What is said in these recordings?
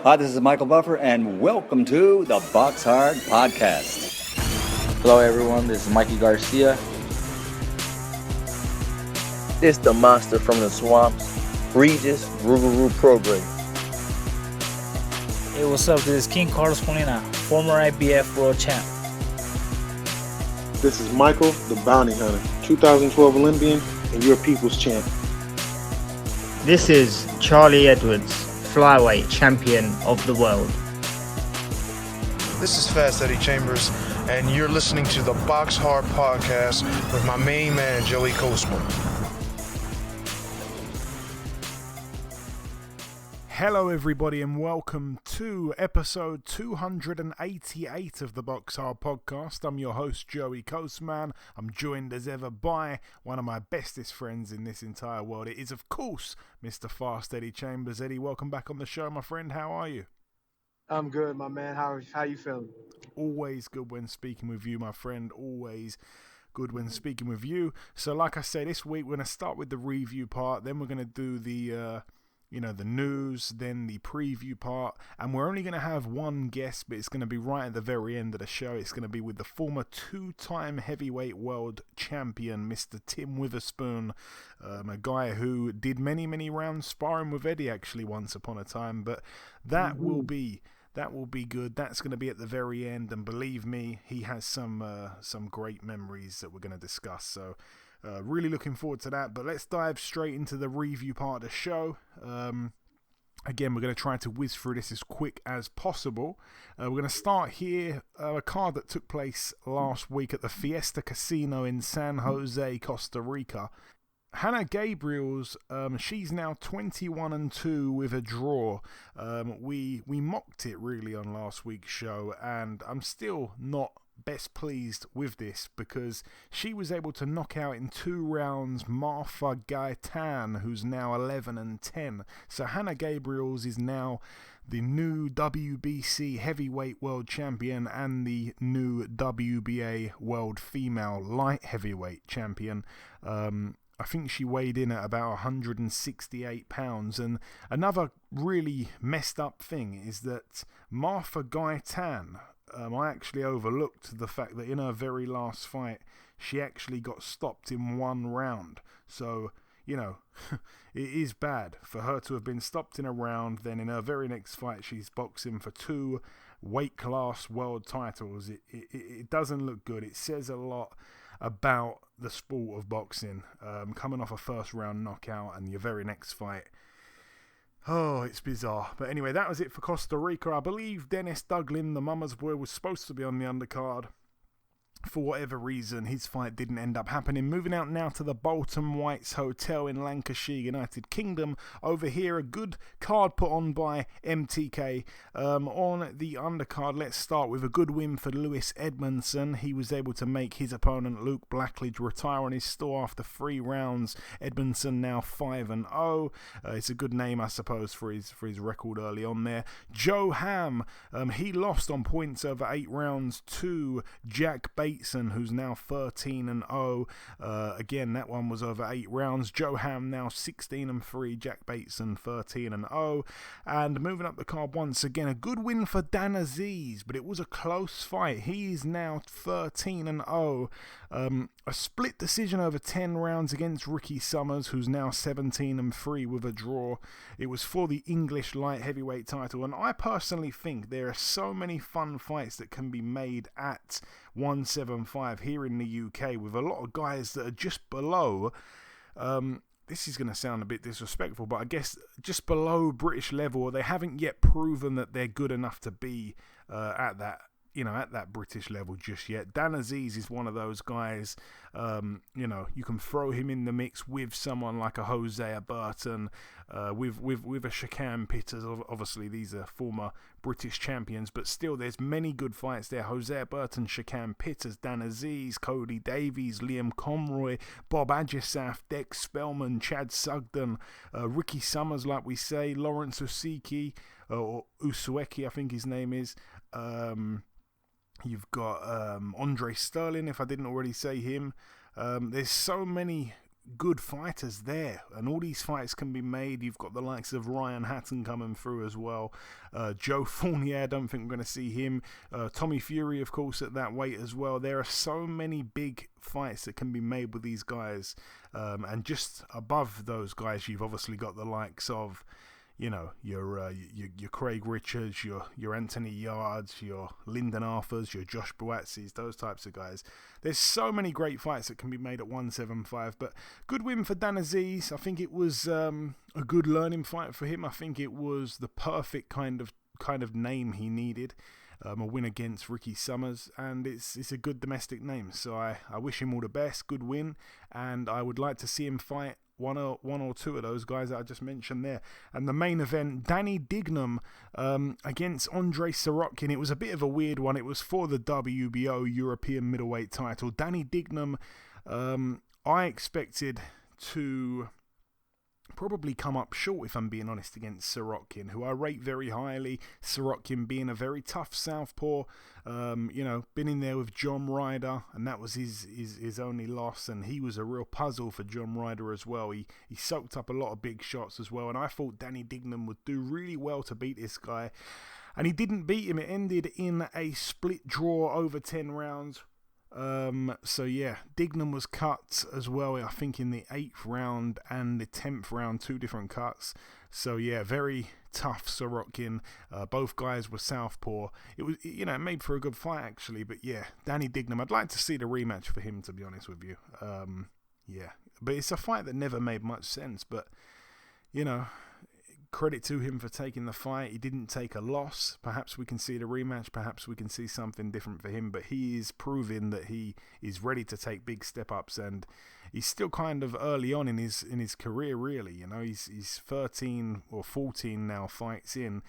Hi, this is Michael Buffer, and welcome to the BoxHard Podcast. Hello, everyone. This is Mikey Garcia. It's the monster from the swamps, Regis Rougarou Prograis. Hey, what's up? This is King Carlos Molina, former IBF world champ. This is Michael, the Bounty Hunter, 2012 Olympian and your people's champ. This is Charlie Edwards, flyweight champion of the world. This is Fast Eddie Chambers, and you're listening to the BoxHard Podcast with my main man, Joey Coastman. Hello everybody and welcome to episode 288 of the BoxHard Podcast. I'm your host Joey Coastman. I'm joined as ever by one of my bestest friends in this entire world. It is of course Mr. Fast Eddie Chambers. Eddie, welcome back on the show, my friend. How are you? I'm good, my man. How you feeling? Always good when speaking with you, my friend. Always good when speaking with you. So like I say, this week we're going to start with the review part, then we're going to do the the news, then the preview part, and we're only going to have one guest, but it's going to be right at the very end of the show. It's going to be with the former two-time heavyweight world champion, Mr. Tim Witherspoon, a guy who did many rounds sparring with Eddie actually once upon a time, but that will be good. That's going to be at the very end, and believe me, he has some great memories that we're going to discuss, so really looking forward to that. But let's dive straight into the review part of the show. Again, we're going to try to whiz through this as quick as possible. We're going to start here, a card that took place last week at the Fiesta Casino in San Jose, Costa Rica. Hannah Gabriel's, she's now 21-2 with a draw. We mocked it really on last week's show, and I'm still not best pleased with this because she was able to knock out in 2 rounds Martha Gaetan, who's now 11-10. So Hannah Gabriel's is now the new WBC heavyweight world champion and the new WBA world female light heavyweight champion. I think she weighed in at about 168 pounds. And another really messed up thing is that Martha Gaetan, I actually overlooked the fact that in her very last fight, she actually got stopped in 1 round. So, it is bad for her to have been stopped in a round. Then in her very next fight, she's boxing for 2 weight class world titles. It doesn't look good. It says a lot about the sport of boxing, coming off a first round knockout and your very next fight. Oh, it's bizarre. But anyway, that was it for Costa Rica. I believe Dennis Duglin, the mama's boy, was supposed to be on the undercard. For whatever reason, his fight didn't end up happening. Moving out now to the Bolton Whites Hotel in Lancashire, United Kingdom. Over here, a good card put on by MTK. On the undercard, let's start with a good win for Lewis Edmondson. He was able to make his opponent Luke Blackledge retire on his store after 3 rounds. Edmondson now 5-0. It's a good name, I suppose, for his record early on there. Joe Ham, he lost on points over 8 rounds to Jack Bateson, who's now 13-0. Again, that one was over 8 rounds. Joe Ham now 16-3. Jack Bateson 13-0. And moving up the card once again, a good win for Dan Aziz, but it was a close fight. He is now 13-0. A split decision over 10 rounds against Ricky Summers, who's now 17-3 with a draw. It was for the English light heavyweight title, and I personally think there are so many fun fights that can be made at 175 here in the UK with a lot of guys that are just below, this is going to sound a bit disrespectful, but I guess just below British level, or they haven't yet proven that they're good enough to be at that British level just yet. Dan Aziz is one of those guys, you can throw him in the mix with someone like a Hosea Burton, with a Shakan Pitters. Obviously, these are former British champions, but still, there's many good fights there. Hosea Burton, Shakan Pitters, Dan Aziz, Cody Davies, Liam Conroy, Bob Agisaf, Dex Spellman, Chad Sugden, Ricky Summers, like we say, Lawrence Usiki, or Usueki, I think his name is. You've got Andre Sterling, if I didn't already say him. There's so many good fighters there, and all these fights can be made. You've got the likes of Ryan Hatton coming through as well. Joe Fournier, I don't think we're going to see him. Tommy Fury, of course, at that weight as well. There are so many big fights that can be made with these guys, and just above those guys, you've obviously got the likes of, you know, your Craig Richards, your Anthony Yards, your Lyndon Arthurs, your Josh Buatsis, those types of guys. There's so many great fights that can be made at 175, but good win for Dan Aziz. I think it was a good learning fight for him. I think it was the perfect kind of name he needed. A win against Ricky Summers, and it's a good domestic name. So I wish him all the best. Good win, and I would like to see him fight one or two of those guys that I just mentioned there. And the main event, Danny Dignam against Andrei Sorokin. It was a bit of a weird one. It was for the WBO European middleweight title. Danny Dignam, I expected to probably come up short, if I'm being honest, against Sorokin, who I rate very highly. Sorokin being a very tough southpaw, been in there with John Ryder, and that was his only loss, and he was a real puzzle for John Ryder as well. He soaked up a lot of big shots as well, and I thought Danny Dignam would do really well to beat this guy, and he didn't beat him. It ended in a split draw over 10 rounds. So yeah, Dignam was cut as well, I think in the 8th round and the 10th round, 2 different cuts. So yeah, very tough Sorokin. Both guys were southpaw. It was, it made for a good fight actually, but yeah, Danny Dignam, I'd like to see the rematch for him, to be honest with you. Yeah, but it's a fight that never made much sense, but credit to him for taking the fight. He didn't take a loss. Perhaps we can see the rematch. Perhaps we can see something different for him. But he is proving that he is ready to take big step ups, and he's still kind of early on in his career. Really, he's 13 or 14 now fights in.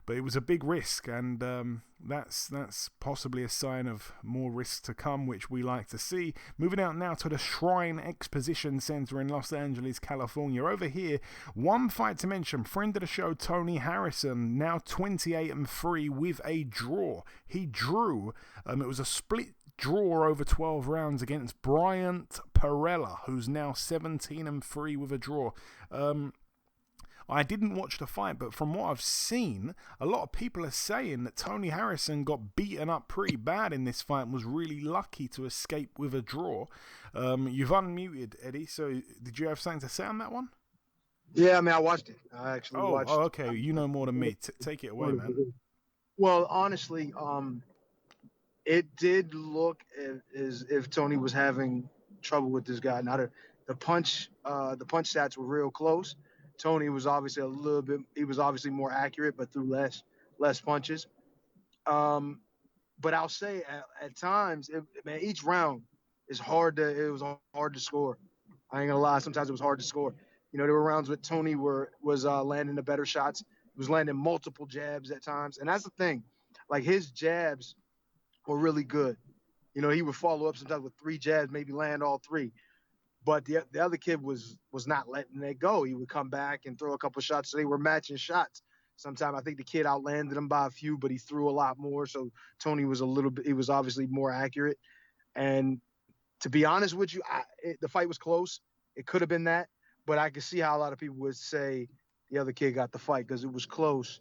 But it was a big risk, and that's possibly a sign of more risks to come, which we like to see. Moving out now to the Shrine Exposition Center in Los Angeles, California. Over here, one fight to mention, friend of the show, Tony Harrison, now 28-3 with a draw. He drew, it was a split draw over 12 rounds against Bryant Perella, who's now 17-3 with a draw. I didn't watch the fight, but from what I've seen, a lot of people are saying that Tony Harrison got beaten up pretty bad in this fight and was really lucky to escape with a draw. You've unmuted, Eddie, so did you have something to say on that one? Yeah, I mean, I watched it. I actually watched it. Oh, okay. You know more than me. Take it away, man. Well, honestly, it did look as if Tony was having trouble with this guy. Now, the punch stats were real close. Tony was obviously he was obviously more accurate, but threw less punches. But I'll say at times, each round is it was hard to score. I ain't gonna lie. Sometimes it was hard to score. There were rounds with Tony was landing the better shots. He was landing multiple jabs at times. And that's the thing. Like, his jabs were really good. He would follow up sometimes with 3 jabs, maybe land all 3. But the other kid was not letting it go. He would come back and throw a couple shots. So they were matching shots. Sometimes I think the kid outlanded him by a few, but he threw a lot more. So Tony was he was obviously more accurate. And to be honest with you, the fight was close. It could have been that. But I could see how a lot of people would say the other kid got the fight because it was close.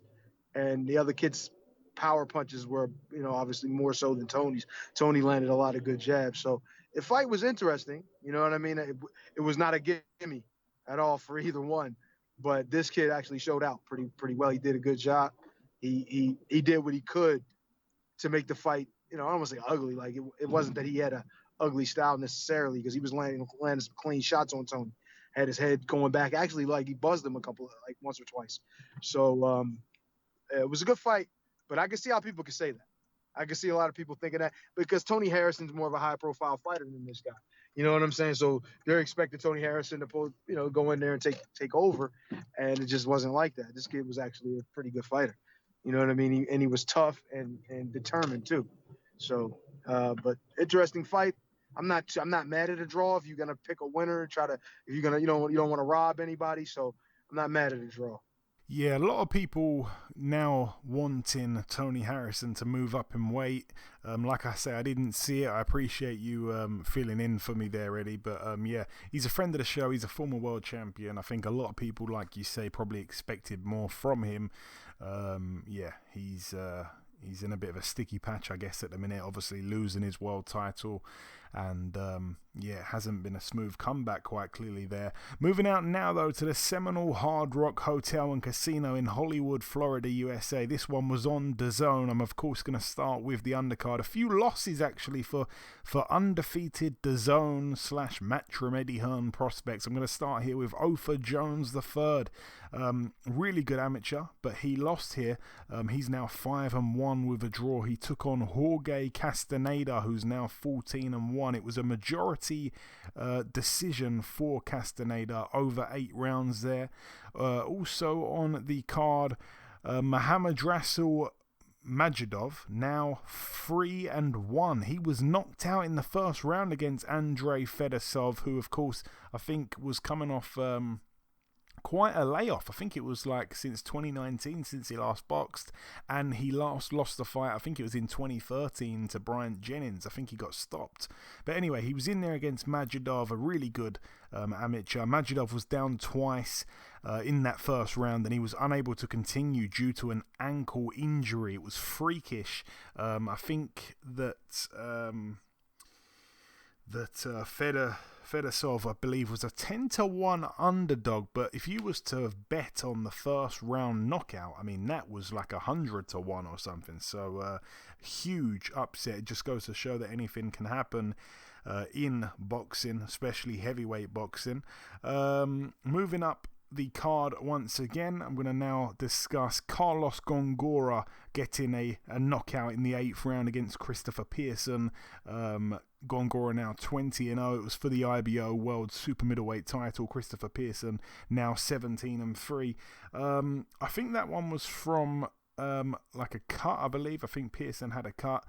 And the other kid's power punches were, obviously more so than Tony's. Tony landed a lot of good jabs. So the fight was interesting. You know what I mean? It was not a gimme at all for either one. But this kid actually showed out pretty well. He did a good job. He did what he could to make the fight, I don't want to say ugly. Like, it wasn't that he had a ugly style necessarily, because he was landing some clean shots on Tony. Had his head going back. Actually, like, he buzzed him once or twice. So it was a good fight. But I can see how people can say that. I can see a lot of people thinking that because Tony Harrison's more of a high-profile fighter than this guy. You know what I'm saying? So they're expecting Tony Harrison to go in there and take over, and it just wasn't like that. This kid was actually a pretty good fighter. You know what I mean? He was tough and determined too. So, but interesting fight. I'm not mad at a draw. If you're gonna pick a winner, you don't want to rob anybody. So I'm not mad at a draw. Yeah, a lot of people now wanting Tony Harrison to move up in weight. Like I say, I didn't see it. I appreciate you filling in for me there, Eddie. But yeah, he's a friend of the show. He's a former world champion. I think a lot of people, like you say, probably expected more from him. Yeah, he's in a bit of a sticky patch, I guess, at the minute. Obviously losing his world title. And yeah, it hasn't been a smooth comeback quite clearly there. Moving out now, though, to the Seminole Hard Rock Hotel and Casino in Hollywood, Florida, USA. This one was on DAZN. I'm, of course, going to start with the undercard. A few losses, actually, for undefeated DAZN/Matchroom Eddie Hearn prospects. I'm going to start here with Ofer Jones III. Really good amateur, but he lost here. He's now 5-1 with a draw. He took on Jorge Castaneda, who's now 14-1. It was a majority decision for Castaneda, over 8 rounds there. Also on the card, Muhammad Rassel Majidov, now 3-1. He was knocked out in the first round against Andrei Fedosov, who, of course, I think was coming off quite a layoff. I think it was like since 2019 since he last boxed, and he last lost the fight, I think it was in 2013, to Bryant Jennings. I think he got stopped, but anyway, he was in there against Majidov, a really good amateur. Majidov was down twice in that first round, and he was unable to continue due to an ankle injury. It was freakish. I think that Fedosov, I believe, was a 10-1 underdog, but if you was to have bet on the first round knockout, I mean, that was like 100-1 or something. So huge upset. It just goes to show that anything can happen in boxing, especially heavyweight boxing. Moving up the card once again, I'm going to now discuss Carlos Gongora getting a knockout in the 8th round against Christopher Pearson. Gongora now 20-0. It was for the IBO World Super Middleweight title. Christopher Pearson now 17-3. I think that one was from like a cut, I believe. I think Pearson had a cut.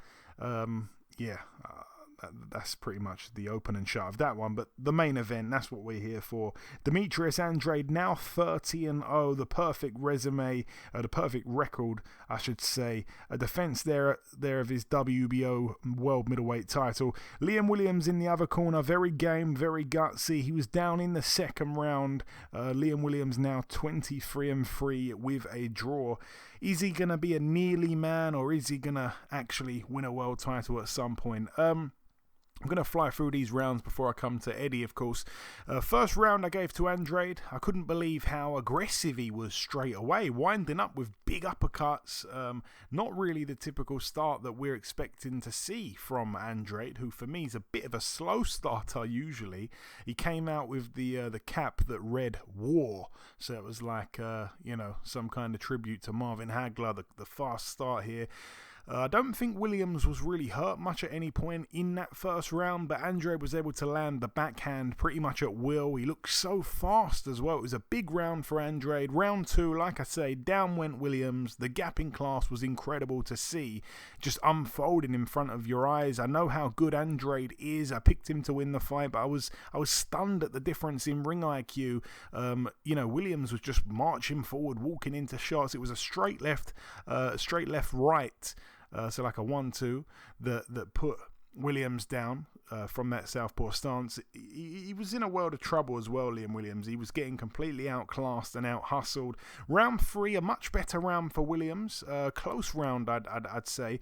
That's pretty much the open and shut of that one. But the main event, that's what we're here for. Demetrius Andrade, now 30-0, the perfect resume, the perfect record, I should say. A defense there of his WBO World Middleweight title. Liam Williams in the other corner, very game, very gutsy. He was down in the second round. Liam Williams now 23-3 with a draw. Is he going to be a nearly man, or is he going to actually win a world title at some point? I'm going to fly through these rounds before I come to Eddie, of course. First round I gave to Andrade. I couldn't believe how aggressive he was straight away, winding up with big uppercuts. Not really the typical start that we're expecting to see from Andrade, who for me is a bit of a slow starter usually. He came out with the cap that read War, so it was like some kind of tribute to Marvin Hagler, the fast start here. I don't think Williams was really hurt much at any point in that first round, but Andrade was able to land the backhand pretty much at will. He looked so fast as well. It was a big round for Andrade. Round 2, like I say, down went Williams. The gap in class was incredible to see, just unfolding in front of your eyes. I know how good Andrade is. I picked him to win the fight, but I was stunned at the difference in ring IQ. Williams was just marching forward, walking into shots. It was a straight left, right. So like a 1-2 that put Williams down from that southpaw stance. He was in a world of trouble as well, Liam Williams. He was getting completely outclassed and out-hustled. Round 3, a much better round for Williams. Close round, I'd say.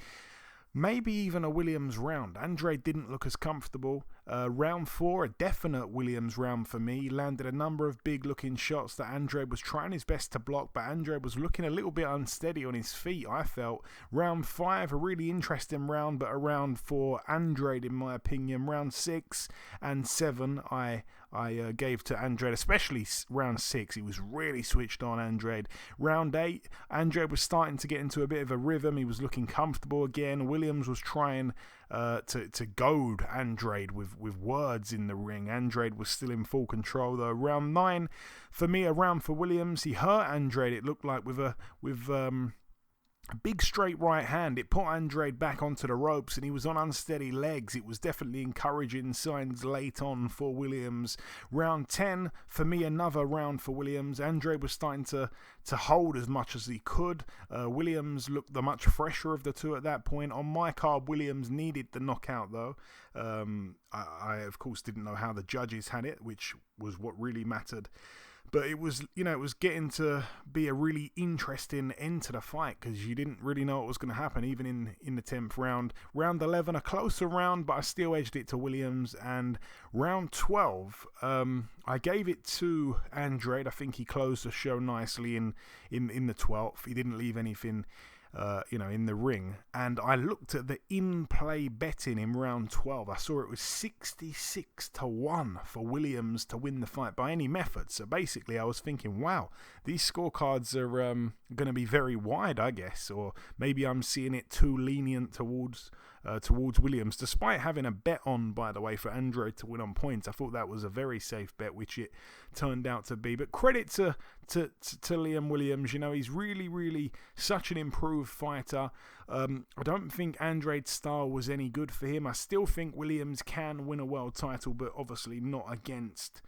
Maybe even a Williams round. Andrade didn't look as comfortable. Round 4, a definite Williams round for me. He landed a number of big looking shots that Andrade was trying his best to block, but Andrade was looking a little bit unsteady on his feet, I felt. Round 5, a really interesting round, but a round for Andrade in my opinion. Round 6 and 7, I gave to Andrade, especially round 6. He was really switched on, Andrade. Round 8, Andrade was starting to get into a bit of a rhythm. He was looking comfortable again. Williams was trying to goad Andrade with words in the ring. Andrade was still in full control though. Round 9, for me, a round for Williams. He hurt Andrade, it looked like, with big straight right hand. It put Andrade back onto the ropes and he was on unsteady legs. It was definitely encouraging signs late on for Williams. Round 10, for me, another round for Williams. Andrade was starting to hold as much as he could. Williams looked the much fresher of the two at that point. On my card, Williams needed the knockout though. I of course didn't know how the judges had it, which was what really mattered. But it was, it was getting to be a really interesting end to the fight because you didn't really know what was going to happen, even in the 10th round. Round 11, a closer round, but I still edged it to Williams. And round 12, I gave it to Andrade. I think he closed the show nicely in the 12th. He didn't leave anything in the ring. And I looked at the in-play betting in round 12. I saw it was 66-1 for Williams to win the fight by any method. So basically I was thinking, wow, these scorecards are going to be very wide, I guess. Or maybe I'm seeing it too lenient towards Williams, despite having a bet on, by the way, for Andrade to win on points. I thought that was a very safe bet, which it turned out to be. But credit to Liam Williams. He's really, really such an improved fighter. I don't think Andrade's style was any good for him. I still think Williams can win a world title, but obviously not against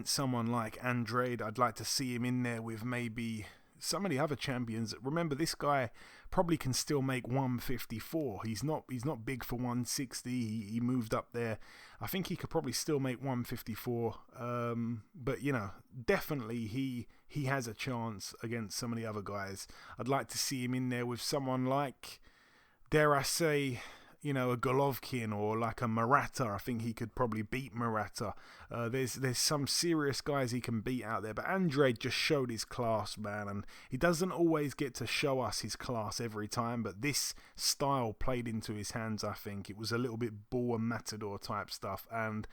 someone like Andrade. I'd like to see him in there with maybe some of the other champions. Remember, this guy probably can still make 154. He's not big for 160. He moved up there. I think he could probably still make 154. But definitely he has a chance against some of the other guys. I'd like to see him in there with someone like, dare I say, a Golovkin or like a Murata. I think he could probably beat Murata. There's some serious guys he can beat out there, but Andrade just showed his class, man, and he doesn't always get to show us his class every time, but this style played into his hands. I think it was a little bit bull and matador type stuff, and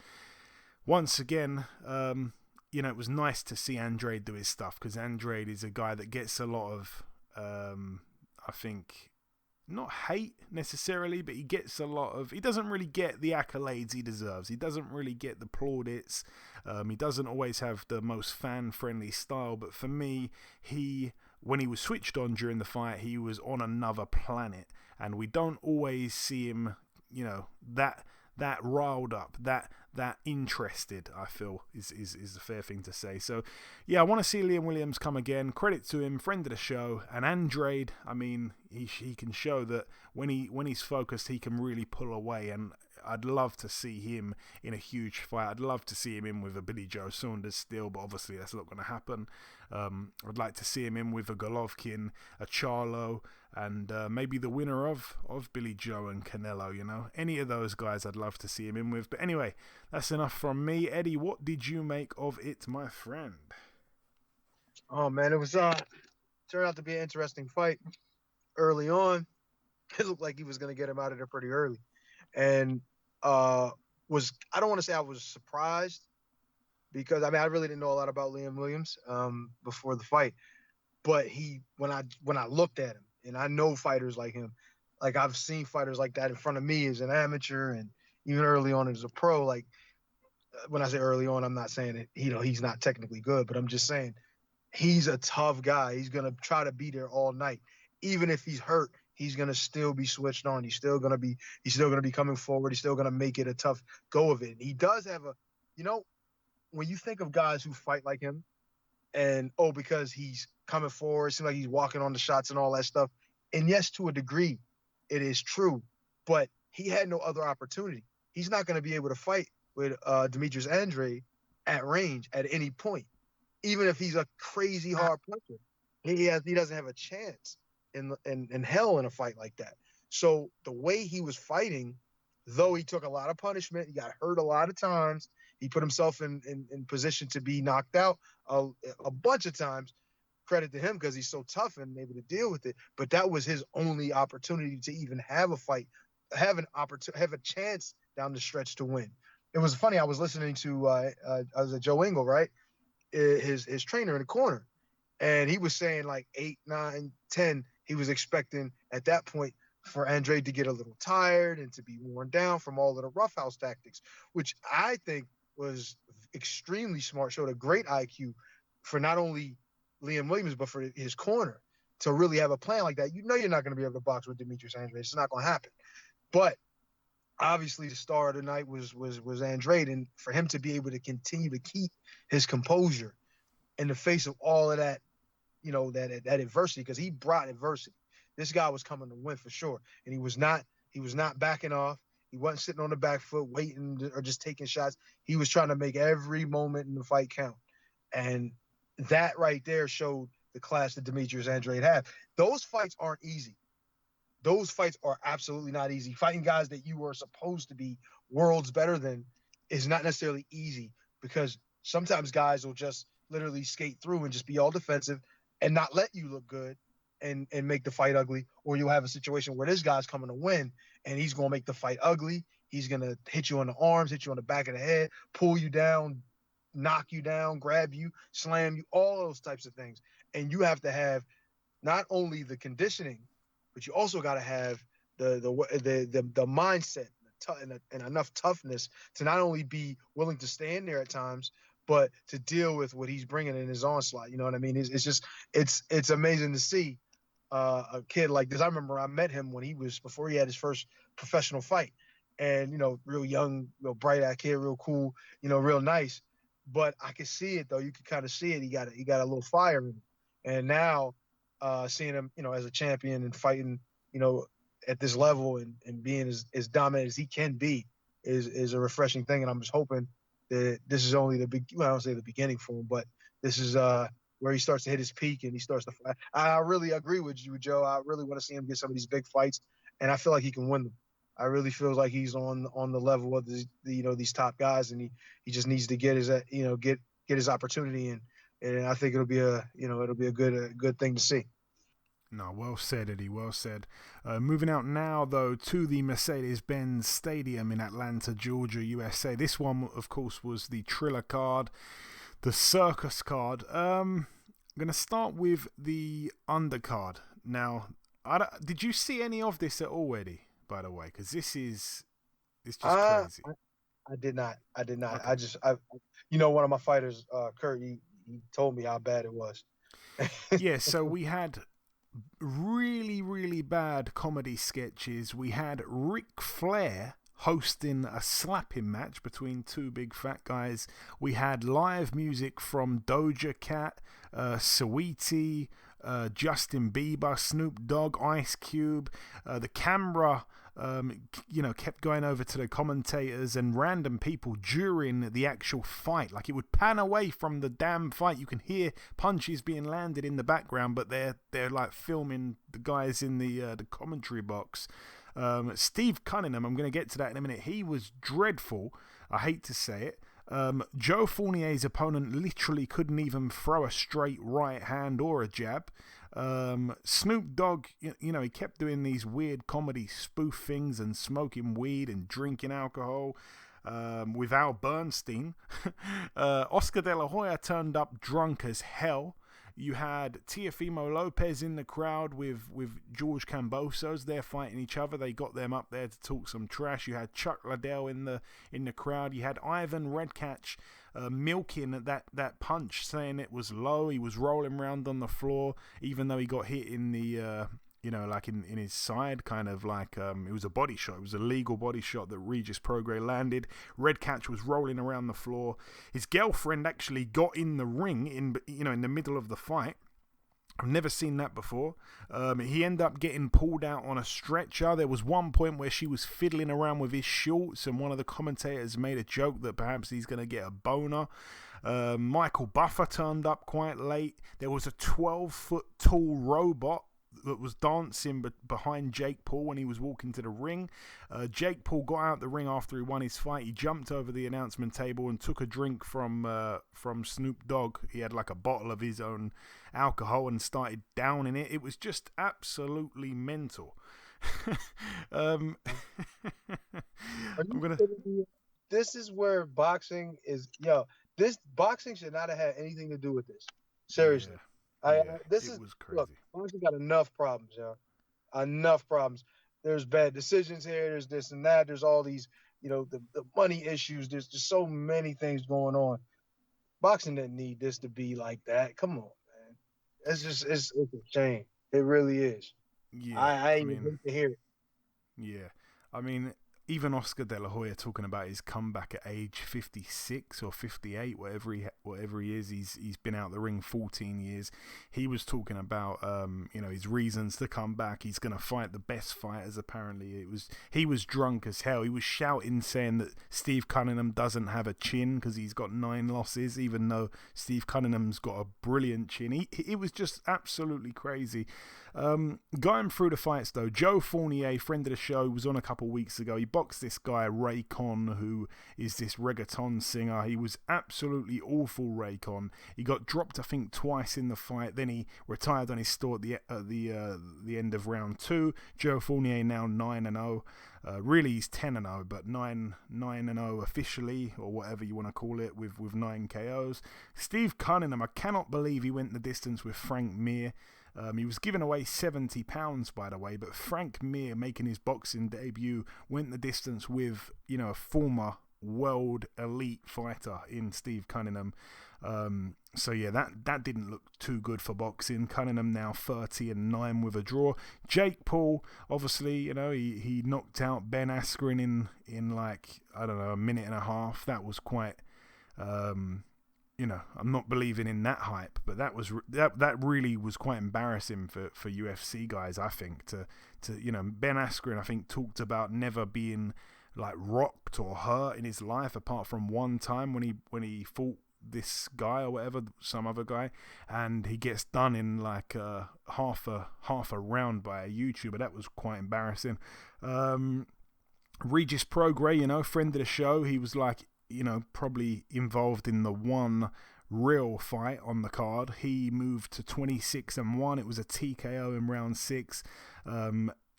once again, it was nice to see Andrade do his stuff, because Andrade is a guy that gets a lot of, I think, not hate necessarily, but he doesn't really get the accolades he deserves. He doesn't really get the plaudits. He doesn't always have the most fan-friendly style, but for me, when he was switched on during the fight, he was on another planet, and we don't always see him, that riled up, that interested, I feel, is the fair thing to say. So, yeah, I want to see Liam Williams come again. Credit to him, friend of the show. And Andrade, I mean, he can show that when he's focused, he can really pull away. And I'd love to see him in a huge fight. I'd love to see him in with a Billy Joe Saunders still, but obviously that's not going to happen. I'd like to see him in with a Golovkin, a Charlo, and maybe the winner of Billy Joe and Canelo, Any of those guys I'd love to see him in with. But anyway, that's enough from me. Eddie, what did you make of it, my friend? Oh, man, it was turned out to be an interesting fight early on. It looked like he was going to get him out of there pretty early. And I don't want to say I was surprised, because I really didn't know a lot about Liam Williams before the fight. But when I looked at him, and I know fighters like him, like I've seen fighters like that in front of me as an amateur and even early on as a pro. Like when I say early on, I'm not saying that he's not technically good, but I'm just saying he's a tough guy. He's gonna try to be there all night, even if he's hurt. He's gonna still be switched on. He's still gonna be coming forward. He's still gonna make it a tough go of it. And he does have when you think of guys who fight like him, and because he's coming forward, it seems like he's walking on the shots and all that stuff. And yes, to a degree, it is true, but he had no other opportunity. He's not going to be able to fight with Demetrius Andrade at range at any point, even if he's a crazy hard puncher. He doesn't have a chance in hell in a fight like that. So the way he was fighting, though he took a lot of punishment, he got hurt a lot of times. He put himself in position to be knocked out a bunch of times. Credit to him, because he's so tough and able to deal with it. But that was his only opportunity to even have a fight, have a chance down the stretch to win. It was funny. I was listening to I was at Joe Engel, right? His trainer in the corner, and he was saying like 8, 9, 10. He was expecting at that point for Andrade to get a little tired and to be worn down from all of the roughhouse tactics, which I think was extremely smart, showed a great IQ for not only Liam Williams, but for his corner. to really have a plan like that, you know you're not going to be able to box with Demetrius Andrade. It's not going to happen. But obviously, the star of the night was Andrade, and for him to be able to continue to keep his composure in the face of all of that, that adversity, because he brought adversity. This guy was coming to win for sure, and he was not backing off. He wasn't sitting on the back foot waiting or just taking shots. He was trying to make every moment in the fight count, and that right there showed the class that Demetrius Andrade had. Those fights aren't easy. Those fights are absolutely not easy. Fighting guys that you are supposed to be worlds better than is not necessarily easy, because sometimes guys will just literally skate through and just be all defensive and not let you look good and make the fight ugly. Or you'll have a situation where this guy's coming to win and he's going to make the fight ugly. He's going to hit you on the arms, hit you on the back of the head, pull you down, knock you down, grab you, slam you, all those types of things. And you have to have not only the conditioning, but you also got to have the mindset and enough toughness to not only be willing to stand there at times, but to deal with what he's bringing in his onslaught. You know what I mean? It's amazing to see a kid like this. I remember I met him before he had his first professional fight, and real young, real bright-eyed kid, real cool, real nice. But I could see it though. You could kind of see it. He got a little fire in him, and now seeing him, as a champion and fighting, at this level and being as dominant as he can be is a refreshing thing. And I'm just hoping that this is only I don't say the beginning for him, but this is where he starts to hit his peak and he starts to fight. I really agree with you, Joe. I really want to see him get some of these big fights, and I feel like he can win them. I really feel like he's on the level of these top guys, and he just needs to get his opportunity, and I think it'll be a good thing to see. No, well said, Eddie, well said. Moving out now, though, to the Mercedes-Benz Stadium in Atlanta, Georgia, USA. This one, of course, was the Triller card, the Circus card. I'm going to start with the undercard. Now, did you see any of this at all, Eddie, by the way? Because it's just crazy. I did not. Okay. One of my fighters, Kurt, he told me how bad it was. Yeah, so we had really, really bad comedy sketches. We had Ric Flair hosting a slapping match between two big fat guys. We had live music from Doja Cat, Saweetie, Justin Bieber, Snoop Dogg, Ice Cube. The camera kept going over to the commentators and random people during the actual fight. Like, it would pan away from the damn fight. You can hear punches being landed in the background, but they're like filming the guys in the commentary box. Steve Cunningham, I'm going to get to that in a minute. He was dreadful. I hate to say it. Joe Fournier's opponent literally couldn't even throw a straight right hand or a jab. Snoop Dogg, he kept doing these weird comedy spoof things and smoking weed and drinking alcohol with Al Bernstein. Oscar De La Hoya turned up drunk as hell. You had Teofimo Lopez in the crowd with George Kambosos. They're fighting each other. They got them up there to talk some trash. You had Chuck Liddell in the crowd. You had Ivan Redkach milking that punch, saying it was low. He was rolling around on the floor, even though he got hit in the in his side, kind of like it was a body shot. It was a legal body shot that Regis Prograis landed. Redkach was rolling around the floor. His girlfriend actually got in the ring in the middle of the fight. I've never seen that before. He ended up getting pulled out on a stretcher. There was one point where she was fiddling around with his shorts, and one of the commentators made a joke that perhaps he's going to get a boner. Michael Buffer turned up quite late. There was a 12-foot tall robot that was dancing behind Jake Paul when he was walking to the ring. Jake Paul got out the ring after he won his fight. He jumped over the announcement table and took a drink from Snoop Dogg. He had like a bottle of his own alcohol and started downing it. It was just absolutely mental. This is where boxing is. This boxing should not have had anything to do with this. Seriously. Yeah. This was crazy. Look, boxing got enough problems, enough problems. There's bad decisions here. There's this and that. There's all these, the money issues. There's just so many things going on. Boxing didn't need this to be like that. Come on, man. It's a shame. It really is. Yeah, I I even mean, hate to hear it. yeah, I mean, even Oscar De La Hoya talking about his comeback at age 56 or 58, whatever he is. He's been out the ring 14 years. He was talking about his reasons to come back. He's going to fight the best fighters. Apparently, he was drunk as hell. He was shouting, saying that Steve Cunningham doesn't have a chin because he's got 9 losses, even though Steve Cunningham's got a brilliant chin. He was just absolutely crazy. Going through the fights though, Joe Fournier, friend of the show, was on a couple weeks ago. He boxed this guy Ray Con, who is this reggaeton singer. He was absolutely awful, Ray Con. He got dropped, I think, twice in the fight. Then he retired on his store at the end of round 2. Joe Fournier now 9-0. Really, he's 10-0, but 9-0 officially, or whatever you want to call it, with 9 KOs. Steve Cunningham, I cannot believe he went the distance with Frank Mir. He was giving away £70, by the way, but Frank Mir, making his boxing debut, went the distance with, a former world elite fighter in Steve Cunningham. So yeah, that didn't look too good for boxing. Cunningham now 30-9 with a draw. Jake Paul, obviously, he knocked out Ben Askren in like, I don't know, a minute and a half. That was quite, I'm not believing in that hype, but that really was quite embarrassing for UFC guys, I think. To Ben Askren, I think, talked about never being like rocked or hurt in his life, apart from one time when he fought this guy or whatever, some other guy, and he gets done in like half a round by a YouTuber. That was quite embarrassing. Regis Prograis, friend of the show, he was like, probably involved in the one real fight on the card. He moved to 26-1. It was a TKO in round 6.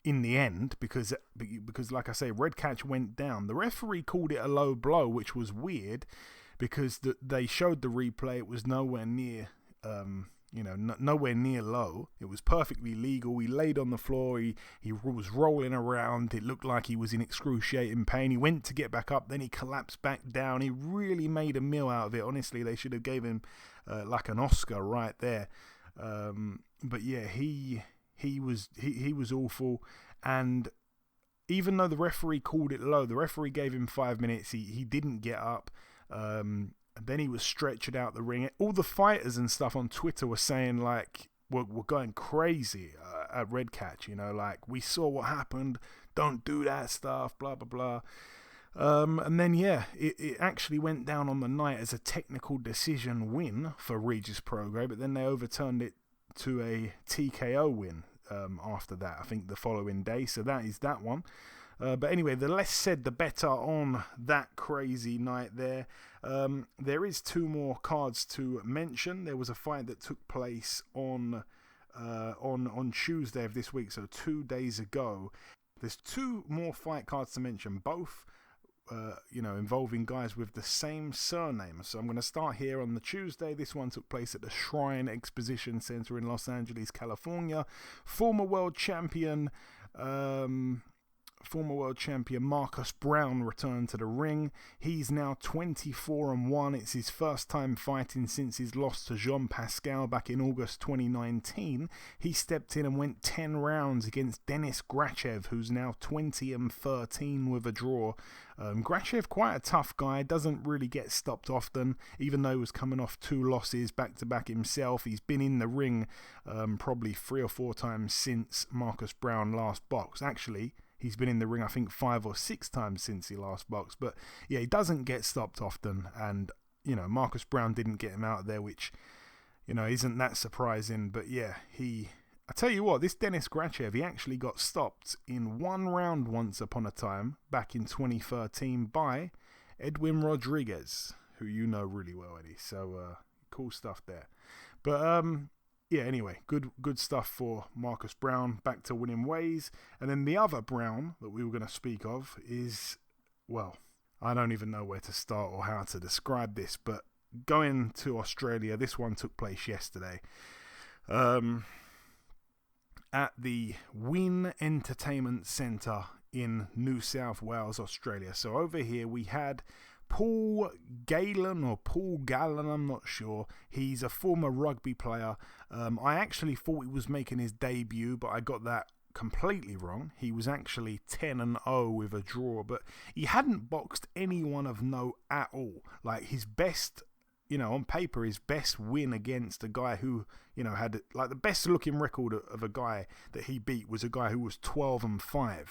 In the end, because like I say, Red Catch went down. The referee called it a low blow, which was weird because they showed the replay. It was nowhere near, nowhere near low. It was perfectly legal. He laid on the floor. He was rolling around. It looked like he was in excruciating pain. He went to get back up, then he collapsed back down. He really made a meal out of it. Honestly, they should have gave him like an Oscar right there. But yeah, he was awful, and even though the referee called it low, the referee gave him 5 minutes. He didn't get up. And then he was stretched out the ring. All the fighters and stuff on Twitter were saying like we're going crazy at Red Catch. Like, we saw what happened. Don't do that stuff. Blah blah blah. And then it actually went down on the night as a technical decision win for Regis Prograis, but then they overturned it to a TKO win after that, I think the following day. So that is that one. But anyway, the less said, the better on that crazy night there. There is 2 more cards to mention. There was a fight that took place on Tuesday of this week, so 2 days ago. There's 2 more fight cards to mention, both involving guys with the same surname. So I'm going to start here on the Tuesday. This one took place at the Shrine Exposition Center in Los Angeles, California. Former world champion Marcus Brown returned to the ring. He's now 24-1. It's his first time fighting since his loss to Jean Pascal back in August 2019. He stepped in and went 10 rounds against Denis Grachev, who's now 20-13 with a draw. Grachev, quite a tough guy, doesn't really get stopped often, even though he was coming off 2 losses back-to-back himself. He's been in the ring probably 3 or 4 times since Marcus Brown last boxed. Actually, he's been in the ring, I think, 5 or 6 times since he last boxed. But yeah, he doesn't get stopped often. And, Marcus Brown didn't get him out of there, which, isn't that surprising. But yeah, I tell you what, this Denis Grachev, he actually got stopped in 1 round once upon a time, back in 2013, by Edwin Rodriguez, who you know really well, Eddie. So, cool stuff there. But, yeah, anyway, good stuff for Marcus Brown, back to winning ways. And then the other Brown that we were going to speak of is, well, I don't even know where to start or how to describe this, but going to Australia, this one took place yesterday at the Wynn Entertainment Centre in New South Wales, Australia. So over here we had Paul Galen or Paul Galen, I'm not sure. He's a former rugby player. I actually thought he was making his debut, but I got that completely wrong. He was actually 10-0 with a draw, but he hadn't boxed anyone of note at all. Like his best, on paper, his best win against a guy who, had like the best looking record of a guy that he beat was a guy who was 12-5.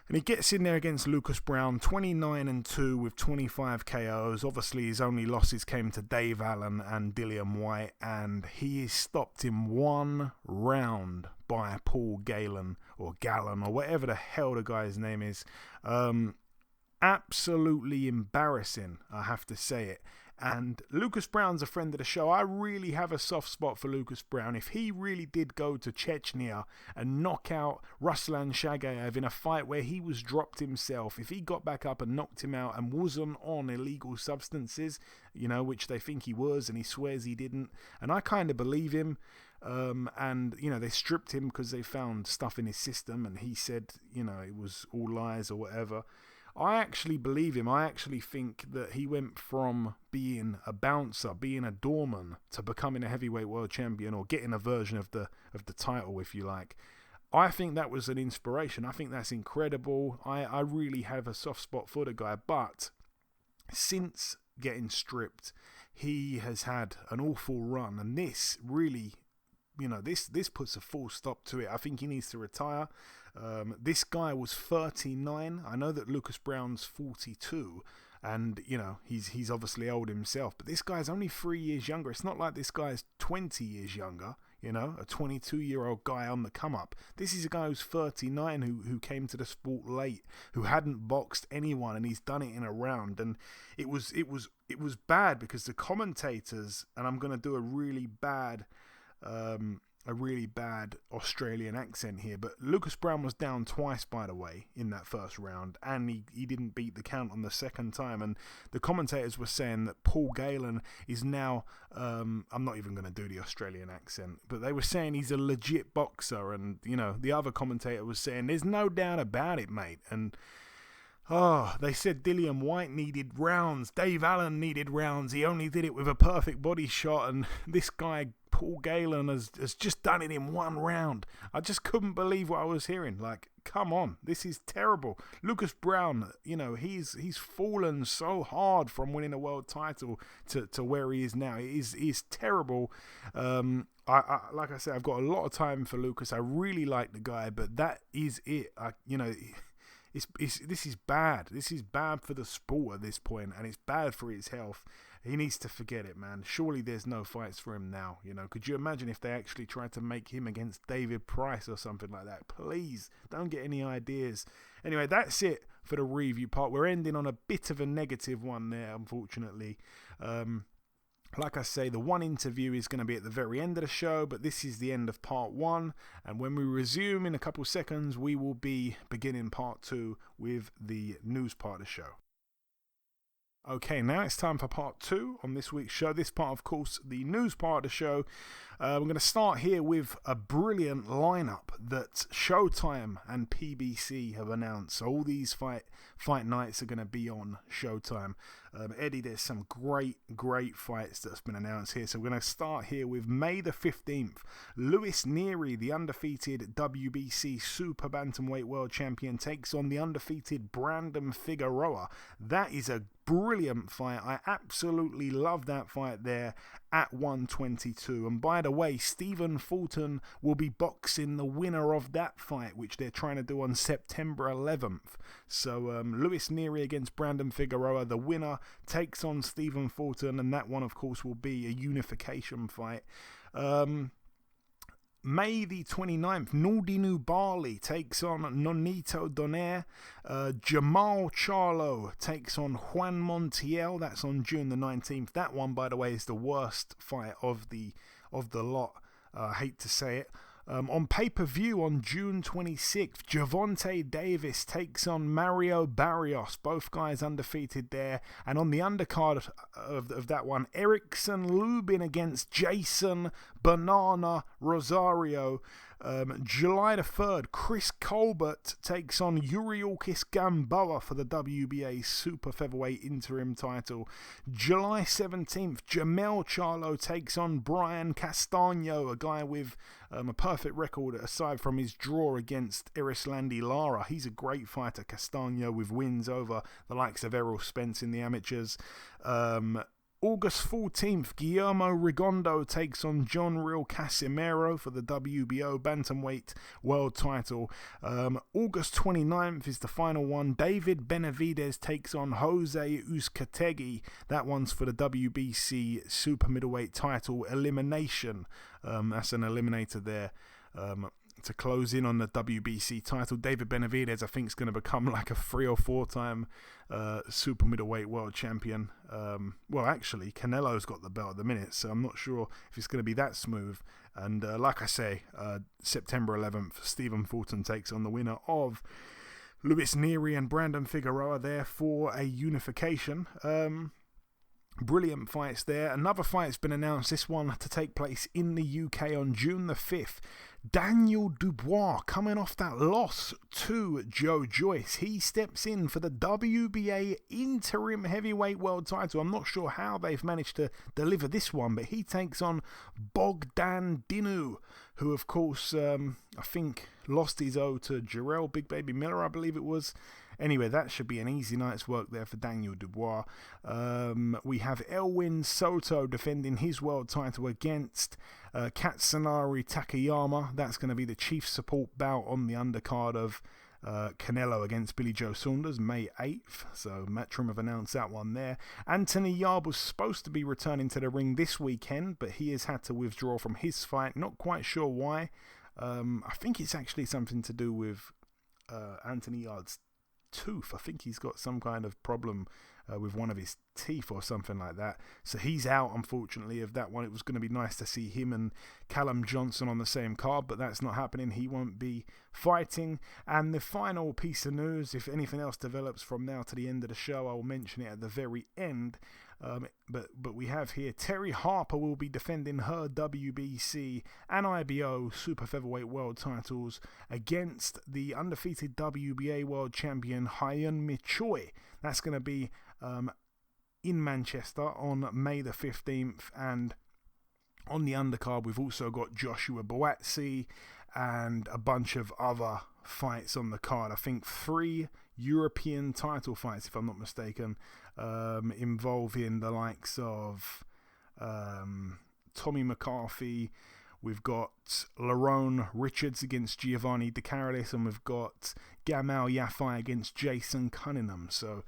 And he gets in there against Lucas Brown, 29-2 with 25 KOs. Obviously, his only losses came to Dave Allen and Dillian White, and he is stopped in 1 round by Paul Galen or whatever the hell the guy's name is. Absolutely embarrassing, I have to say it. And Lucas Brown's a friend of the show. I really have a soft spot for Lucas Brown. If he really did go to Chechnya and knock out Ruslan Shagayev in a fight where he was dropped himself, if he got back up and knocked him out and wasn't on illegal substances, which they think he was and he swears he didn't, and I kind of believe him, and they stripped him because they found stuff in his system and he said, it was all lies or whatever. I actually believe him. I actually think that he went from being a bouncer, being a doorman, to becoming a heavyweight world champion or getting a version of the title, if you like. I think that was an inspiration. I think that's incredible. I really have a soft spot for the guy. But since getting stripped, he has had an awful run. And this really, this puts a full stop to it. I think he needs to retire. This guy was 39. I know that Lucas Brown's 42, and he's obviously old himself. But this guy's only 3 years younger. It's not like this guy's 20 years younger. A 22-year-old guy on the come up. This is a guy who's 39 who came to the sport late, who hadn't boxed anyone, and he's done it in a round. And it was bad because the commentators, and I'm gonna do a really bad Australian accent here, but Lucas Brown was down twice, by the way, in that first round, and he didn't beat the count on the second time. And the commentators were saying that Paul Galen is now, I'm not even going to do the Australian accent, but they were saying he's a legit boxer, and the other commentator was saying there's no doubt about it, mate. And they said Dillian White needed rounds, Dave Allen needed rounds, he only did it with a perfect body shot, and this guy Paul Galen has just done it in 1 round. I just couldn't believe what I was hearing. Like, come on, this is terrible. Lucas Brown, he's fallen so hard from winning a world title to where he is now. It is terrible. I like I said, I've got a lot of time for Lucas. I really like the guy, but that is it. This is bad. This is bad for the sport at this point, and it's bad for his health. He needs to forget it, man. Surely there's no fights for him now. Could you imagine if they actually tried to make him against David Price or something like that? Please, don't get any ideas. Anyway, that's it for the review part. We're ending on a bit of a negative one there, unfortunately. Like I say, the one interview is going to be at the very end of the show, but this is the end of part 1. And when we resume in a couple seconds, we will be beginning part 2 with the news part of the show. Okay, now it's time for part 2 on this week's show. This part, of course, the news part of the show. We're going to start here with a brilliant lineup that Showtime and PBC have announced. So all these fight nights are going to be on Showtime. Eddie, there's some great fights that's been announced here. So we're going to start here with May the 15th. Luis Nery, the undefeated WBC Super Bantamweight World Champion, takes on the undefeated Brandon Figueroa. That is a brilliant fight. I absolutely love that fight there at 122. And by the way, Stephen Fulton will be boxing the winner of that fight, which they're trying to do on September 11th. So Luis Nery against Brandon Figueroa. The winner takes on Stephen Fulton, and that one, of course, will be a unification fight. May the 29th, Nordinu Bali takes on Nonito Donaire. Jamal Charlo takes on Juan Montiel. That's on June the 19th. That one, by the way, is the worst fight of the lot. I hate to say it. On pay-per-view on June 26th, Javonte Davis takes on Mario Barrios. Both guys undefeated there. And on the undercard of that one, Erickson Lubin against Jason Banana Rosario. July the 3rd, Chris Colbert takes on Yuriorkis Gamboa for the WBA Super Featherweight Interim title. July 17th, Jamel Charlo takes on Brian Castano, a guy with a perfect record aside from his draw against Erislandi Lara. He's a great fighter, Castano, with wins over the likes of Errol Spence in the amateurs. August 14th, Guillermo Rigondo takes on John Real Casimero for the WBO Bantamweight World title. August 29th is the final one. David Benavidez takes on Jose Uzcategui. That one's for the WBC Super Middleweight title elimination. That's an eliminator there. To close in on the WBC title. David Benavidez, I think, is going to become like a 3 or 4 time super middleweight world champion. Well, actually, Canelo's got the belt at the minute, so I'm not sure if it's going to be that smooth. And like I say, September 11th, Stephen Fulton takes on the winner of Luis Nery and Brandon Figueroa there for a unification. Brilliant fights there. Another fight's been announced, this one to take place in the UK on June the 5th. Daniel Dubois, coming off that loss to Joe Joyce, he steps in for the WBA Interim Heavyweight World title. I'm not sure how they've managed to deliver this one, but he takes on Bogdan Dinu, who of course I think lost his O to Jarrell Big Baby Miller, I believe it was. Anyway, that should be an easy night's work there for Daniel Dubois. We have Elwin Soto defending his world title against Katsunari Takayama. That's going to be the chief support bout on the undercard of Canelo against Billy Joe Saunders, May 8th. So Matchroom have announced that one there. Anthony Yarde was supposed to be returning to the ring this weekend, but he has had to withdraw from his fight. Not quite sure why. I think it's actually something to do with Anthony Yarde's tooth. I think he's got some kind of problem with one of his teeth or something like that. So he's out, unfortunately, of that one. It was going to be nice to see him and Callum Johnson on the same card, but that's not happening. He won't be fighting. And the final piece of news, if anything else develops from now to the end of the show, I'll mention it at the very end. But we have here Terry Harper will be defending her WBC and IBO Super Featherweight World titles against the undefeated WBA World Champion Hyun Mi Choi. That's going to be in Manchester on May the 15th, and on the undercard we've also got Joshua Buatsi and a bunch of other fights on the card. I think 3 European title fights, if I'm not mistaken, involving the likes of Tommy McCarthy. We've got Lerone Richards against Giovanni De Carolis, and we've got Gamal Yafai against Jason Cunningham. So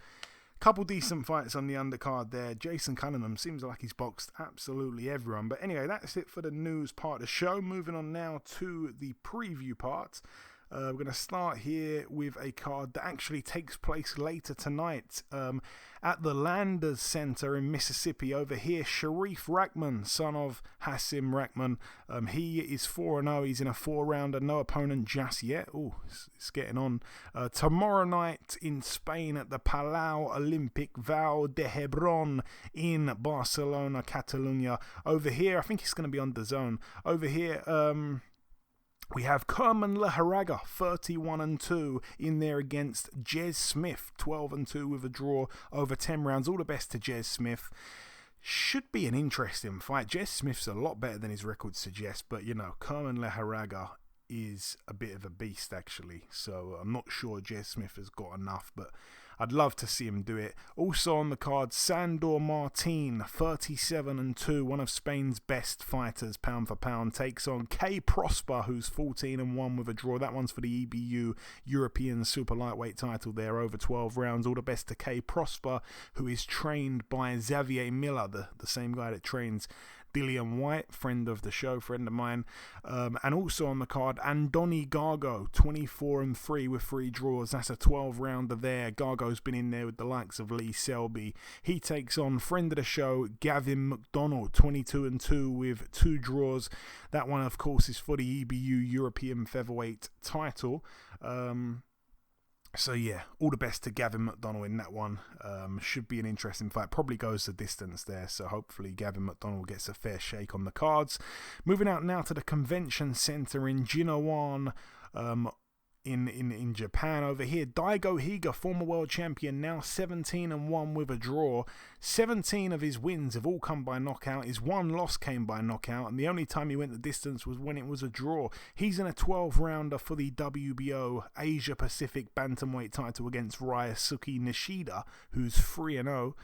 a couple decent fights on the undercard there. Jason Cunningham seems like he's boxed absolutely everyone. But anyway, that's it for the news part of the show. Moving on now to the preview part. We're going to start here with a card that actually takes place later tonight at the Landers Center in Mississippi. Over here, Sharif Rahman, son of Hassim Rahman. He is 4-0. He's in a 4-rounder. No opponent just yet. Oh, it's getting on. Tomorrow night in Spain at the Palau Olympic Val de Hebron in Barcelona, Catalunya. Over here, I think it's going to be on DAZN. Over here, we have Kerman Leharaga, 31-2, in there against Jez Smith, 12-2 with a draw over 10 rounds. All the best to Jez Smith. Should be an interesting fight. Jez Smith's a lot better than his record suggests, but you know, Kerman Leharaga is a bit of a beast actually. So I'm not sure Jez Smith has got enough, but I'd love to see him do it. Also on the card, Sandor Martin, 37-2, one of Spain's best fighters, pound for pound, takes on K Prosper, who's 14-1 with a draw. That one's for the EBU European Super Lightweight title there, over 12 rounds. All the best to K Prosper, who is trained by Xavier Miller, the same guy that trains Dillian White, friend of the show, friend of mine. And also on the card, Andoni Gargo, 24-3 with 3 draws. That's a 12-rounder there. Gargo's been in there with the likes of Lee Selby. He takes on friend of the show, Gavin McDonald, 22-2 with 2 draws. That one, of course, is for the EBU European Featherweight title. So yeah, all the best to Gavin McDonnell in that one. Should be an interesting fight. Probably goes the distance there. So hopefully Gavin McDonnell gets a fair shake on the cards. Moving out now to the convention center in Jinawan. In Japan over here, Daigo Higa, former world champion, now 17-1 with a draw. 17 of his wins have all come by knockout. His one loss came by knockout, and the only time he went the distance was when it was a draw. He's in a 12-rounder for the WBO Asia Pacific Bantamweight title against Ryosuke Nishida, who's 3-0.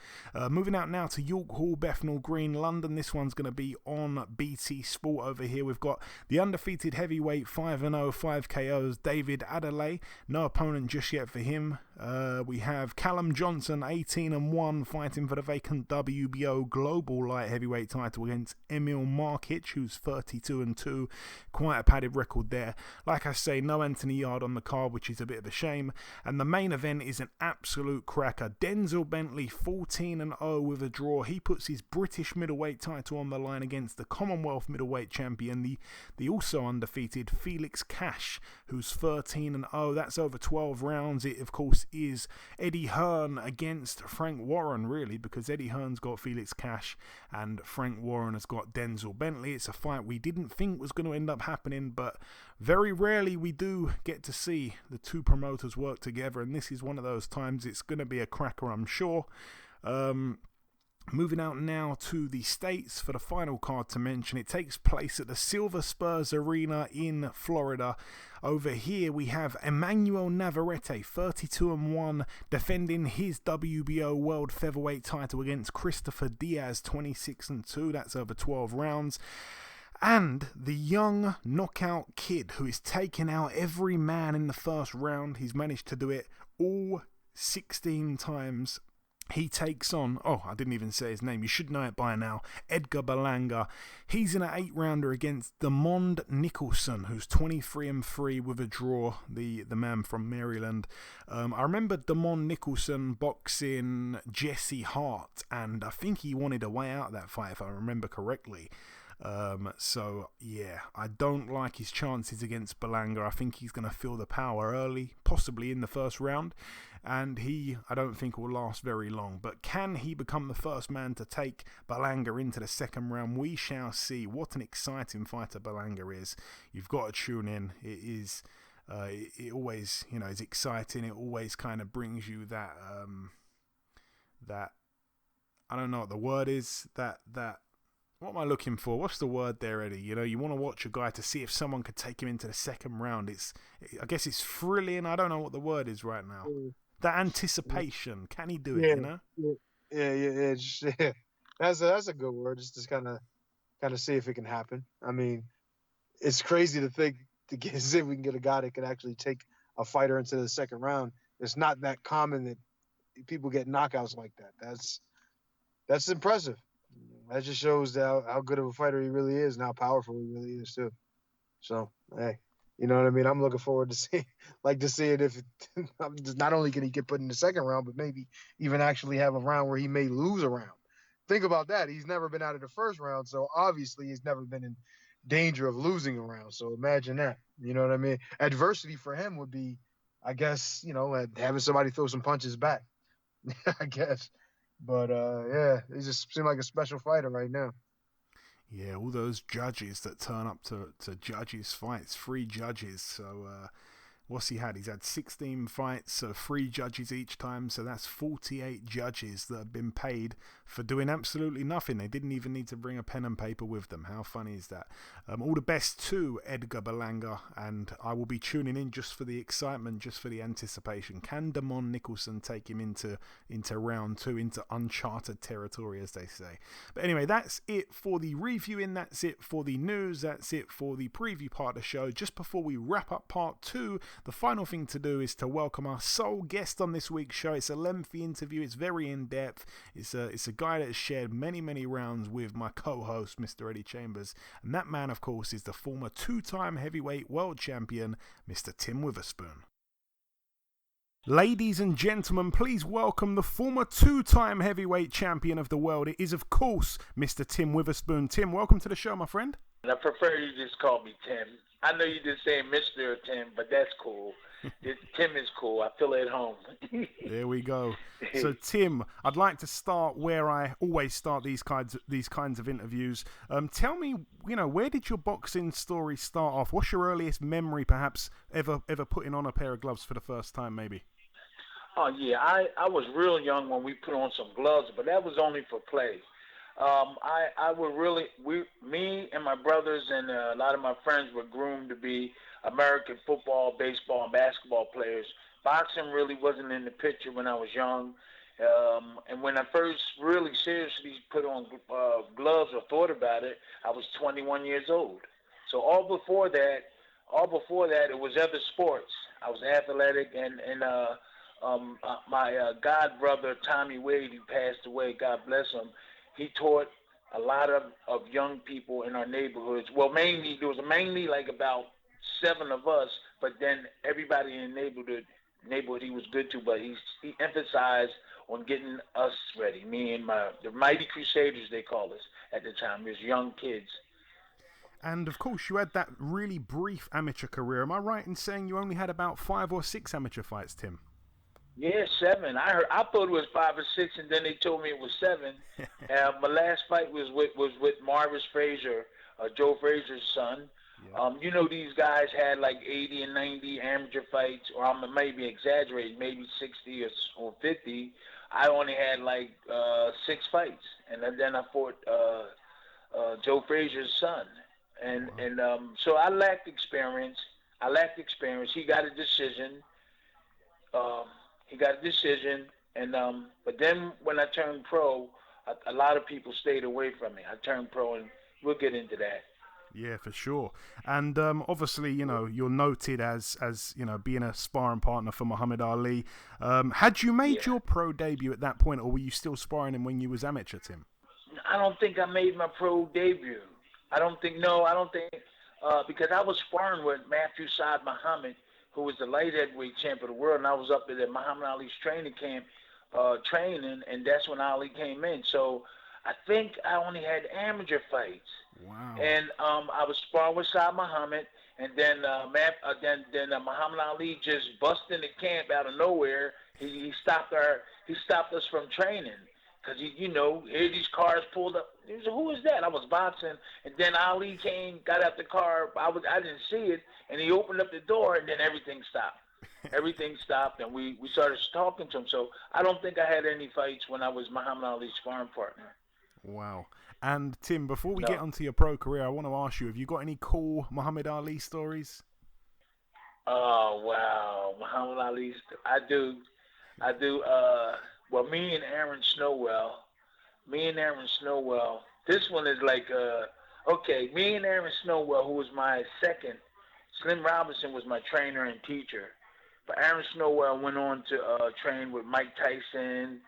Moving out now to York Hall, Bethnal Green, London. This one's going to be on BT Sport over here. We've got the undefeated heavyweight, 5-0, 5 KOs, David Adelaide. No opponent just yet for him. We have Callum Johnson, 18-1, fighting for the vacant WBO Global Light Heavyweight title against Emil Markic, who's 32-2. Quite a padded record there. Like I say, no Anthony Yard on the card, which is a bit of a shame. And the main event is an absolute cracker. Denzel Bentley, 14-0 with a draw. He puts his British middleweight title on the line against the Commonwealth middleweight champion, the also undefeated Felix Cash, who's 13-0. That's over 12 rounds. It, of course, is Eddie Hearn against Frank Warren, really, because Eddie Hearn's got Felix Cash and Frank Warren has got Denzel Bentley. It's a fight we didn't think was going to end up happening, but very rarely we do get to see the two promoters work together, and this is one of those times. It's going to be a cracker, I'm sure. Moving out now to the States for the final card to mention. It takes place at the Silver Spurs Arena in Florida. Over here we have Emmanuel Navarrete, 32-1, defending his WBO World Featherweight title against Christopher Diaz, 26-2. That's over 12 rounds. And the young knockout kid who is taking out every man in the first round. He's managed to do it all 16 times. He takes on, I didn't even say his name, you should know it by now, Edgar Berlanga. He's in an 8-rounder against Damond Nicholson, who's 23-3 with a draw, the man from Maryland. I remember Damond Nicholson boxing Jesse Hart, and I think he wanted a way out of that fight, if I remember correctly. So yeah, I don't like his chances against Berlanga. I think he's going to feel the power early, possibly in the first round, and I don't think will last very long. But can he become the first man to take Berlanga into the second round? We shall see. What an exciting fighter Berlanga is. You've got to tune in. It is, it always, is exciting. It always kind of brings you that, I don't know what the word is, that what am I looking for? What's the word there, Eddie? You want to watch a guy to see if someone could take him into the second round. I guess it's thrilling. I don't know what the word is right now. That anticipation. Can he do it? Yeah. That's a good word. Just to kind of see if it can happen. I mean, it's crazy to think see if we can get a guy that can actually take a fighter into the second round. It's not that common that people get knockouts like that. That's impressive. That just shows how good of a fighter he really is and how powerful he really is too. So, hey, you know what I mean? I'm looking forward to seeing if not only can he get put in the second round, but maybe even actually have a round where he may lose a round. Think about that. He's never been out of the first round, so obviously he's never been in danger of losing a round. So imagine that. You know what I mean? Adversity for him would be, I guess, having somebody throw some punches back, I guess. But, he just seemed like a special fighter right now. Yeah, all those judges that turn up to judge his fights, 3 judges. So, what's he had? He's had 16 fights, so 3 judges each time. So that's 48 judges that have been paid for doing absolutely nothing. They didn't even need to bring a pen and paper with them. How funny is that? All the best to Edgar Berlanga, and I will be tuning in just for the excitement, just for the anticipation. Can Damond Nicholson take him into round 2, into uncharted territory, as they say? But anyway, that's it for the reviewing. That's it for the news. That's it for the preview part of the show. Just before we wrap up part 2, the final thing to do is to welcome our sole guest on this week's show. It's a lengthy interview. It's very in-depth. It's a guy that has shared many rounds with my co-host, Mr. Eddie Chambers. And that man, of course, is the former 2-time heavyweight world champion, Mr. Tim Witherspoon. Ladies and gentlemen, please welcome the former 2-time heavyweight champion of the world. It is, of course, Mr. Tim Witherspoon. Tim, welcome to the show, my friend. I prefer you just call me Tim. I know you just saying Mr. Tim, but that's cool. Tim is cool. I feel at home. There we go. So, Tim, I'd like to start where I always start these kinds of interviews. Tell me, where did your boxing story start off? What's your earliest memory, perhaps, ever putting on a pair of gloves for the first time, maybe? Oh, yeah. I was real young when we put on some gloves, but that was only for play. Me and my brothers and a lot of my friends were groomed to be American football, baseball, and basketball players. Boxing really wasn't in the picture when I was young. And when I first really seriously put on gloves or thought about it, I was 21 years old. So all before that, it was other sports. I was athletic, and my god brother, Tommy Wade, who passed away, God bless him, he taught a lot of young people in our neighborhoods. Well, there was mainly like about 7 of us, but then everybody in the neighborhood he was good to, but he emphasized on getting us ready, me and the Mighty Crusaders, they called us at the time. It was young kids. And, of course, you had that really brief amateur career. Am I right in saying you only had about 5 or 6 amateur fights, Tim? Yeah, 7. I thought it was 5 or 6, and then they told me it was 7. My last fight was with Marvis Frazier, Joe Frazier's son. Yeah. These guys had like 80 and 90 amateur fights, or I may be exaggerating, maybe 60 or 50. I only had like 6 fights, and then I fought Joe Frazier's son, so I lacked experience. He got a decision. But then when I turned pro, a lot of people stayed away from me. I turned pro, and we'll get into that. Yeah, for sure. And obviously, you're noted as being a sparring partner for Muhammad Ali. Had you made your pro debut at that point, or were you still sparring him when you was amateur, Tim? I don't think I made my pro debut. I don't think, because I was sparring with Matthew Saad Muhammad, who was the light heavyweight champ of the world, and I was up at Muhammad Ali's training camp training, and that's when Ali came in. So I think I only had amateur fights. Wow. And I was sparring with Saad Muhammad, and then Muhammad Ali just busted in the camp out of nowhere. He stopped us from training. Because, here these cars pulled up. He said, "Who is that?" I was boxing. And then Ali came, got out the car. I didn't see it. And he opened up the door, and then everything stopped. Everything stopped, and we started talking to him. So I don't think I had any fights when I was Muhammad Ali's sparring partner. Wow. And, Tim, before we get onto your pro career, I want to ask you, have you got any cool Muhammad Ali stories? Oh, wow. Muhammad Ali. I do. Well, me and Aaron Snowell, this one is like, me and Aaron Snowell, who was my second. Slim Robinson was my trainer and teacher. But Aaron Snowell went on to train with Mike Tyson,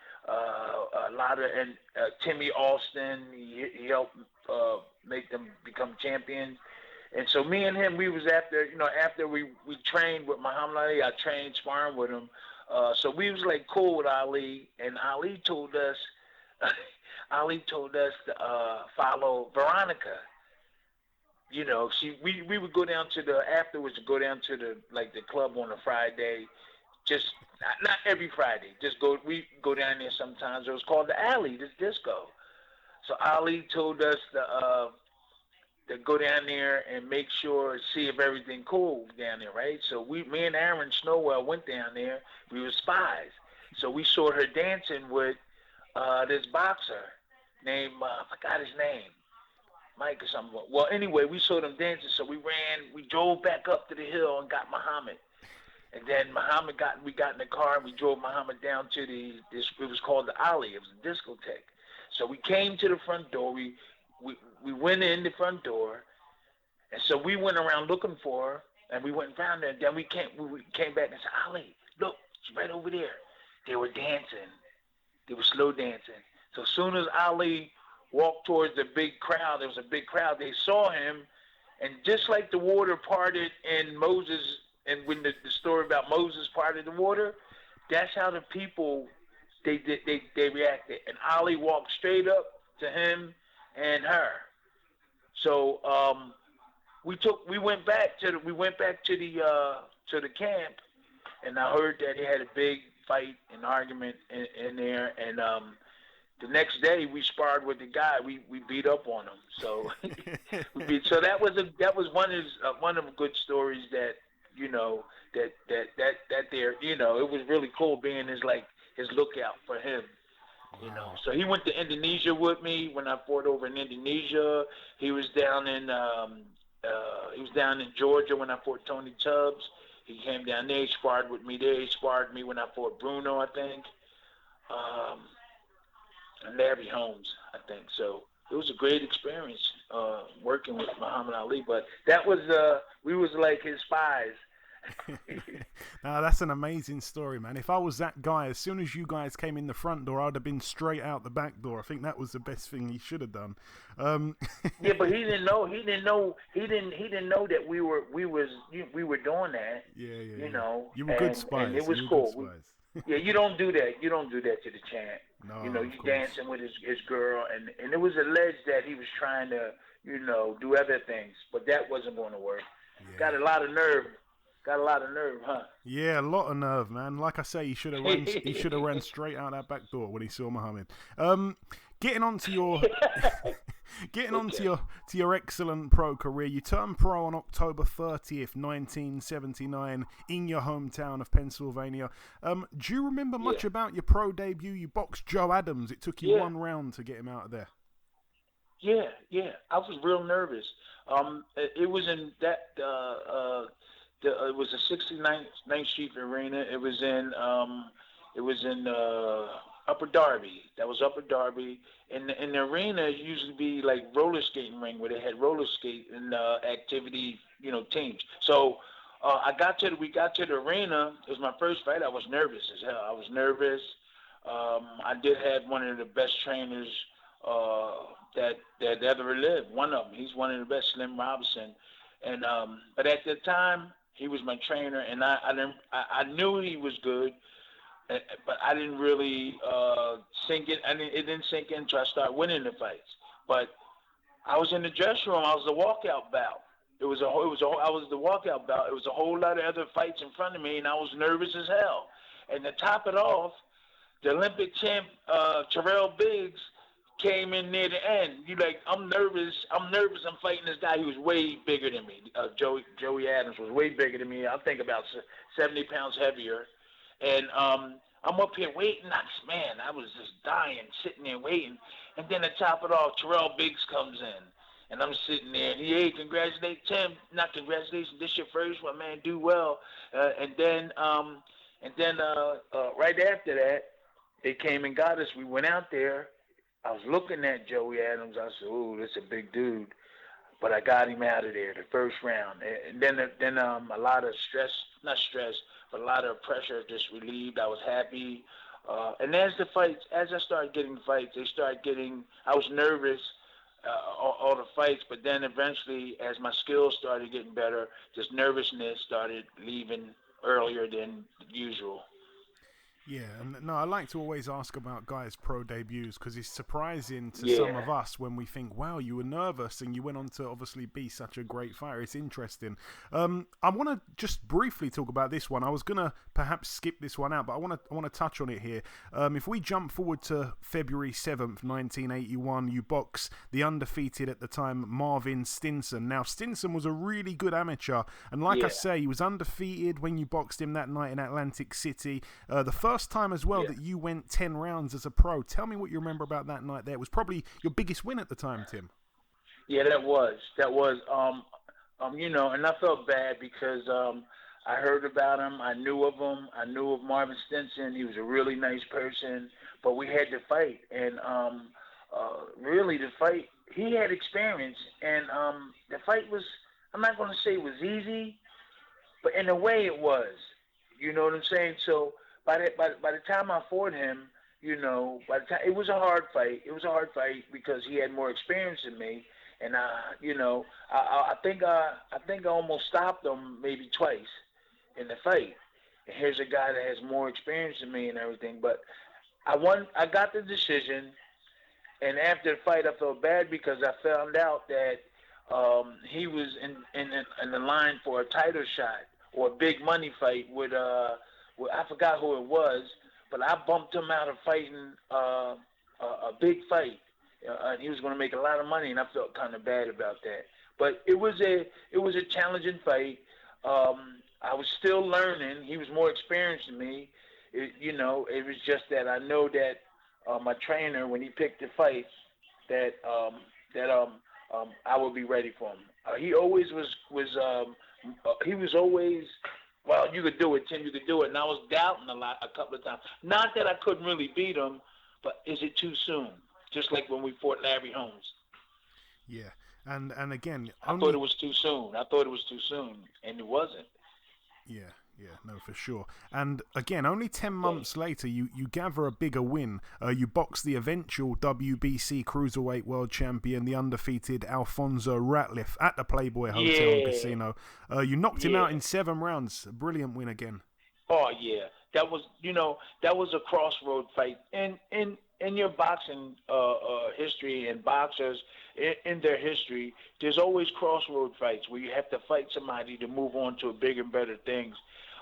Timmy Austin. He helped make them become champions. And so me and him, we was after we trained with Muhammad Ali, I trained sparring with him. So we was like cool with Ali, and Ali told us to follow Veronica. We would go down to the club on a Friday, just not every Friday. We go down there sometimes. It was called the Alley, this disco. So Ali told us to go down there and make sure, see if everything cool down there, right? So me and Aaron Snowell went down there. We were spies. So we saw her dancing with this boxer named, I forgot his name, Mike or something. Well, anyway, we saw them dancing, so we drove back up to the hill and got Muhammad. And then we got in the car and we drove Muhammad down to it was called the Alley. It was a discotheque. So we came to the front door. We went in the front door, and so we went around looking for her, and we went and found her. And then we came back and said, "Ali, look, she's right over there." They were dancing. They were slow dancing. So as soon as Ali walked towards the big crowd, there was a big crowd. They saw him, and just like the water parted in Moses, and when the story about Moses parted the water, that's how the people they reacted. And Ali walked straight up to him and her. So we went back to the camp, and I heard that he had a big fight and argument in there, and the next day we sparred with the guy. We beat up on him. So so that was one of the good stories that that there, it was really cool being his lookout for him. So he went to Indonesia with me when I fought over in Indonesia. He was down in Georgia when I fought Tony Tubbs. He came down there, he sparred with me there. He sparred me when I fought Bruno, I think. And Larry Holmes, I think. So it was a great experience working with Muhammad Ali. But that was we was like his spies. Now that's an amazing story, man. If I was that guy, as soon as you guys came in the front door, I'd have been straight out the back door. I think that was the best thing he should have done. Yeah, but he didn't know that we were doing that. Yeah. You were good spies. And it was cool. Yeah, you don't do that. You don't do that to the champ. No, you dancing with his girl, and it was alleged that he was trying to, do other things, but that wasn't going to work. Yeah. Got a lot of nerve. Huh? Yeah, a lot of nerve, man. Like I say, he should have ran straight out that back door when he saw Muhammad. Getting on to your excellent pro career. You turned pro on October 30th, 1979, in your hometown of Pennsylvania. Do you remember much about your pro debut? You boxed Joe Adams. It took you one round to get him out of there. Yeah. I was real nervous. It was in that. It was a 69th Street Arena. It was in Upper Darby. That was Upper Darby. And the arena usually be like roller skating ring where they had roller skating activity, teams. So we got to the arena. It was my first fight. I was nervous as hell. I was nervous. I did have one of the best trainers that ever lived. One of them. He's one of the best, Slim Robinson. And but at the time, he was my trainer, and I knew he was good, but I didn't really sink it. It didn't sink in until I started winning the fights. But I was in the dressing room. I was the walkout bout. I was the walkout bout. It was a whole lot of other fights in front of me, and I was nervous as hell. And to top it off, the Olympic champ Terrell Biggs came in near the end. I'm nervous. I'm fighting this guy who was way bigger than me. Joey Adams was way bigger than me. I think about 70 pounds heavier. And I'm up here waiting. I was just dying, sitting there waiting. And then to top it off, Terrell Biggs comes in. And I'm sitting there, and hey, congratulations, Tim. Not congratulations, this your first one, man. Do well. And then right after that, they came and got us. We went out there. I was looking at Joey Adams. I said, "Ooh, that's a big dude," but I got him out of there the first round. And then a lot of not stress, but a lot of pressure just relieved. I was happy. And as I started getting fights, I was nervous, all the fights, but then eventually, as my skills started getting better, this nervousness started leaving earlier than usual. Yeah, and no, I like to always ask about guys' pro debuts because it's surprising to some of us when we think, wow, you were nervous and you went on to obviously be such a great fighter. It's interesting. I want to just briefly talk about this one. I was going to perhaps skip this one out, but I want to touch on it here. If we jump forward to February 7th, 1981, you box the undefeated at the time, Marvin Stinson. Now, Stinson was a really good amateur, and like I say, he was undefeated when you boxed him that night in Atlantic City. The first time as well that you went 10 rounds as a pro. Tell me what you remember about that night there. It was probably your biggest win at the time, Tim. Yeah, that was, and I felt bad because I heard about him. I knew of him. I knew of Marvin Stinson. He was a really nice person, but we had to fight. And really the fight, he had experience. And the fight was, I'm not going to say it was easy, but in a way it was. You know what I'm saying? So by the time I fought him, it was a hard fight. It was a hard fight because he had more experience than me, and I think I almost stopped him maybe twice in the fight. And here's a guy that has more experience than me and everything, but I won. I got the decision, and after the fight, I felt bad because I found out that he was in the line for a title shot or a big money fight with I forgot who it was, but I bumped him out of fighting a big fight. And he was going to make a lot of money, and I felt kind of bad about that. But it was a challenging fight. I was still learning. He was more experienced than me. It was just that I know that my trainer, when he picked the fight, that I would be ready for him. He always he was always, well, you could do it, Tim, you could do it. And I was doubting a couple of times. Not that I couldn't really beat him, but is it too soon? Just like when we fought Larry Holmes. Yeah, and again, I thought it was too soon. And it wasn't. Yeah, no, for sure. And again, only 10 months later, you gather a bigger win. You box the eventual WBC Cruiserweight World Champion, the undefeated Alfonso Ratliff, at the Playboy Hotel and Casino. You knocked him out in 7 rounds. A brilliant win again. Oh, yeah. That was a crossroad fight. In your boxing history and boxers in their history, there's always crossroad fights where you have to fight somebody to move on to bigger and better things.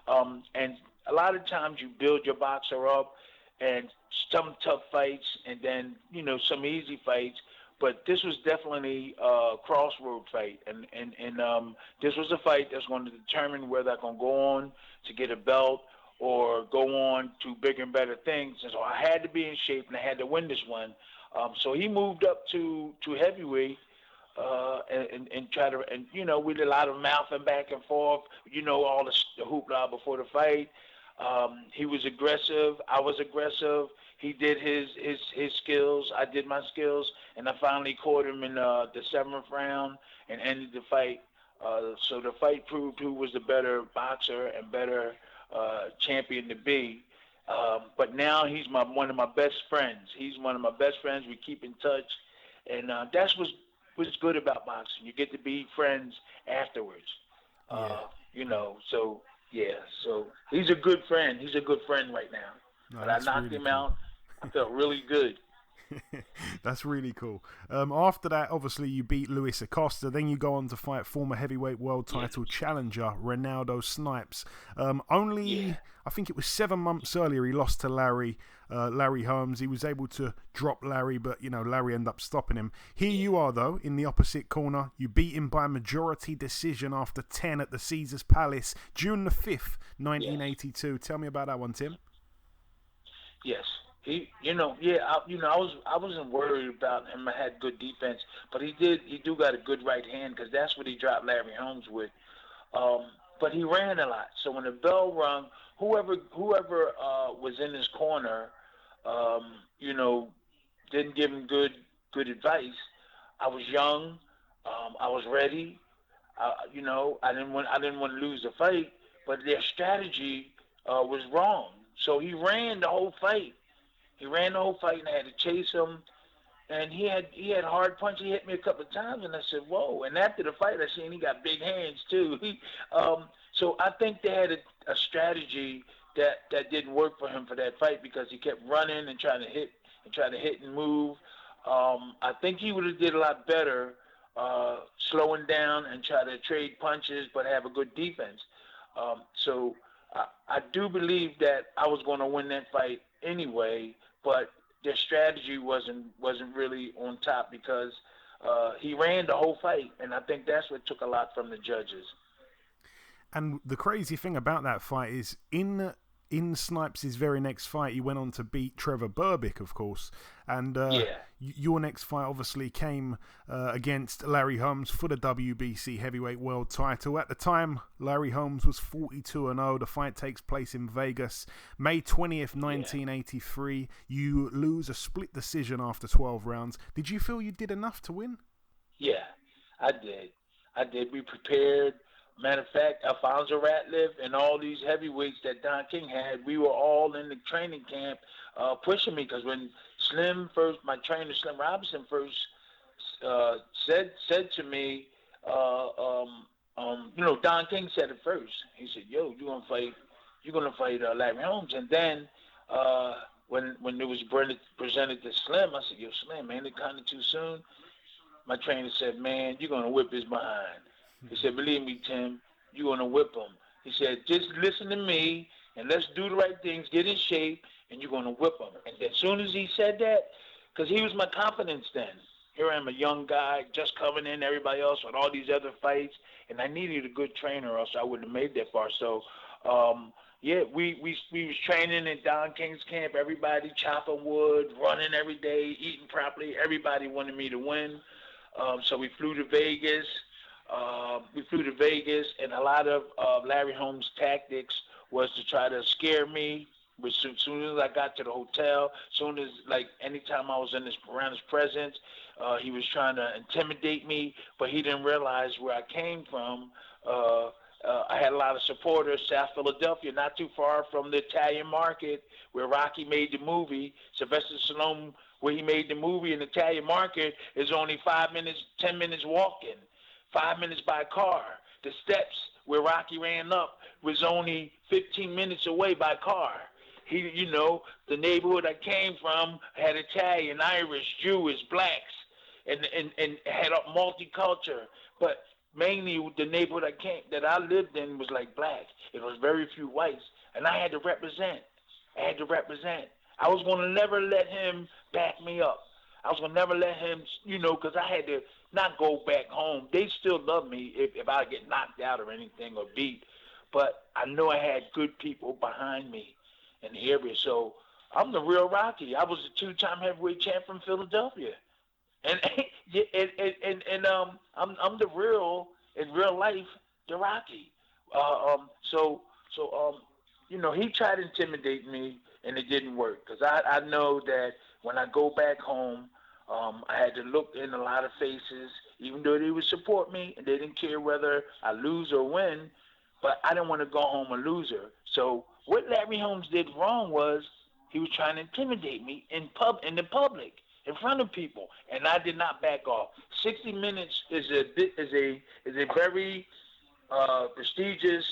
And a lot of times you build your boxer up and some tough fights and then, some easy fights. But this was definitely a crossroad fight. And this was a fight that's going to determine whether I'm going to go on to get a belt or go on to bigger and better things. And so I had to be in shape, and I had to win this one. So he moved up to heavyweight and try to, and we did a lot of mouthing back and forth, all the hoopla before the fight. He was aggressive. I was aggressive. He did his skills. I did my skills, and I finally caught him in the 7th round and ended the fight. So the fight proved who was the better boxer and better champion to be. But now he's one of my best friends. He's one of my best friends. We keep in touch, and that's what's good about boxing. You get to be friends afterwards. So he's a good friend. He's a good friend right now. No, but I knocked him out. I felt really good. That's really cool. After that, obviously, you beat Luis Acosta. Then you go on to fight former heavyweight world title challenger Ronaldo Snipes. I think it was 7 months earlier, he lost to Larry Holmes. He was able to drop Larry, but, Larry ended up stopping him. Here you are, though, in the opposite corner. You beat him by majority decision after 10 at the Caesars Palace, June the 5th, 1982. Tell me about that one, Tim. Yes. I wasn't worried about him. I had good defense, but he do got a good right hand, because that's what he dropped Larry Holmes with. But he ran a lot. So when the bell rung, whoever was in his corner, didn't give him good advice. I was young. I was ready. I didn't want to lose the fight, but their strategy was wrong. So he ran the whole fight. And I had to chase him. And he had hard punch. He hit me a couple of times, and I said, whoa. And after the fight, I seen he got big hands, too. So I think they had a strategy that didn't work for him for that fight, because he kept running and trying to hit and move. I think he would have did a lot better slowing down and try to trade punches but have a good defense. So I do believe that I was going to win that fight anyway, but their strategy wasn't really on top, because he ran the whole fight, and I think that's what took a lot from the judges. And the crazy thing about that fight is, in Snipes' very next fight, he went on to beat Trevor Berbick, of course. And your next fight obviously came against Larry Holmes for the WBC heavyweight world title. At the time, Larry Holmes was 42-0. The fight takes place in Vegas, May 20th, 1983. You lose a split decision after 12 rounds. Did you feel you did enough to win? Yeah, I did. We prepared. Matter of fact, Alfonso Ratliff and all these heavyweights that Don King had, we were all in the training camp pushing me, because when my trainer Slim Robinson first said to me, Don King said it first. He said, "Yo, you're gonna fight Larry Holmes." And then when it was presented to Slim, I said, "Yo, Slim, man, it kind of too soon." my trainer said, man, you're going to whip his behind. He said, believe me, Tim, you're going to whip him. He said, just listen to me, and let's do the right things, get in shape, and you're going to whip him. And as soon as he said that, because he was my confidence then. Here I am, a young guy, just coming in, everybody else with all these other fights, and I needed a good trainer, or else I wouldn't have made that far. So, yeah, we was training at Don King's camp, everybody chopping wood, running every day, eating properly. Everybody wanted me to win. So we flew to Vegas. And a lot of Larry Holmes' tactics was to try to scare me. As soon as I got to the hotel, soon as, like, anytime I was around his presence, he was trying to intimidate me, but he didn't realize where I came from. I had a lot of supporters, South Philadelphia, not too far from the Italian market where Rocky made the movie. Sylvester Stallone, where he made the movie in the Italian market, is only 5 minutes, 10 minutes walking, 5 minutes by car. The steps where Rocky ran up was only 15 minutes away by car. The neighborhood I came from had Italian, Irish, Jewish, blacks, and had a multicultural. But mainly the neighborhood that I lived in was like black. It was very few whites, and I had to represent. I was going to never let him back me up. I was going to never let him, because I had to not go back home. They still love me if I get knocked out or anything or beat. But I know I had good people behind me in the area. So I'm the real Rocky. I was a 2-time heavyweight champ from Philadelphia. And I'm the real, in real life, the Rocky. He tried to intimidate me, and it didn't work. Because I know that when I go back home, I had to look in a lot of faces, even though they would support me, and they didn't care whether I lose or win, but I didn't want to go home a loser. So what Larry Holmes did wrong was he was trying to intimidate me in the public, in front of people, and I did not back off. 60 Minutes is a very prestigious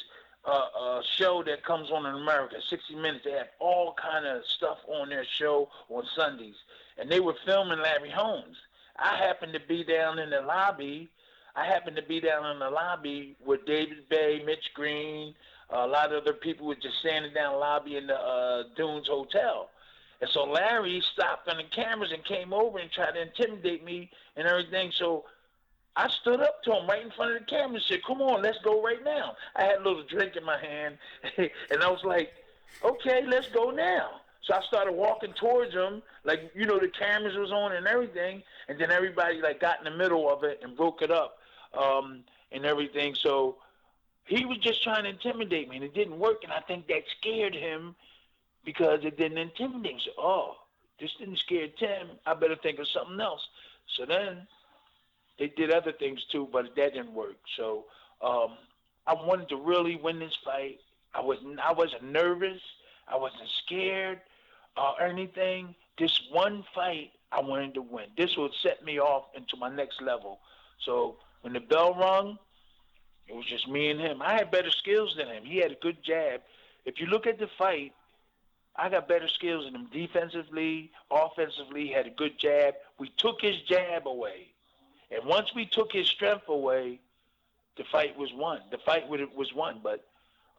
show that comes on in America. 60 Minutes, they have all kind of stuff on their show on Sundays, and they were filming Larry Holmes. I happened to be down in the lobby. With David Bay, Mitch Green, a lot of other people were just standing down the lobby in the Dunes Hotel. And so Larry stopped on the cameras and came over and tried to intimidate me and everything. So I stood up to him right in front of the camera and said, come on, let's go right now. I had a little drink in my hand, and I was like, okay, let's go now. So I started walking towards him, like, the cameras was on and everything, and then everybody, like, got in the middle of it and broke it up and everything. So he was just trying to intimidate me, and it didn't work, and I think that scared him because it didn't intimidate him. So, this didn't scare Tim. I better think of something else. So then they did other things too, but that didn't work. So I wanted to really win this fight. I wasn't nervous. I wasn't scared or anything. This one fight I wanted to win. This would set me off into my next level. So when the bell rung, it was just me and him. I had better skills than him. He had a good jab. If you look at the fight, I got better skills than him. Defensively, offensively, he had a good jab. We took his jab away. And once we took his strength away, the fight was won. Was won. But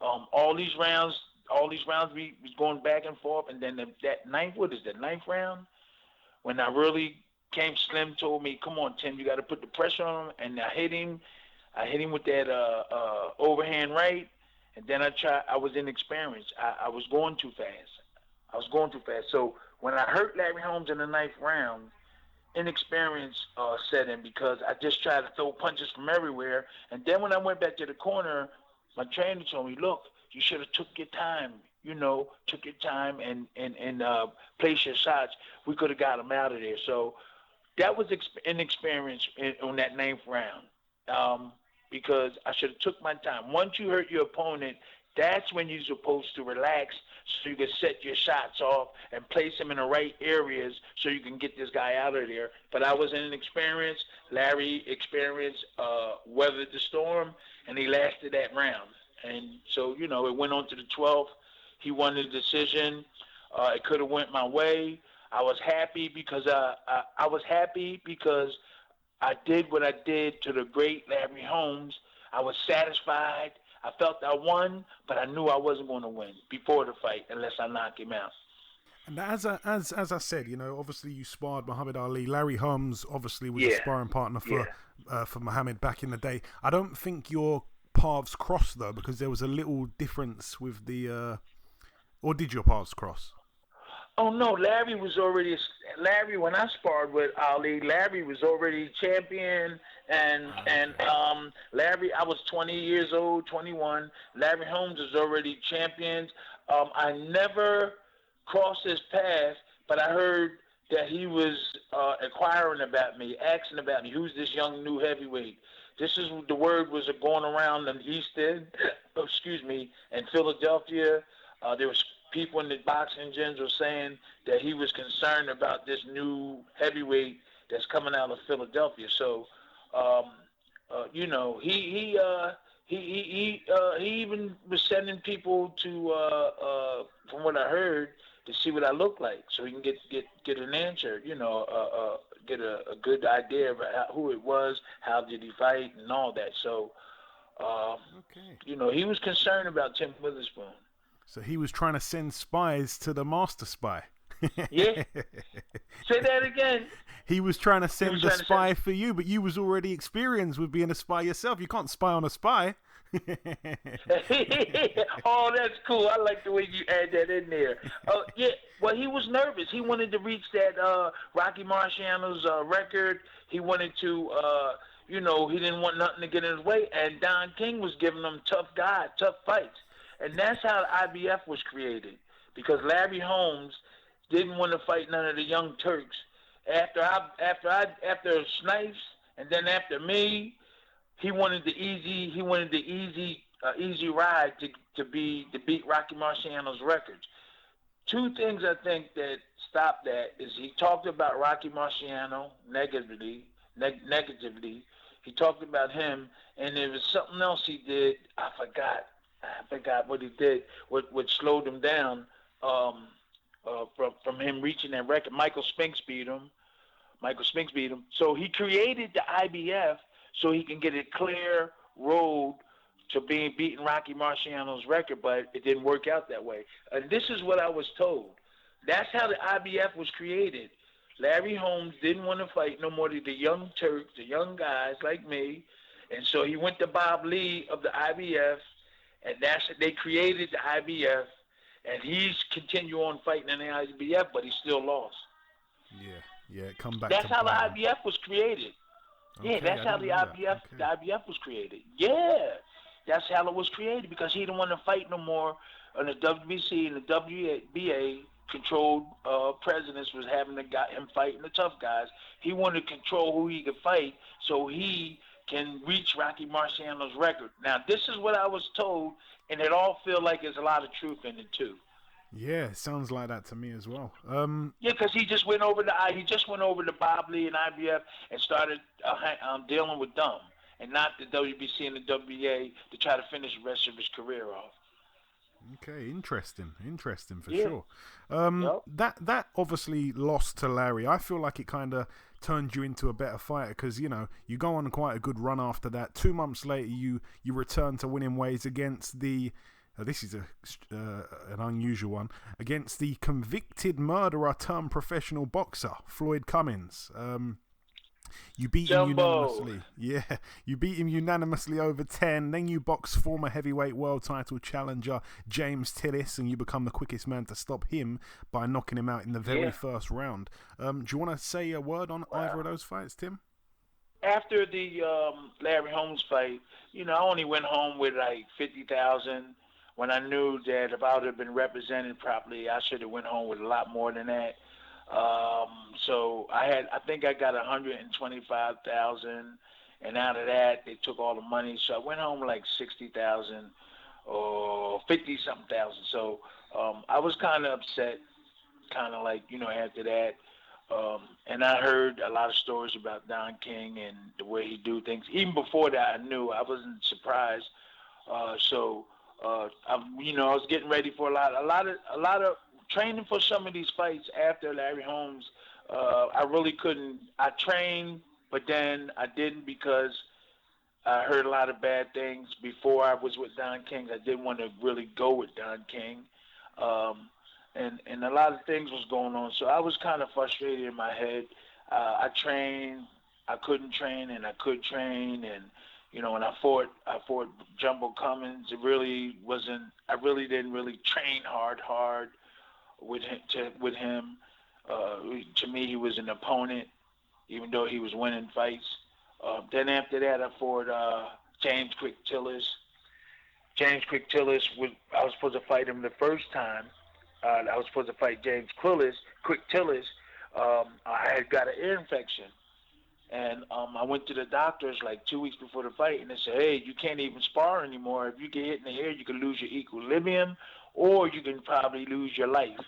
all these rounds we was going back and forth. And then that ninth round? When I really came, Slim told me, come on, Tim, you got to put the pressure on him. And I hit him with that overhand right. And then I was inexperienced. I was going too fast. So when I hurt Larry Holmes in the ninth round, inexperience set in because I just tried to throw punches from everywhere. And then when I went back to the corner, my trainer told me, look, you should have took your time, and place your shots. We could have got him out of there. So that was inexperience on that ninth round because I should have took my time. Once you hurt your opponent, that's when you're supposed to relax so you can set your shots off and place them in the right areas so you can get this guy out of there. But I was inexperienced. Larry experienced, weathered the storm, and he lasted that round. And so, it went on to the 12th. He won the decision. It could have went my way. I was happy because I did what I did to the great Larry Holmes. I was satisfied. I felt I won, but I knew I wasn't going to win before the fight unless I knock him out. And as I said, obviously you sparred Muhammad Ali. Larry Holmes obviously was a sparring partner for Muhammad back in the day. I don't think your paths crossed though, because there was a little difference with the. Or did your paths cross? Oh no, Larry, when I sparred with Ali, Larry was already champion, and Larry, I was 20 years old, 21. Larry Holmes was already champion. I never crossed his path, but I heard that he was inquiring about me, asking about me. Who's this young new heavyweight? This is the word was going around in East End, in Philadelphia. There was people in the boxing gyms were saying that he was concerned about this new heavyweight that's coming out of Philadelphia. So, he even was sending people to, from what I heard, to see what I look like, so he can get an answer. Get a good idea of who it was, how did he fight, and all that. So, he was concerned about Tim Witherspoon. So he was trying to send spies to the master spy. Yeah. Say that again. He was trying to send the spy for you, but you was already experienced with being a spy yourself. You can't spy on a spy. Oh, that's cool. I like the way you add that in there. Yeah. Well, he was nervous. He wanted to reach that Rocky Marciano's record. He wanted to, he didn't want nothing to get in his way. And Don King was giving him tough fights. And that's how the IBF was created, because Larry Holmes didn't want to fight none of the young Turks. After Snipes, and then after me, he wanted the easy ride to beat Rocky Marciano's records. Two things I think that stopped that is he talked about Rocky Marciano negatively. He talked about him, and there was something else he did. I forgot what he did, what slowed him down from him reaching that record. Michael Spinks beat him. So he created the IBF so he can get a clear road to beating Rocky Marciano's record, but it didn't work out that way. And this is what I was told. That's how the IBF was created. Larry Holmes didn't want to fight no more than the young Turks, the young guys like me, and so he went to Bob Lee of the IBF, and they created the IBF, and he's continued on fighting in the IBF, but he still lost. Yeah, come back. That's how the IBF was created. Okay, that's how the IBF was created. Yeah, that's how it was created, because he didn't want to fight no more on the WBC, and the WBA controlled presidents was having him fighting the tough guys. He wanted to control who he could fight so he can reach Rocky Marciano's record. Now, this is what I was told, and it all feels like there's a lot of truth in it too. Yeah, it sounds like that to me as well. Yeah, because he just went over to Bob Lee and IBF and started dealing with them, and not the WBC and the WBA to try to finish the rest of his career off. Okay, interesting for sure. That obviously lost to Larry. I feel like it kind of turned you into a better fighter, because you go on quite a good run after that. 2 months later, you return to winning ways against the. This is an unusual one, against the convicted murderer turned professional boxer Floyd Cummins. You beat him unanimously. Yeah, you beat him unanimously over 10. Then you box former heavyweight world title challenger James Tillis, and you become the quickest man to stop him by knocking him out in the very first round. Do you want to say a word on either of those fights, Tim? After the Larry Holmes fight, I only went home with like $50,000. When I knew that if I would have been represented properly, I should have went home with a lot more than that. So I think I got $125,000, and out of that they took all the money. So I went home with like $60,000 or $50-something thousand. So I was kind of upset, kind of like after that. And I heard a lot of stories about Don King and the way he do things. Even before that, I knew. I wasn't surprised. I was getting ready for a lot of training for some of these fights after Larry Holmes. I really couldn't. I trained But then I didn't because I heard a lot of bad things before I was with Don King. I didn't want to really go with Don King. And a lot of things was going on. So I was kind of frustrated in my head. I trained, I couldn't train, and I could train. And, when I fought Jumbo Cummins, I really didn't really train hard with him. To me, he was an opponent, even though he was winning fights. Then after that, I fought James Quick Tillis. James Quick Tillis I was supposed to fight him the first time. I was supposed to fight James Quick Tillis. I had got an ear infection. And I went to the doctors like 2 weeks before the fight, and they said, hey, you can't even spar anymore. If you get hit in the ear, you can lose your equilibrium, or you can probably lose your life.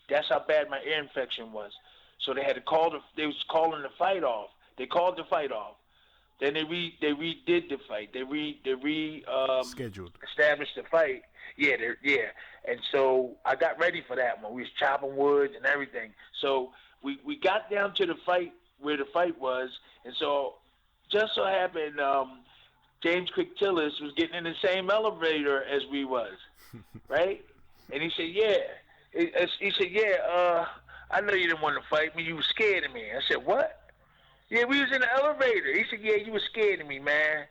That's how bad my ear infection was. So they had to they was calling the fight off. They called the fight off. Then they redid the fight. They scheduled, established the fight. Yeah. And so I got ready for that one. We was chopping wood and everything. So we got down to the fight where the fight was, and so just so happened James Quick Tillis was getting in the same elevator as we was, right? And he said, yeah. He said, yeah. I know you didn't want to fight me. You were scared of me. I said, what? Yeah, we was in the elevator. He said, yeah, you were scared of me, man.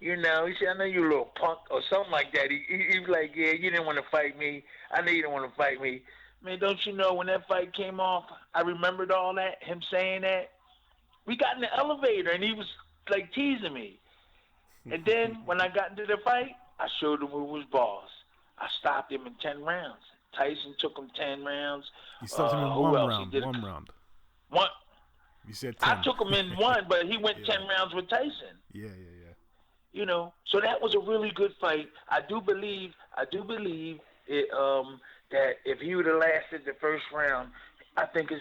He said, I know you a little punk or something like that. He was like, yeah, you didn't want to fight me. I know you didn't want to fight me. Man, don't you know when that fight came off, I remembered all that, him saying that. We got in the elevator, and he was, like, teasing me. And then when I got into the fight, I showed him who was boss. I stopped him in 10 rounds. Tyson took him 10 rounds. You stopped him in one round. One. You said 10. I took him in one, but he went 10 rounds with Tyson. Yeah. So that was a really good fight. I do believe it, that if he would have lasted the first round, I think his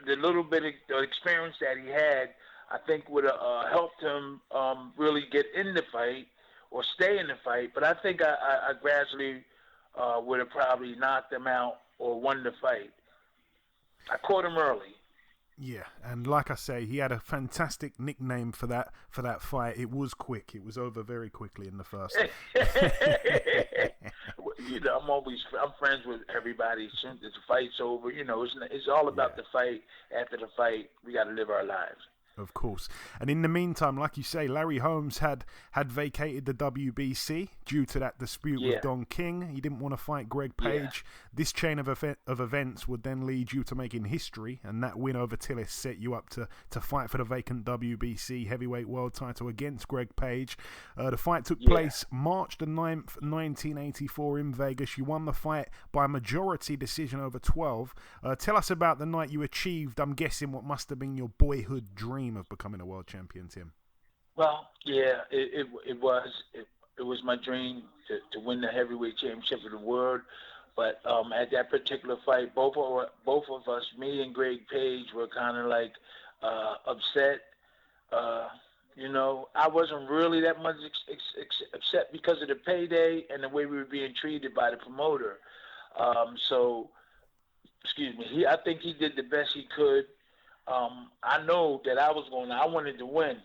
the little bit of experience that he had, I think would have helped him really get in the fight or stay in the fight. But I think I gradually would have probably knocked him out or won the fight. I caught him early. Yeah, and like I say, he had a fantastic nickname for that fight. It was quick. It was over very quickly in the first. I'm friends with everybody. As soon as the fight's over, it's all about the fight. After the fight, we got to live our lives. Of course. And in the meantime, like you say, Larry Holmes had vacated the WBC due to that dispute with Don King. He didn't want to fight Greg Page. Yeah. This chain of events would then lead you to making history, and that win over Tillis set you up to fight for the vacant WBC heavyweight world title against Greg Page. The fight took place March the 9th, 1984 in Vegas. You won the fight by majority decision over 12. Tell us about the night you achieved, I'm guessing, what must have been your boyhood dream of becoming a world champion, Tim. Well, yeah, it was my dream to win the heavyweight championship of the world. But at that particular fight, both of us, me and Greg Page, were kind of like upset. I wasn't really that much upset because of the payday and the way we were being treated by the promoter. I think he did the best he could. I know that I wanted to win.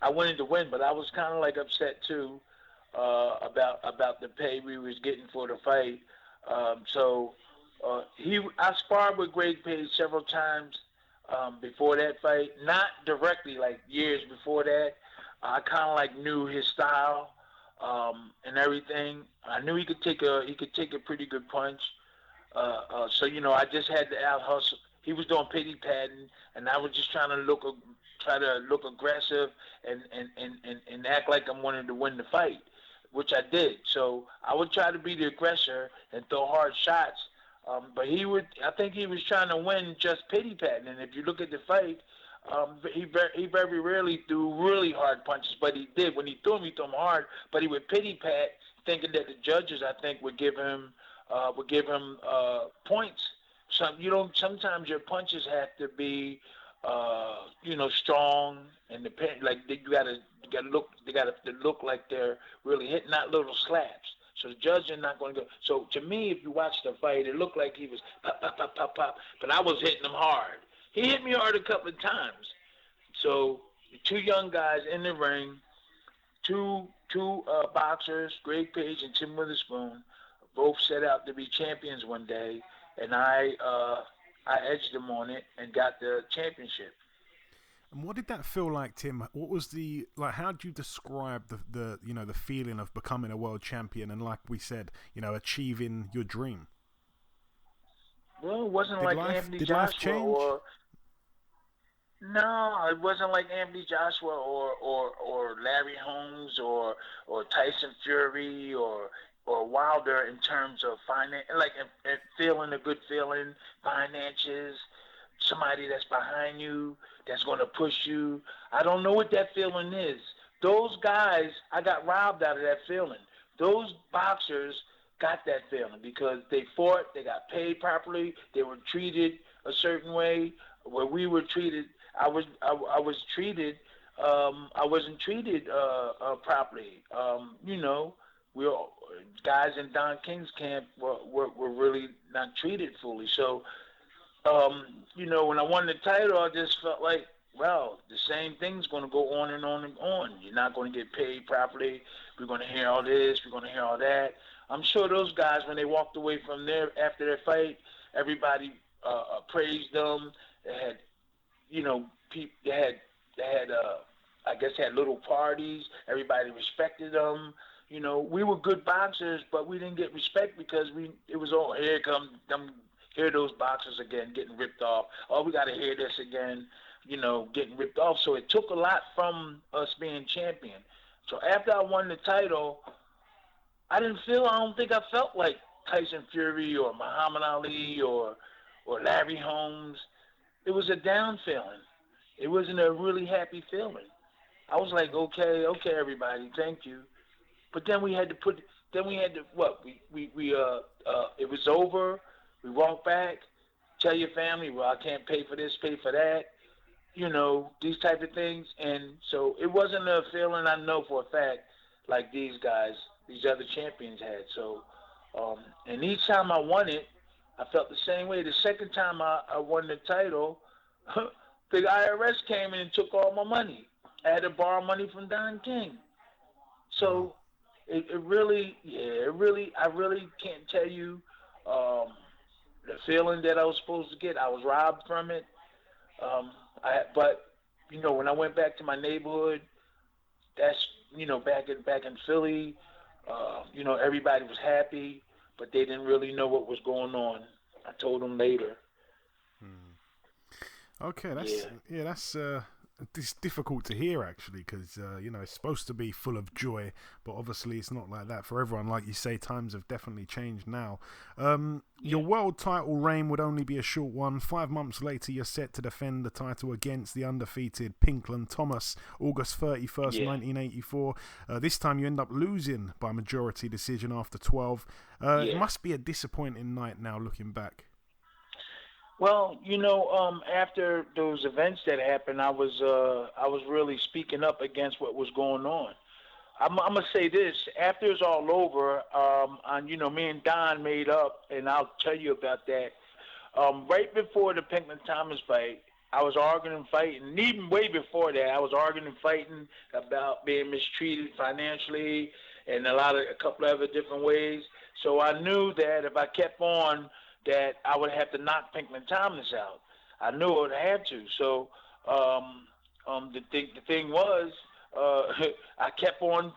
But I was kind of like upset too about the pay we was getting for the fight. I sparred with Greg Page several times before that fight, not directly, like years before that. I kind of like knew his style and everything. I knew he could take a pretty good punch. I just had to out hustle. He was doing pity patting, and I was just trying to look aggressive and act like I wanted to win the fight, which I did. So I would try to be the aggressor and throw hard shots. But I think he was trying to win just pity patting. And if you look at the fight, he very rarely threw really hard punches, but he did. When he threw them hard, but he would pity pat, thinking that the judges, I think, would give him points. Sometimes your punches have to be, strong and like they gotta look like they're really hitting, not little slaps. So the judge is not going to go. So to me, if you watch the fight, it looked like he was pop, pop, pop, pop, pop, but I was hitting him hard. He hit me hard a couple of times. So two young guys in the ring, two boxers, Greg Page and Tim Witherspoon, both set out to be champions one day, and I edged them on it and got the championship. And what did that feel like, Tim? What was the like? How do you describe the the feeling of becoming a world champion and, like we said, achieving your dream? Well, it wasn't like Anthony Did Joshua life change? No, it wasn't like Anthony Joshua or Larry Holmes or Tyson Fury or Wilder in terms of finance, like and feeling a good feeling, finances, somebody that's behind you, that's going to push you. I don't know what that feeling is. Those guys, I got robbed out of that feeling. Those boxers got that feeling because they fought, they got paid properly, they were treated a certain way. Where we were treated, I was treated. I wasn't treated properly. We all, guys in Don King's camp were really not treated fully. So, when I won the title, I just felt like, well, the same thing's going to go on and on and on. You're not going to get paid properly. We're going to hear all this. We're going to hear all that. I'm sure those guys, when they walked away from there after their fight, everybody praised them. They had, I guess, had little parties. Everybody respected them. We were good boxers, but we didn't get respect because it was all, here come them, here those boxers again getting ripped off. Oh, we got to hear this again, getting ripped off. So it took a lot from us being champion. So after I won the title, I don't think I felt like Tyson Fury or Muhammad Ali or Larry Holmes. It was a down feeling. It wasn't a really happy feeling. I was like, okay, everybody, thank you. But then we had to it was over. We walked back, tell your family, well, I can't pay for this, pay for that, these type of things. And so it wasn't a feeling, I know for a fact, like these guys, these other champions had. So, and each time I won it, I felt the same way. The second time I won the title, the IRS came in and took all my money. I had to borrow money from Don King. So I really can't tell you the feeling that I was supposed to get. I was robbed from it. But when I went back to my neighborhood, that's back in Philly, everybody was happy, but they didn't really know what was going on. I told them later. Okay, that's it's difficult to hear actually, because it's supposed to be full of joy, but obviously it's not like that for everyone. Like you say, times have definitely changed now. Your world title reign would only be a short one. 5 months later, you're set to defend the title against the undefeated Pinklon Thomas, August 31st, 1984. This time you end up losing by majority decision after 12. It must be a disappointing night now looking back. Well, after those events that happened, I was really speaking up against what was going on. I'm gonna say this: after it's all over, me and Don made up, and I'll tell you about that. Right before the Pinklon Thomas fight, I was arguing and fighting. And even way before that, I was arguing and fighting about being mistreated financially and a couple of other different ways. So I knew that if I kept on, that I would have to knock Pinklon Thomas out. I knew I would have to. So the thing was, I kept on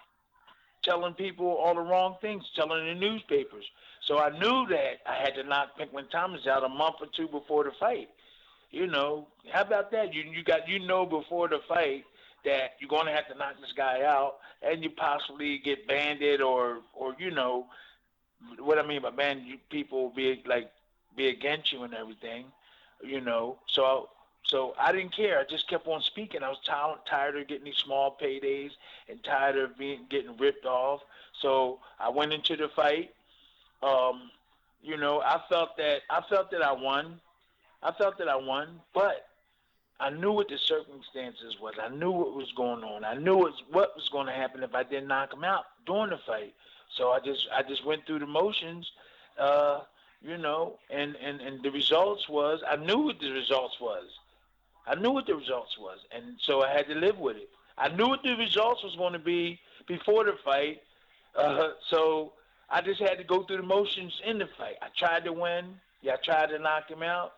telling people all the wrong things, telling the newspapers. So I knew that I had to knock Pinklon Thomas out a month or two before the fight. How about that? You before the fight that you're going to have to knock this guy out, and you possibly get banded or what I mean by banned, people be against you and everything, So I didn't care. I just kept on speaking. I was tired of getting these small paydays and tired of getting ripped off. So I went into the fight. I felt that I won. But I knew what the circumstances was. I knew what was going on. I knew what was going to happen if I didn't knock him out during the fight. So I just went through the motions, and the results was, I knew what the results was. I knew what the results was, and so I had to live with it. I knew what the results was going to be before the fight, so I just had to go through the motions in the fight. I tried to win. Yeah, I tried to knock him out,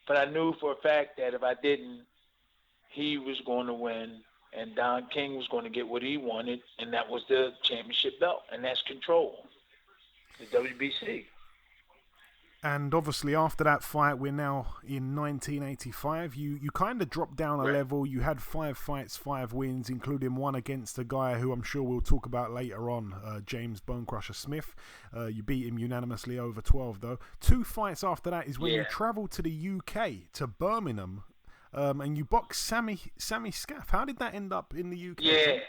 but I knew for a fact that if I didn't, he was going to win, and Don King was going to get what he wanted, and that was the championship belt, and that's control, the WBC. And obviously after that fight, we're now in 1985. You kind of dropped down a level. You had 5 fights, 5 wins, including one against a guy who I'm sure we'll talk about later on, James Bonecrusher Smith. You beat him unanimously over 12, though. 2 fights after that is when you travelled to the UK, to Birmingham, and you boxed Sammy Scaff. How did that end up in the UK? Yeah.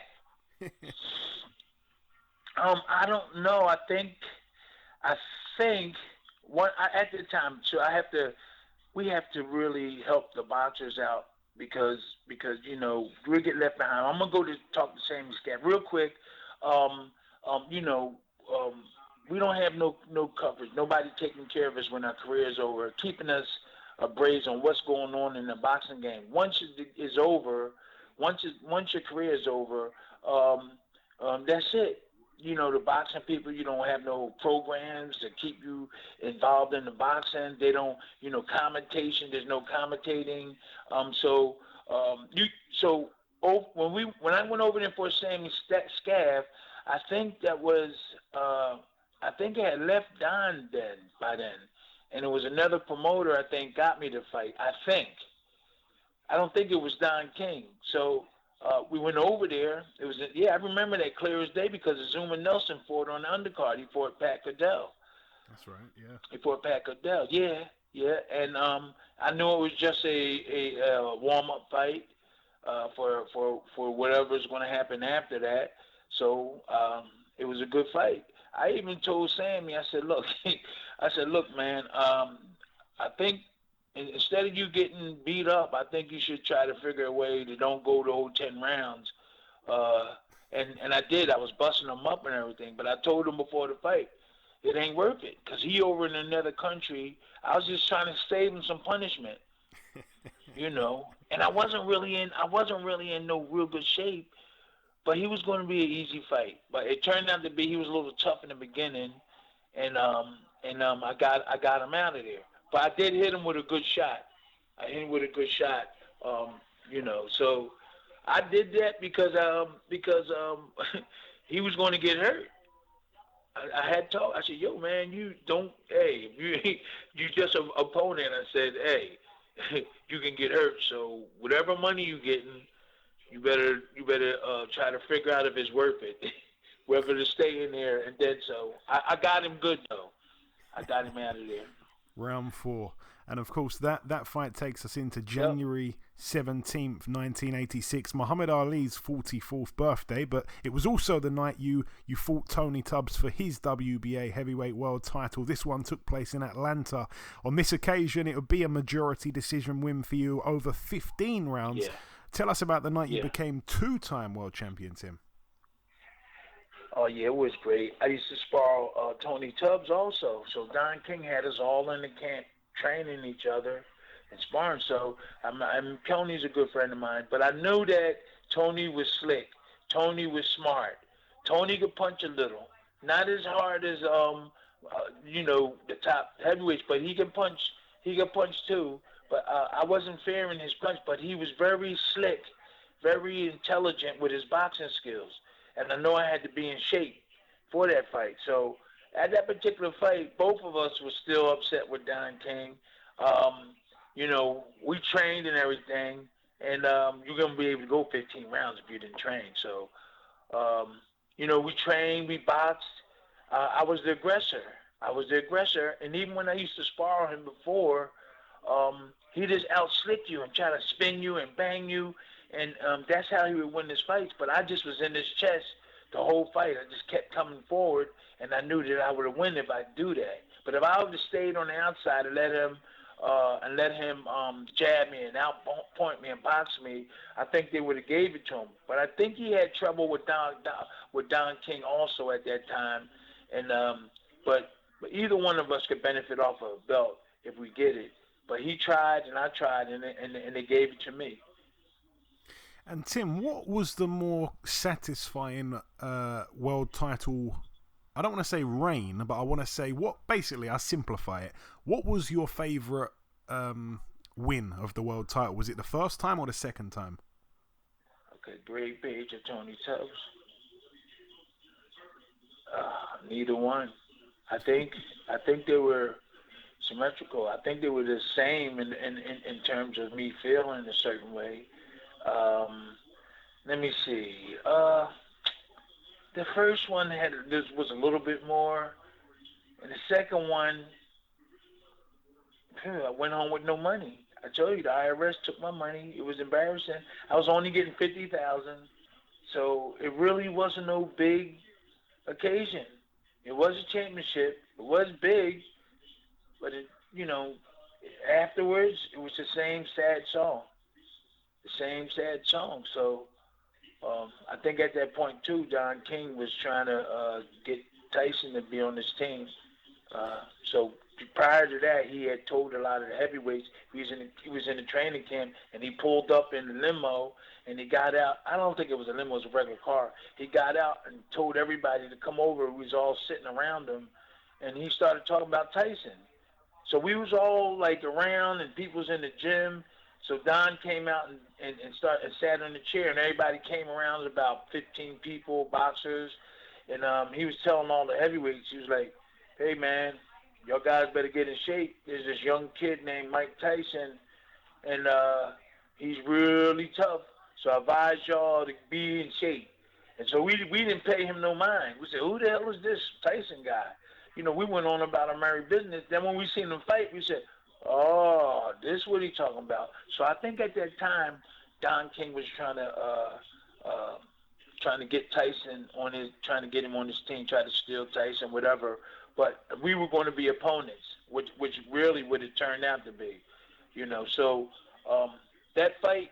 I don't know. I think at the time, so we have to really help the boxers out because you know we get left behind. I'm gonna go to talk to Sammy Scaff real quick. We don't have no coverage. Nobody taking care of us when our career is over, keeping us abreast on what's going on in the boxing game. Once it's over, once your career is over, that's it. You know, the boxing people, you don't have no programs to keep you involved in the boxing. They don't, commentation. There's no commentating. When I went over there for Sammy Scaff, I think that was, I think I had left Don by then, and it was another promoter I think got me to fight. I don't think it was Don King. So. We went over there. I remember that clear as day because Azuma Nelson fought on the undercard. He fought Pat Cadell. That's right, yeah. He fought Pat Cadell, yeah. And I knew it was just a warm-up fight for whatever's going to happen after that. So it was a good fight. I even told Sammy, I said, look, man, I think instead of you getting beat up, I think you should try to figure a way to don't go the whole 10 rounds. And I did. I was busting him up and everything. But I told him before the fight, it ain't worth it because he over in another country. I was just trying to save him some punishment, And I wasn't really in no real good shape. But he was going to be an easy fight. But it turned out to be he was a little tough in the beginning, and I got him out of there. But I did hit him with a good shot. So I did that because he was going to get hurt. I had talked. I said, "Yo, man, you just an opponent." I said, "Hey, you can get hurt. So whatever money you getting, you better try to figure out if it's worth it, whether to stay in there." And then so I got him good though. I got him out of there. Round 4. And of course that fight takes us into January 17th, 1986, Muhammad Ali's 44th birthday, but it was also the night you fought Tony Tubbs for his WBA heavyweight world title. This one took place in Atlanta. On this occasion, it would be a majority decision win for you over 15 rounds. Yeah. Tell us about the night you became 2-time world champion, Tim. Oh, yeah, it was great. I used to spar Tony Tubbs also. So Don King had us all in the camp training each other and sparring. So Tony's a good friend of mine. But I knew that Tony was slick. Tony was smart. Tony could punch a little. Not as hard as, the top heavyweights, but he could punch. He could punch too. But I wasn't fearing his punch, but he was very slick, very intelligent with his boxing skills. And I know I had to be in shape for that fight. So at that particular fight, both of us were still upset with Don King. We trained and everything, and you're going to be able to go 15 rounds if you didn't train. So, we trained, we boxed. I was the aggressor. And even when I used to spar him before, he just out-slicked you and try to spin you and bang you. And that's how he would win his fights. But I just was in his chest the whole fight. I just kept coming forward, and I knew that I would have won if I do that. But if I would have stayed on the outside and let him jab me and outpoint me and box me, I think they would have gave it to him. But I think he had trouble with Don King also at that time. And but either one of us could benefit off of a belt if we get it. But he tried and I tried, and they gave it to me. And Tim, what was the more satisfying world title? I don't want to say reign, but I want to say basically, I simplify it. What was your favourite win of the world title? Was it the first time or the second time? Okay, great page of Tony Tubbs. Neither one. I think they were symmetrical. I think they were the same in terms of me feeling a certain way. Let me see. The first one was a little bit more, and the second one, I went home with no money. I told you the IRS took my money. It was embarrassing. I was only getting $50,000, so it really wasn't no big occasion. It was a championship. It was big, but afterwards it was the same sad song. So I think at that point too, Don King was trying to get Tyson to be on his team. So prior to that, he had told a lot of the heavyweights he was in the training camp, and he pulled up in the limo and he got out. I don't think it was a limo; it was a regular car. He got out and told everybody to come over. We was all sitting around him, and he started talking about Tyson. So we was all like around, and people was in the gym. So Don came out and sat on the chair, and everybody came around. About 15 people, boxers, and he was telling all the heavyweights. He was like, "Hey man, y'all guys better get in shape. There's this young kid named Mike Tyson, and he's really tough. So I advise y'all to be in shape." And so we didn't pay him no mind. We said, "Who the hell is this Tyson guy?" We went on about our merry business. Then when we seen him fight, we said, "Oh, this is what he's talking about." So I think at that time, Don King was trying to get Tyson trying to get him on his team, try to steal Tyson, whatever. But we were going to be opponents, which really would have turned out to be, So that fight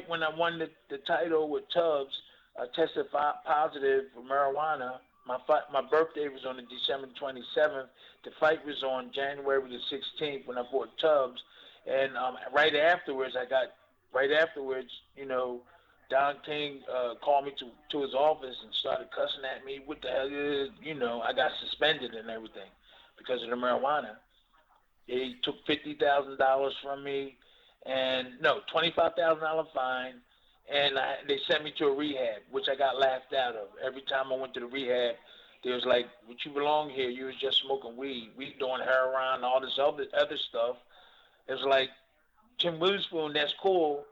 when I won the title with Tubbs, I tested positive for marijuana. My birthday was on the December 27th. The fight was on January the 16th when I fought Tubbs, and right afterwards, Don King called me to his office and started cussing at me. What the hell is, I got suspended and everything because of the marijuana. He took $50,000 from me, and $25,000 fine, and they sent me to a rehab, which I got laughed out of. Every time I went to the rehab, they was like, "Would you belong here? You was just smoking weed. We doing heroin, all this other stuff." It was like, Tim Witherspoon, that's cool,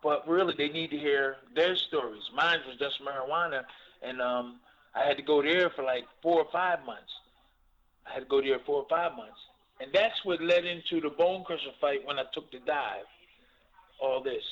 but really they need to hear their stories. Mine was just marijuana, and I had to go there for like 4 or 5 months. And that's what led into the Bone Crusher fight when I took the dive. All this.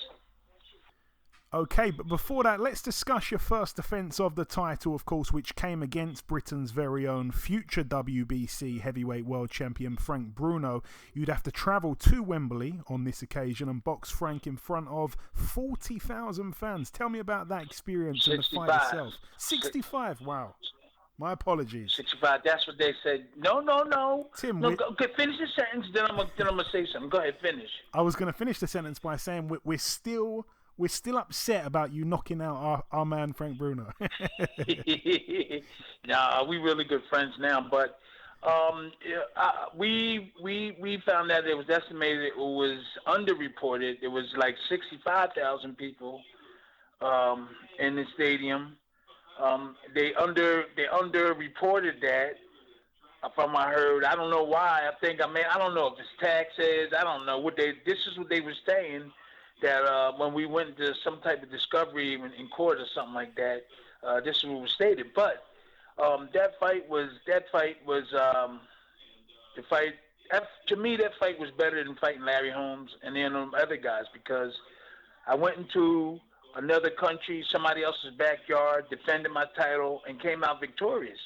Okay, but before that, let's discuss your first defence of the title, of course, which came against Britain's very own future WBC heavyweight world champion Frank Bruno. You'd have to travel to Wembley on this occasion and box Frank in front of 40,000 fans. Tell me about that experience and the fight itself. 65, wow. My apologies. 65, that's what they said. No. Tim, no, okay, finish the sentence, then I'm gonna say something. Go ahead, finish. I was going to finish the sentence by saying we're still upset about you knocking out our man Frank Bruno. Nah, we really good friends now, but we found that it was estimated it was underreported. It was like 65,000 people in the stadium. They underreported that. From I heard, I don't know why. I don't know if it's taxes. I don't know this is what they were saying. That when we went to some type of discovery in court or something like that, this is what was stated. But that fight was to me, that fight was better than fighting Larry Holmes and then other guys, because I went into another country, somebody else's backyard, defended my title, and came out victorious.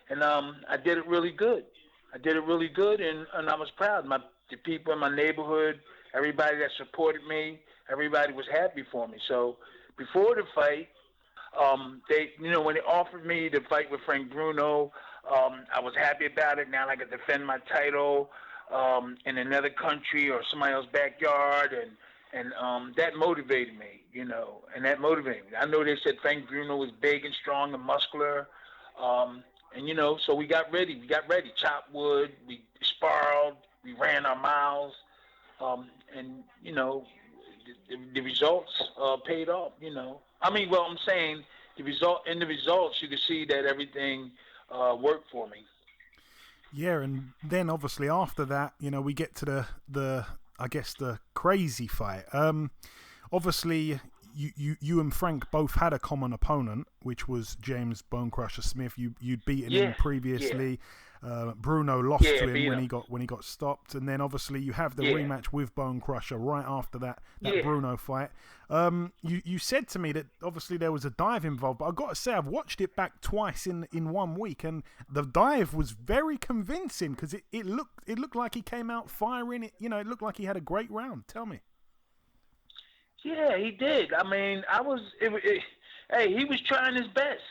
And I did it really good. And I was proud. The people in my neighborhood, everybody that supported me, everybody was happy for me. So before the fight, when they offered me to fight with Frank Bruno, I was happy about it. Now I could defend my title. in another country or somebody else's backyard, and that motivated me, and that motivated me. I know they said Frank Bruno was big and strong and muscular, and so we got ready. Chopped wood, we sparred, we ran our miles, and the results paid off. I'm saying the results, you can see that everything worked for me. Yeah, and then obviously after that, we get to the crazy fight. Obviously, you and Frank both had a common opponent, which was James Bone Crusher Smith. You'd beaten him previously. Yeah. Bruno lost to him when he got stopped, and then obviously you have the rematch with Bone Crusher right after that Bruno fight. You said to me that obviously there was a dive involved, but I got to say I've watched it back twice in 1 week, and the dive was very convincing because it looked like he came out firing. It looked like he had a great round. Tell me. Yeah, he did. I mean, hey, he was trying his best.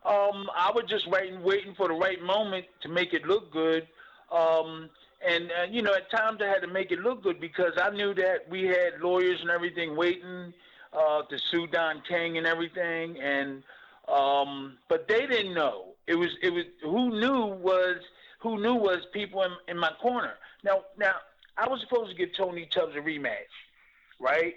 I was just waiting for the right moment to make it look good. At times I had to make it look good because I knew that we had lawyers and everything waiting to sue Don King and everything. And but they didn't know. It was who knew was people in my corner. Now I was supposed to give Tony Tubbs a rematch, right?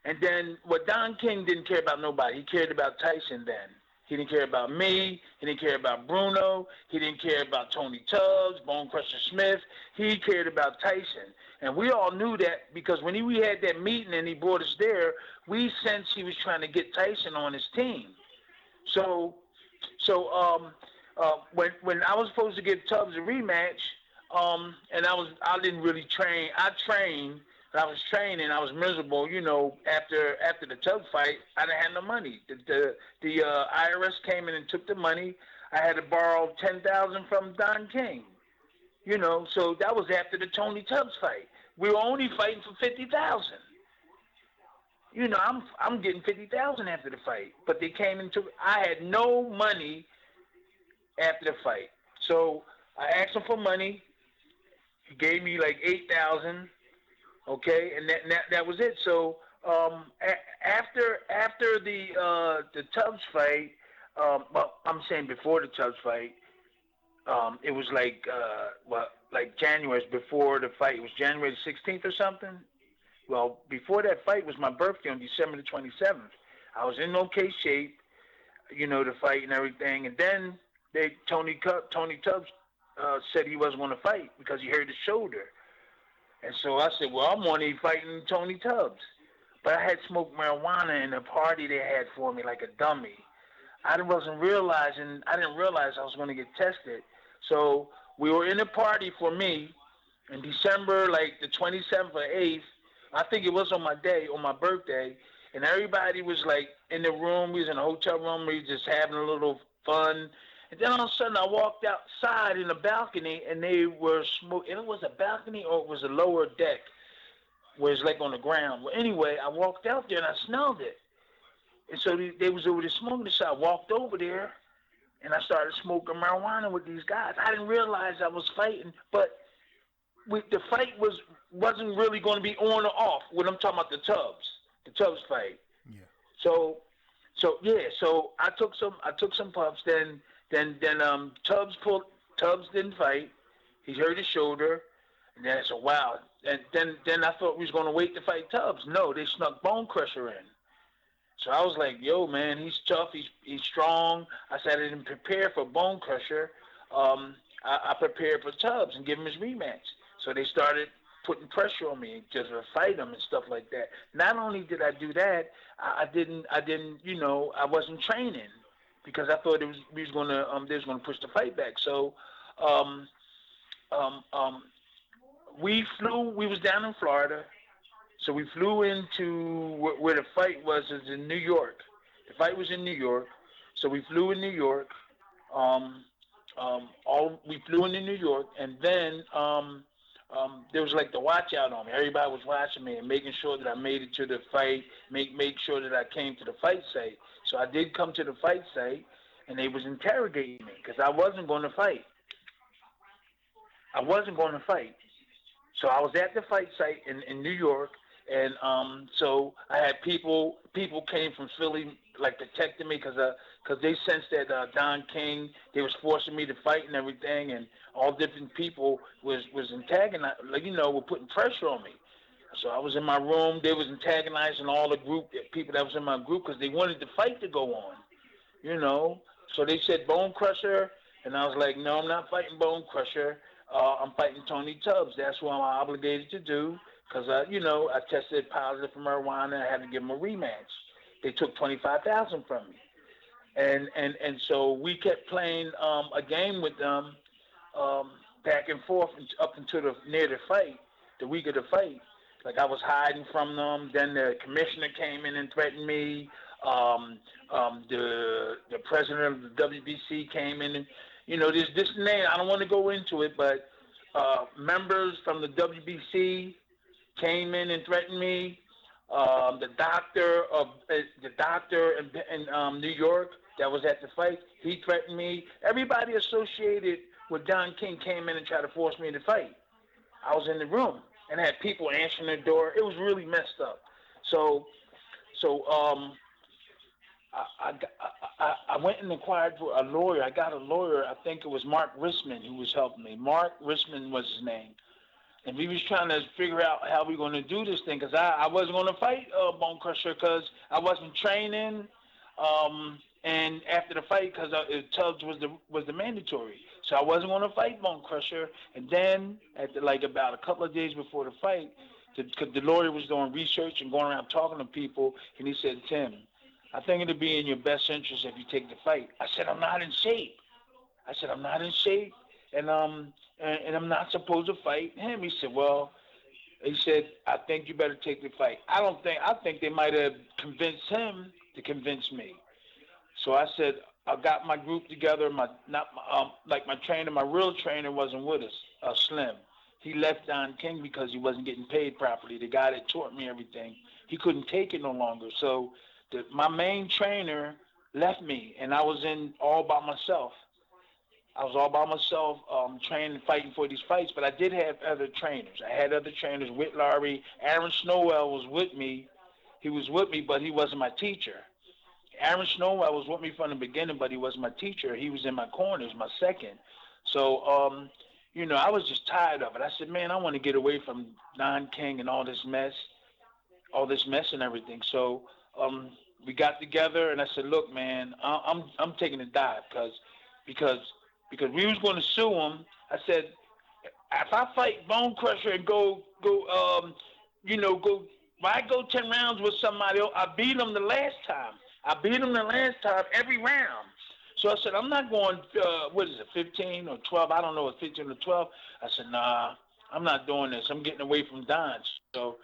And then Don King didn't care about nobody. He cared about Tyson then. He didn't care about me. He didn't care about Bruno. He didn't care about Tony Tubbs, Bone Crusher Smith. He cared about Tyson. And we all knew that because when we had that meeting and he brought us there, we sensed he was trying to get Tyson on his team. So when I was supposed to give Tubbs a rematch, and I didn't really train. I trained, but I was training. I was miserable. After the Tubbs fight, I didn't have no money. The IRS came in and took the money. I had to borrow $10,000 from Don King. So that was after the Tony Tubbs fight. We were only fighting for $50,000. I'm getting $50,000 after the fight, but they came and took. I had no money after the fight, so I asked him for money. He gave me like $8,000, okay, and that was it. So after the Tubbs fight, I'm saying before the Tubbs fight, it was like January before the fight. It was January 16th or something. Well, before that fight was my birthday on December the 27th. I was in okay shape, to fight and everything, and then Tony Tubbs said he wasn't going to fight because he hurt his shoulder. And so I said, well, I'm only fighting Tony Tubbs. But I had smoked marijuana in a party they had for me like a dummy. I didn't realize I was going to get tested. So we were in a party for me in December, like the 27th or 8th. I think it was on my birthday. And everybody was like in the room. We was in a hotel room. We were just having a little fun. And then all of a sudden, I walked outside in the balcony, and they were smoking. It was a balcony or it was a lower deck where it's like on the ground. Well, anyway, I walked out there, and I smelled it. And so they was over there smoking. So I walked over there, and I started smoking marijuana with these guys. I didn't realize I was fighting, but the fight wasn't really going to be on or off when I'm talking about the Tubbs fight. Yeah. So I took some puffs. Then Tubbs didn't fight. He hurt his shoulder. And then I said, wow. And then I thought we was going to wait to fight Tubbs. No, they snuck Bone Crusher in. So I was like, yo, man, he's tough. He's strong. I said I didn't prepare for Bone Crusher. I prepared for Tubbs and give him his rematch. So they started putting pressure on me just to fight him and stuff like that. Not only did I do that, I wasn't training. Because I thought they was gonna push the fight back. So we was down in Florida. So we flew into where the fight was in New York. The fight was in New York. So we flew in New York. We flew into New York, and then there was like the watch out on me. Everybody was watching me and making sure that I made it to the fight, make sure that I came to the fight site. So I did come to the fight site, and they was interrogating me because I wasn't going to fight. I wasn't going to fight. So I was at the fight site in New York, and so I had people came from Philly, like, protecting me because they sensed that Don King, they was forcing me to fight and everything, and all different people was antagonizing, like, were putting pressure on me. So I was in my room. They was antagonizing all the people that was in my group because they wanted the fight to go on, So they said Bone Crusher, and I was like, no, I'm not fighting Bone Crusher. I'm fighting Tony Tubbs. That's what I'm obligated to do because, I tested positive for marijuana. I had to give them a rematch. They took $25,000 from me. And so we kept playing a game with them back and forth up until near the fight, the week of the fight. Like, I was hiding from them. Then the commissioner came in and threatened me. The president of the WBC came in and, this name, I don't want to go into it, but members from the WBC came in and threatened me. The doctor in New York that was at the fight, he threatened me. Everybody associated with Don King came in and tried to force me to fight. I was in the room and had people answering the door. It was really messed up. So I went and acquired for a lawyer. I got a lawyer. I think it was Mark Risman who was helping me. Mark Risman was his name. And we was trying to figure out how we going to do this thing because I wasn't going to fight Bone Crusher because I wasn't training. And after the fight, because Tubbs was the mandatory. So I wasn't going to fight Bone Crusher. And then, about a couple of days before the fight, the lawyer was doing research and going around talking to people, and he said, Tim, I think it'd be in your best interest if you take the fight. I said, I'm not in shape. And I'm not supposed to fight him. He said, I think you better take the fight. I think they might have convinced him to convince me. So I said, I got my group together. My trainer, my real trainer wasn't with us, Slim. He left Don King because he wasn't getting paid properly. The guy that taught me everything, he couldn't take it no longer. So my main trainer left me, and I was all by myself. Training, fighting for these fights, but I did have other trainers. I had other trainers with Larry. Aaron Snowell was with me. He was with me, but he wasn't my teacher. Aaron Snowell was with me from the beginning, but he wasn't my teacher. He was in my corners, my second. So, I was just tired of it. I said, man, I want to get away from Don King and all this mess and everything. So, we got together, and I said, look, man, I'm taking a dive because we was going to sue him. I said, if I fight Bone Crusher and go, when I go 10 rounds with somebody else, I beat him the last time. Every round. So I said, I'm not going, 15 or 12? I don't know, 15 or 12. I said, nah, I'm not doing this. I'm getting away from Don. So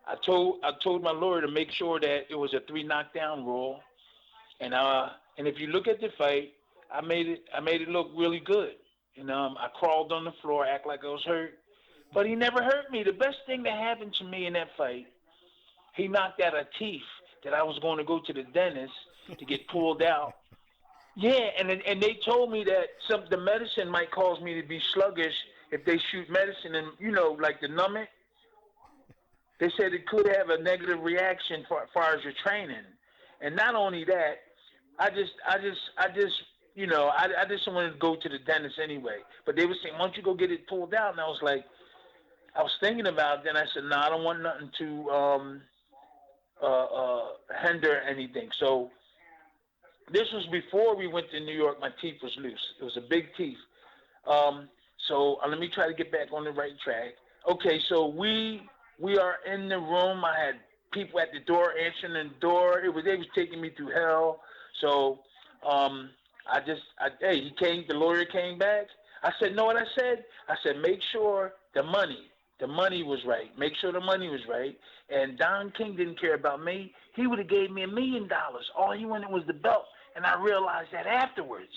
I told my lawyer to make sure that it was a 3 knockdown rule. And if you look at the fight, I made it look really good. I crawled on the floor, act like I was hurt. But he never hurt me. The best thing that happened to me in that fight, he knocked out a teeth that I was going to go to the dentist to get pulled out. Yeah, and they told me that the medicine might cause me to be sluggish if they shoot medicine and, like to numb it. They said it could have a negative reaction as far as your training. And not only that, I just wanted to go to the dentist anyway. But they were saying, why don't you go get it pulled out? And I was thinking about it. Then I said, no, I don't want nothing to hinder anything. So this was before we went to New York. My teeth was loose. It was a big teeth. So let me try to get back on the right track. Okay, so we are in the room. I had people at the door answering the door. They was taking me through hell. So the lawyer came back. I said, know what I said? I said, make sure the money was right. Make sure the money was right. And Don King didn't care about me. He would have gave me $1 million. All he wanted was the belt. And I realized that afterwards.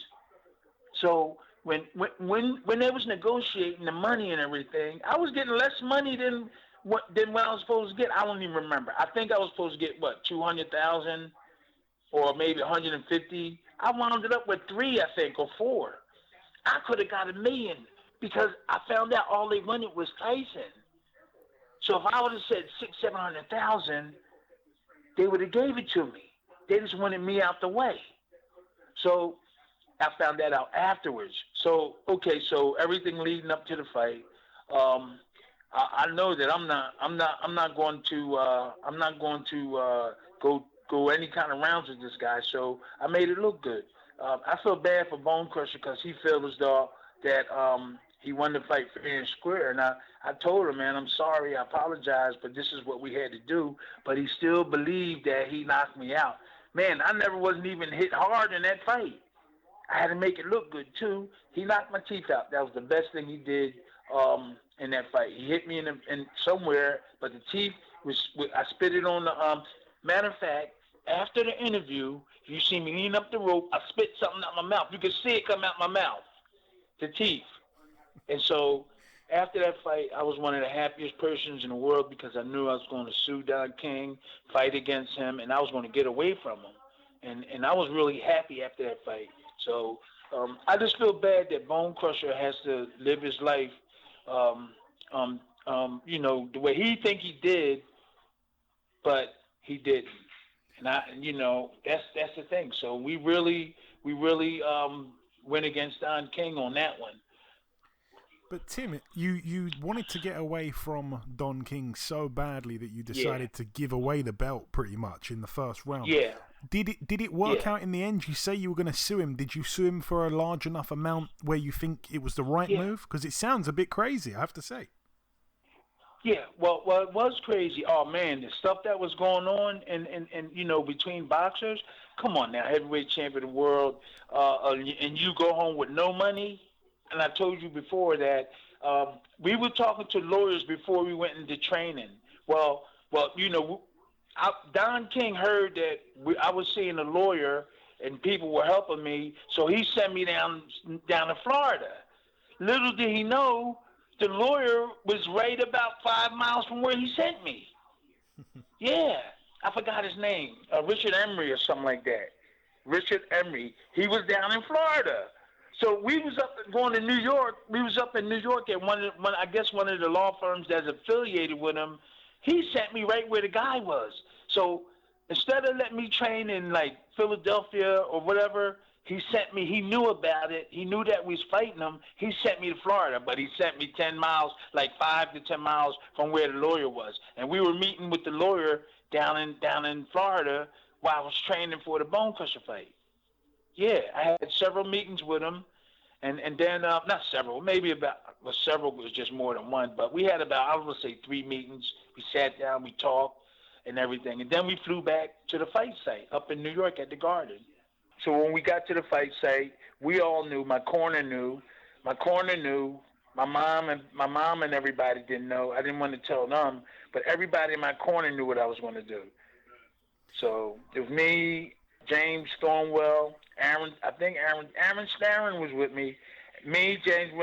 So when they was negotiating the money and everything, I was getting less money than what I was supposed to get. I don't even remember. I think I was supposed to get, $200,000 or maybe $150,000. I wound it up with 3, I think, or 4. I could have got $1 million. because I found out all they wanted was Tyson. So if I would have said 700,000, they would have gave it to me. They just wanted me out the way. So I found that out afterwards. So okay, so everything leading up to the fight, I know that I'm not going to go any kind of rounds with this guy. So I made it look good. I feel bad for Bone Crusher because he feels as though that he wanted to fight fair and square. And I told him, man, I'm sorry, I apologize, but this is what we had to do. But he still believed that he knocked me out. Man, I never wasn't even hit hard in that fight. I had to make it look good too. He knocked my teeth out. That was the best thing he did in that fight. He hit me in somewhere, but the teeth I spit it on the. Matter of fact, after the interview, if you see me lean up the rope, I spit something out my mouth. You can see it come out my mouth, the teeth. And so after that fight, I was one of the happiest persons in the world because I knew I was going to sue Don King, fight against him, and I was going to get away from him. And I was really happy after that fight. So I just feel bad that Bone Crusher has to live his life, the way he think he did, but he didn't. And that's the thing. So we really went against Don King on that one. But Tim, you wanted to get away from Don King so badly that you decided to give away the belt pretty much in the first round. Yeah. Did it work out in the end? You say you were going to sue him. Did you sue him for a large enough amount where you think it was the right move? Because it sounds a bit crazy, I have to say. Yeah, well, it was crazy. Oh man, the stuff that was going on and between boxers. Come on now, heavyweight champion of the world, and you go home with no money. And I told you before that we were talking to lawyers before we went into training. Well, Don King heard that I was seeing a lawyer and people were helping me, so he sent me down to Florida. Little did he know, the lawyer was right about 5 miles from where he sent me. Yeah, I forgot his name, Richard Emery or something like that. Richard Emery. He was down in Florida. So we was going to New York. We was up in New York at one of the law firms that's affiliated with him. He sent me right where the guy was. So instead of letting me train in like Philadelphia or whatever, he sent me. He knew about it. He knew that we was fighting him. He sent me to Florida, but he sent me 10 miles, like 5 to 10 miles from where the lawyer was. And we were meeting with the lawyer down in Florida while I was training for the Bone Crusher fight. Yeah, I had several meetings with him, and then not several, several was just more than one, but we had about, I would say 3 meetings. We sat down, we talked, and everything, and then we flew back to the fight site up in New York at the Garden. So when we got to the fight site, we all knew. My corner knew. My mom and everybody didn't know. I didn't want to tell them, but everybody in my corner knew what I was going to do. So it was me, James Thornwell, Aaron Starren was with me. Me, James,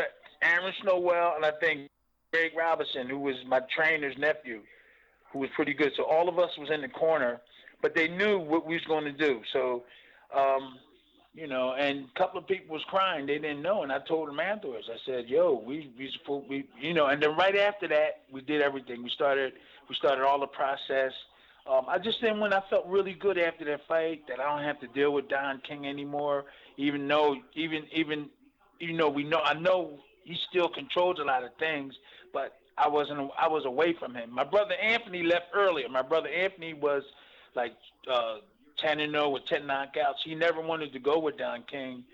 Aaron Snowell, and I think Greg Robinson, who was my trainer's nephew, who was pretty good. So all of us was in the corner, but they knew what we was going to do. So, and a couple of people was crying. They didn't know, and I told them afterwards. I said, "Yo, we And then right after that, we did everything. We started all the process. I just then when I felt really good after that fight that I don't have to deal with Don King anymore, even though I know he still controls a lot of things, but I was away from him. My brother Anthony left earlier. My brother Anthony was like 10-0 with 10 knockouts. He never wanted to go with Don King.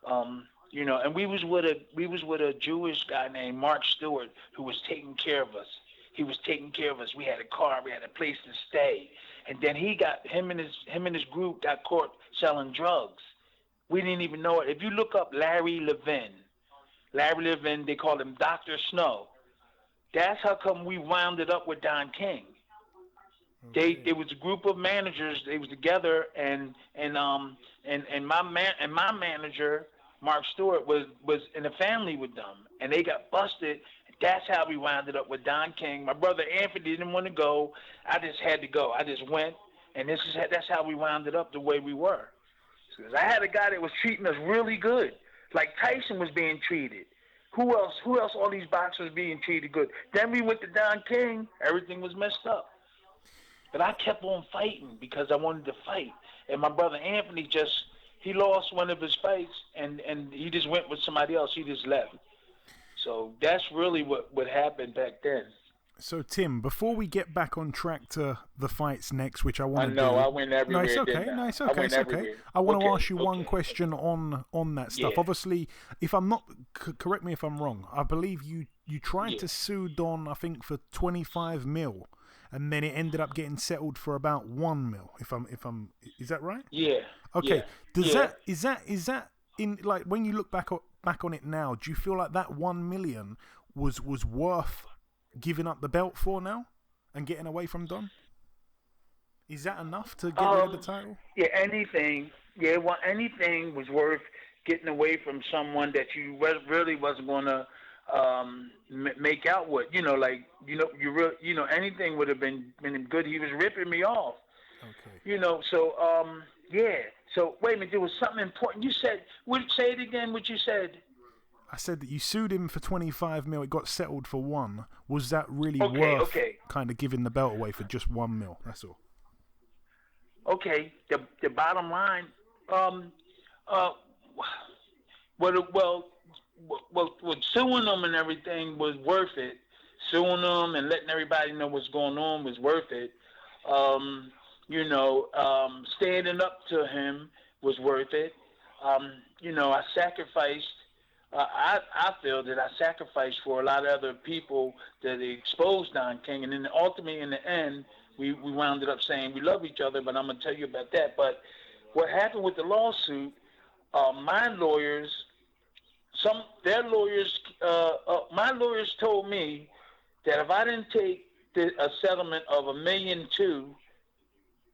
And we was with a Jewish guy named Mark Stewart who was taking care of us. He was taking care of us. We had a car. We had a place to stay. And then him and his group got caught selling drugs. We didn't even know it. If you look up Larry Levin, they called him Dr. Snow. That's how come we wound it up with Don King. Okay. There was a group of managers. They was together, and my manager Mark Stewart was in a family with them, and they got busted. That's how we wound it up with Don King. My brother Anthony didn't want to go. I just had to go. I just went, and that's how we wound it up the way we were. Because I had a guy that was treating us really good, like Tyson was being treated. Who else? Who else? All these boxers being treated good. Then we went to Don King. Everything was messed up. But I kept on fighting because I wanted to fight. And my brother Anthony he lost one of his fights, and he just went with somebody else. He just left. So that's really what happened back then. So, Tim, before we get back on track to the fights next, which I want to do... I know, I went everywhere. No, it's okay, it's okay. I want to ask you one question on that stuff. Yeah. Obviously, if I'm not... correct me if I'm wrong. I believe you tried to sue Don, I think, for 25 mil, and then it ended up getting settled for about 1 mil, if I'm... Is that right? Yeah. Okay. Yeah. Is that in, like, when you look back on it now, do you feel like that 1 million was worth giving up the belt for now and getting away from Don? Is that enough to get rid of the title? Yeah, anything. Yeah, well, anything was worth getting away from someone that you really wasn't going to make out with. Anything would have been good. He was ripping me off. Okay. Yeah. So wait a minute, there was something important. You said, say it again, what you said. I said that you sued him for 25 mil. It got settled for 1. Was that really worth kind of giving the belt away for just 1 mil? That's all. Okay. The bottom line, suing them and everything was worth it. Suing them and letting everybody know what's going on was worth it. Standing up to him was worth it. I sacrificed. I feel that I sacrificed for a lot of other people that exposed Don King, and then ultimately in the end, we wound up saying we love each other. But I'm gonna tell you about that. But what happened with the lawsuit? My lawyers told me that if I didn't take a settlement of $1.2 million,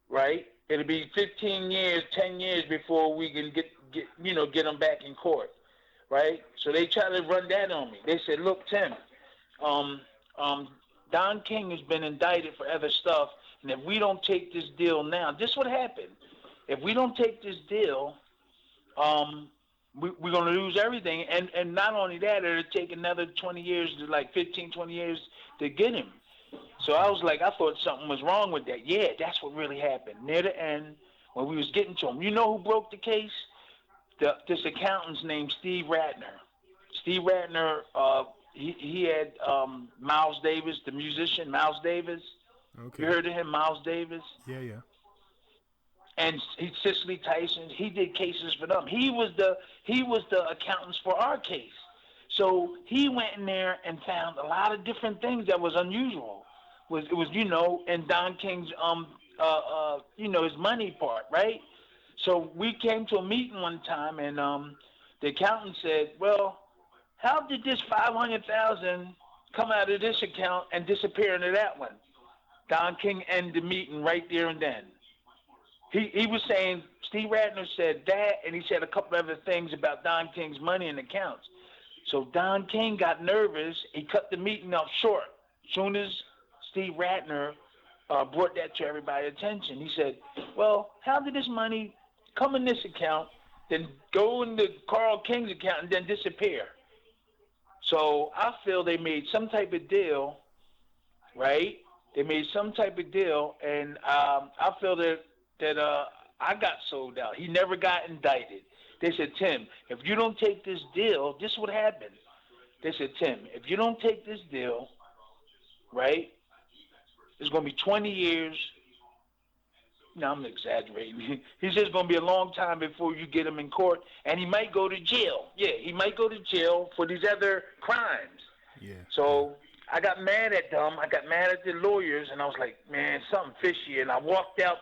right, it'll be 15 years, 10 years before we can get them back in court. Right? So they tried to run that on me. They said, look, Tim, Don King has been indicted for other stuff, and if we don't take this deal now, this is what happened. If we don't take this deal, we're going to lose everything. And not only that, it'll take another 20 years, like 15, 20 years to get him. So I was like, I thought something was wrong with that. Yeah, that's what really happened. Near the end, when we was getting to him, you know who broke the case? This accountant's named Steve Ratner. Steve Ratner, he had Miles Davis, the musician Miles Davis. Okay. You heard of him, Miles Davis? Yeah. And Cicely Tyson. He did cases for them. He was the accountants for our case. So he went in there and found a lot of different things that was unusual. It was in Don King's his money part, right? So we came to a meeting one time, and the accountant said, well, how did this $500,000 come out of this account and disappear into that one? Don King ended the meeting right there and then. He was saying, Steve Ratner said that, and he said a couple other things about Don King's money and accounts. So Don King got nervous. He cut the meeting off short. As soon as Steve Ratner brought that to everybody's attention, he said, well, how did this money come in this account, then go into Carl King's account, and then disappear? So I feel they made some type of deal, right? They made some type of deal, and I feel that I got sold out. He never got indicted. They said, Tim, if you don't take this deal, this is what happened. They said, Tim, if you don't take this deal, right, it's going to be 20 years. No, I'm exaggerating. He says it's going to be a long time before you get him in court, and he might go to jail. Yeah, he might go to jail for these other crimes. Yeah. So I got mad at them. I got mad at the lawyers, and I was like, man, something fishy. And I walked out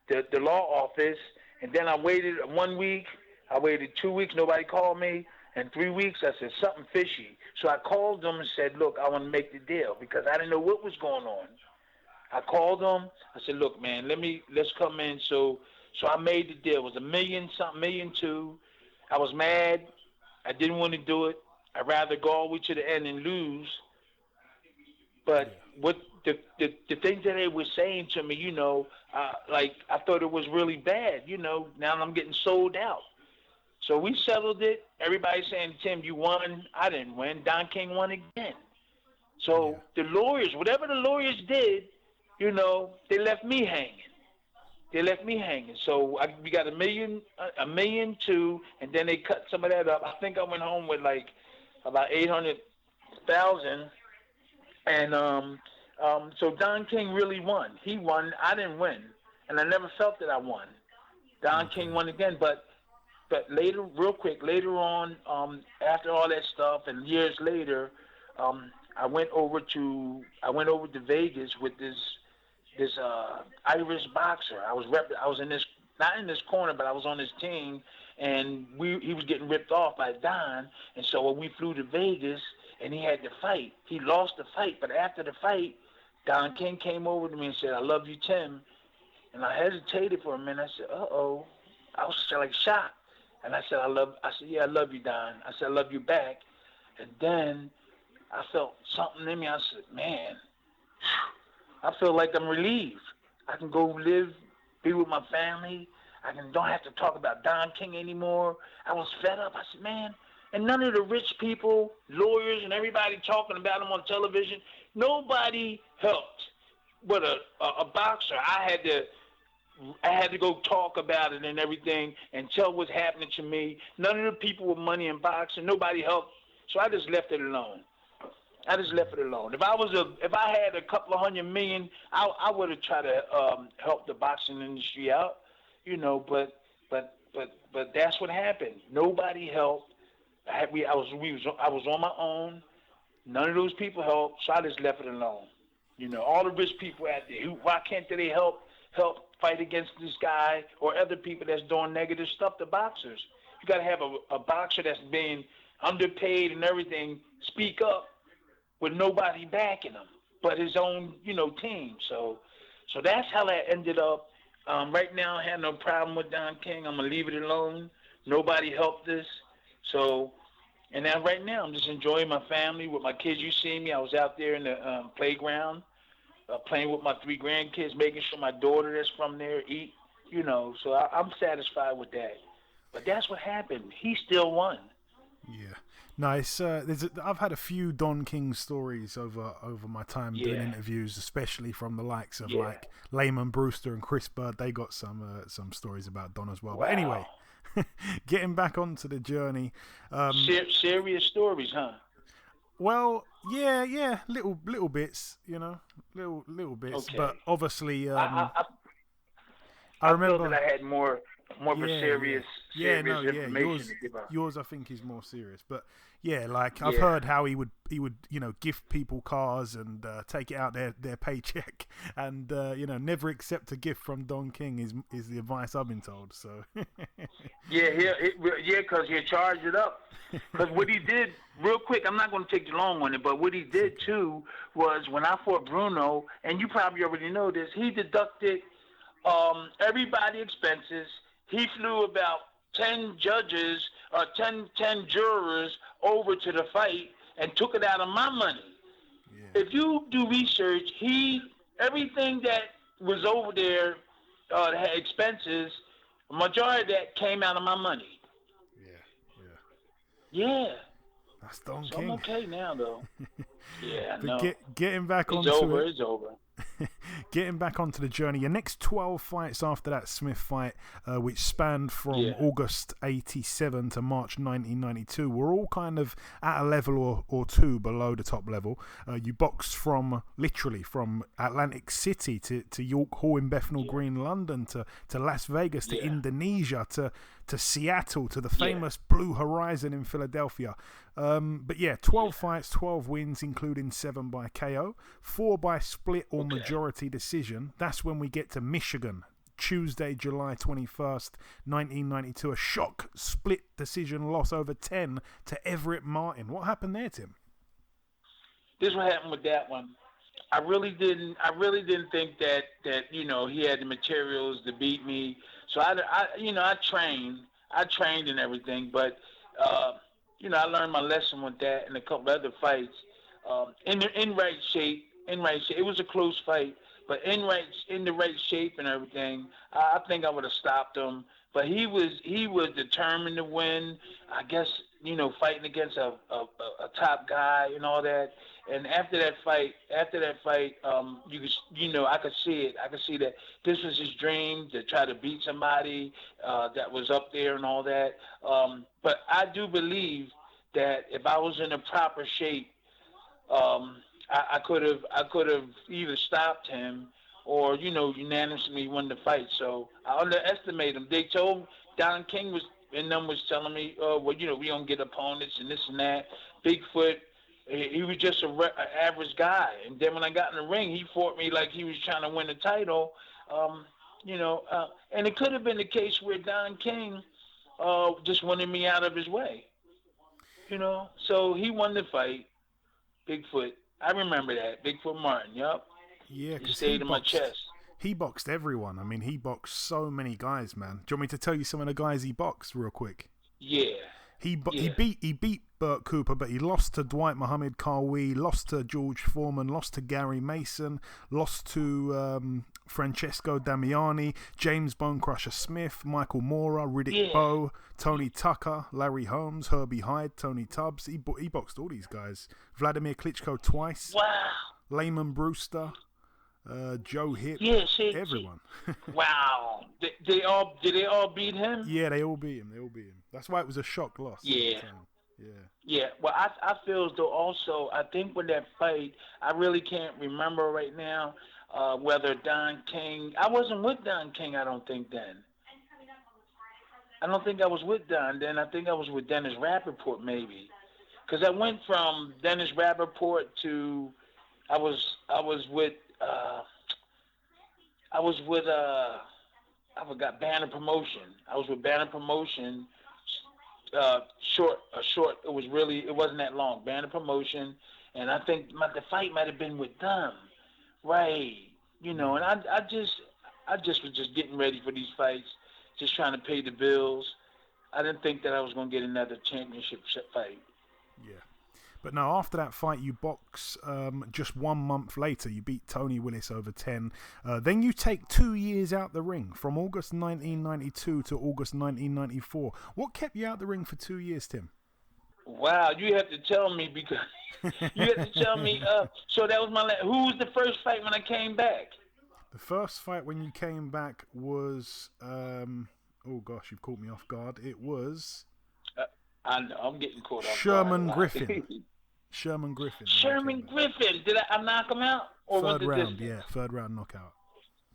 the law office, and then I waited 1 week. I waited 2 weeks. Nobody called me. And 3 weeks, I said, something fishy. So I called them and said, look, I want to make the deal because I didn't know what was going on. I called them. I said, look, man, let's come in. So I made the deal. It was $1 million, something, $1.2 million. I was mad. I didn't want to do it. I'd rather go all the way to the end and lose. But what the things that they were saying to me, I thought it was really bad. Now I'm getting sold out. So we settled it. Everybody saying, Tim, you won. I didn't win. Don King won again. So the lawyers, whatever the lawyers did, you know, they left me hanging. So we got $1.2 million, and then they cut some of that up. I think I went home with like about $800,000, and so Don King really won. He won. I didn't win, and I never felt that I won. Don King won again, but later on, after all that stuff, and years later, I went over to Vegas with this Irish boxer. I was in this, not in this corner, but I was on his team, and he was getting ripped off by Don, and so we flew to Vegas, and he had to fight. He lost the fight, but after the fight, Don King came over to me and said, "I love you, Tim." And I hesitated for a minute. I said, "Uh-oh." I was like shocked. And I said, "Yeah, I love you, Don." I said, "I love you back." And then I felt something in me. I said, "Man, I feel like I'm relieved. I can go be with my family. Don't have to talk about Don King anymore." I was fed up. I said, "Man," and none of the rich people, lawyers, and everybody talking about him on television, nobody helped. But a boxer, I had to go talk about it and everything and tell what's happening to me. None of the people with money in boxing, nobody helped. So I just left it alone. If I had a couple of $100 million, I would have tried to help the boxing industry out, you know. But that's what happened. Nobody helped. I was on my own. None of those people helped, so I just left it alone. You know, all the rich people out there, why can't they help fight against this guy or other people that's doing negative stuff to boxers? You got to have a boxer that's being underpaid and everything speak up with nobody backing him but his own, you know, team. So that's how that ended up. Right now, I have no problem with Don King. I'm going to leave it alone. Nobody helped this. So, and now right now, I'm just enjoying my family with my kids. You see me. I was out there in the playground playing with my 3 grandkids, making sure my daughter that's from there eat, you know. So I'm satisfied with that. But that's what happened. He still won. Yeah. Nice. I've had a few Don King stories over my time doing interviews, especially from the likes of like Layman Brewster and Chris Bird. They got some stories about Don as well. Wow. But anyway, getting back onto the journey. Serious stories, huh? Well, yeah, little bits, you know, little bits. Okay. But obviously, I remember felt that I had more of a serious information to give out. Yours, I think, is more serious. But yeah, like I've heard how he would you know, gift people cars and take it out their paycheck, and you know, never accept a gift from Don King is the advice I've been told. So because he'll charge it up. Because what he did, real quick, I'm not going to take you long on it, but what he did too was when I fought Bruno, and you probably already know this, he deducted everybody's expenses. He flew about 10 judges, 10 jurors over to the fight and took it out of my money. Yeah. If you do research, everything that was over there that had expenses, a majority of that came out of my money. Yeah. That's Don so King. I'm okay now, though. Yeah, I know. Getting back onto it. It's over. Getting back onto the journey, your next 12 fights after that Smith fight, which spanned from August 87 to March 1992, were all kind of at a level or two below the top level. You boxed literally from Atlantic City to York Hall in Bethnal Green, London, to Las Vegas, to Indonesia, to Seattle, to the famous Blue Horizon in Philadelphia. But 12 fights, 12 wins, including 7 by KO, 4 by split or majority decision. That's when we get to Michigan, Tuesday, July 21st, 1992. A shock split decision loss over 10 to Everett Martin. What happened there, Tim? This is what happened with that one. I really didn't think that you know, he had the materials to beat me. So I trained and everything, but you know, I learned my lesson with that and a couple other fights. In right shape. It was a close fight, but in the right shape and everything, I think I would have stopped him. But he was determined to win. I guess, fighting against a top guy and all that. And after that fight, I could see it. I could see that this was his dream, to try to beat somebody that was up there and all that. But I do believe that if I was in a proper shape, I could have either stopped him or, unanimously won the fight. So I underestimate him. They told Don King was telling me, we don't get opponents and this and that. Bigfoot, he was just an average guy. And then when I got in the ring, he fought me like he was trying to win the title. And it could have been the case where Don King just wanted me out of his way. So he won the fight, Bigfoot. I remember that, Bigfoot Martin. Yup. Yeah, he stayed in my chest. He boxed everyone. I mean, he boxed so many guys, man. Do you want me to tell you some of the guys he boxed real quick? Yeah. He beat Burt Cooper, but he lost to Dwight Muhammad Qawi, lost to George Foreman, lost to Gary Mason, lost to Francesco Damiani, James Bonecrusher Smith, Michael Mora, Riddick Bowe, Tony Tucker, Larry Holmes, Herbie Hyde, Tony Tubbs. He boxed all these guys. Vladimir Klitschko twice. Wow. Layman Brewster. Joe Hitt, everyone. Wow. Did they all beat him? Yeah, they all beat him. That's why it was a shock loss. Yeah. Yeah. Yeah. Well, I feel as though also, I think with that fight, I really can't remember right now whether Don King, I wasn't with Don King, I don't think then. I don't think I was with Don then. I think I was with Dennis Rappaport maybe. Because I went from Dennis Rappaport to, I was with I forgot, Banner Promotion. I was with Banner Promotion. It wasn't that long. Banner Promotion, and I think the fight might have been with them, right? And I just was just getting ready for these fights, just trying to pay the bills. I didn't think that I was going to get another championship fight. Yeah. But no, after that fight, you box just 1 month later. You beat Tony Willis over 10. Then you take 2 years out the ring, from August 1992 to August 1994. What kept you out the ring for 2 years, Tim? Wow, you have to tell me, because you have to tell me. So that was who was the first fight when I came back? The first fight when you came back was, oh gosh, you've caught me off guard. It was... I know, I'm getting caught off Sherman guard. Griffin. Sherman Griffin. Did I knock him out? Or third round, yeah. Third round knockout.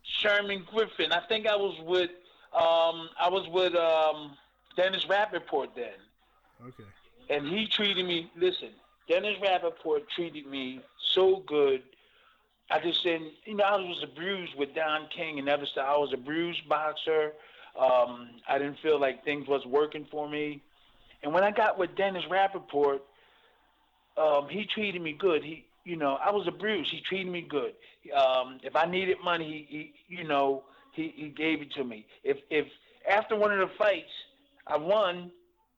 Sherman Griffin. I think I was with Dennis Rappaport then. Okay. And he treated me, Dennis Rappaport treated me so good. I just said, I was abused with Don King and other stuff. I was a bruised boxer. I didn't feel like things was working for me. And when I got with Dennis Rappaport, he treated me good. I was a bruise. He treated me good. If I needed money, he gave it to me. If after one of the fights I won,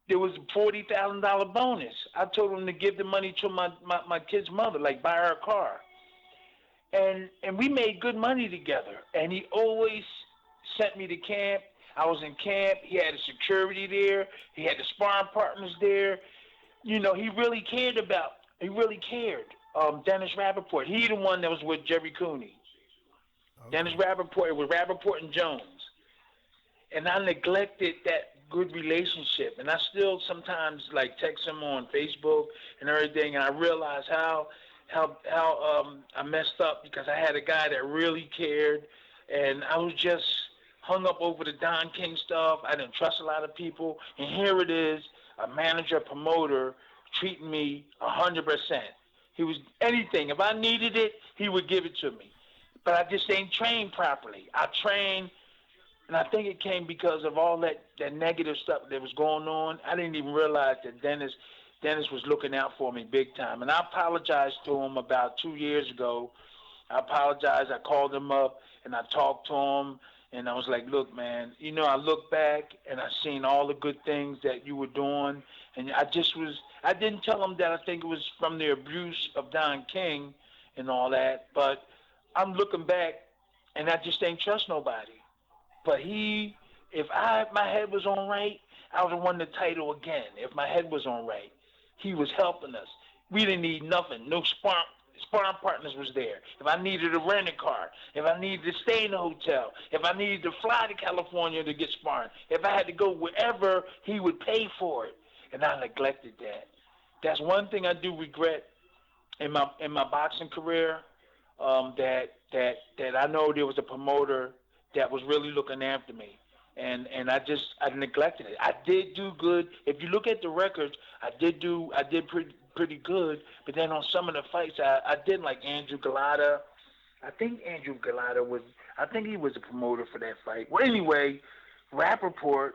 there was a $40,000 bonus. I told him to give the money to my kid's mother, like buy her a car. And we made good money together. And he always sent me to camp. I was in camp. He had a security there. He had the sparring partners there. He really cared. Dennis Rappaport. He the one that was with Jerry Cooney. Okay. Dennis Rappaport. It was Rappaport and Jones. And I neglected that good relationship. And I still sometimes text him on Facebook and everything. And I realized how I messed up, because I had a guy that really cared. And I was just hung up over the Don King stuff. I didn't trust a lot of people. And here it is, a manager, promoter, treating me 100%. He was anything. If I needed it, he would give it to me. But I just ain't trained properly. I trained, and I think it came because of all that negative stuff that was going on. I didn't even realize that Dennis was looking out for me big time. And I apologized to him about 2 years ago. I apologized. I called him up, and I talked to him. And I was like, look, man, I look back and I seen all the good things that you were doing. And I didn't tell him that I think it was from the abuse of Don King and all that. But I'm looking back and I just ain't trust nobody. But he if my head was on right, I would have won the title again. If my head was on right, he was helping us. We didn't need nothing. No sparring partners was there. If I needed a rental car, if I needed to stay in the hotel, if I needed to fly to California to get sparring, if I had to go wherever, he would pay for it. And I neglected that. That's one thing I do regret in my boxing career. That I know there was a promoter that was really looking after me, and I neglected it. I did do good. If you look at the records, I did pretty good. But then on some of the fights, I didn't, like Andrew Galata. I think he was a promoter for that fight. Well, anyway, Rappaport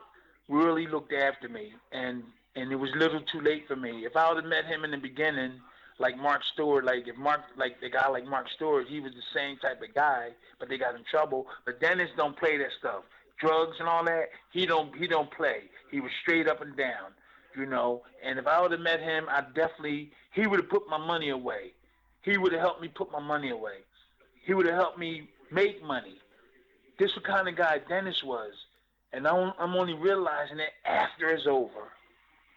really looked after me, and it was a little too late for me. If I would have met him in the beginning, like Mark Stewart, like the guy like Mark Stewart, he was the same type of guy, but they got in trouble. But Dennis don't play that stuff, drugs and all that. He don't play. He was straight up and down, you know. And if I would have met him, he would have put my money away. He would have helped me put my money away. He would have helped me make money. This is the kind of guy Dennis was, and I'm only realizing it after it's over.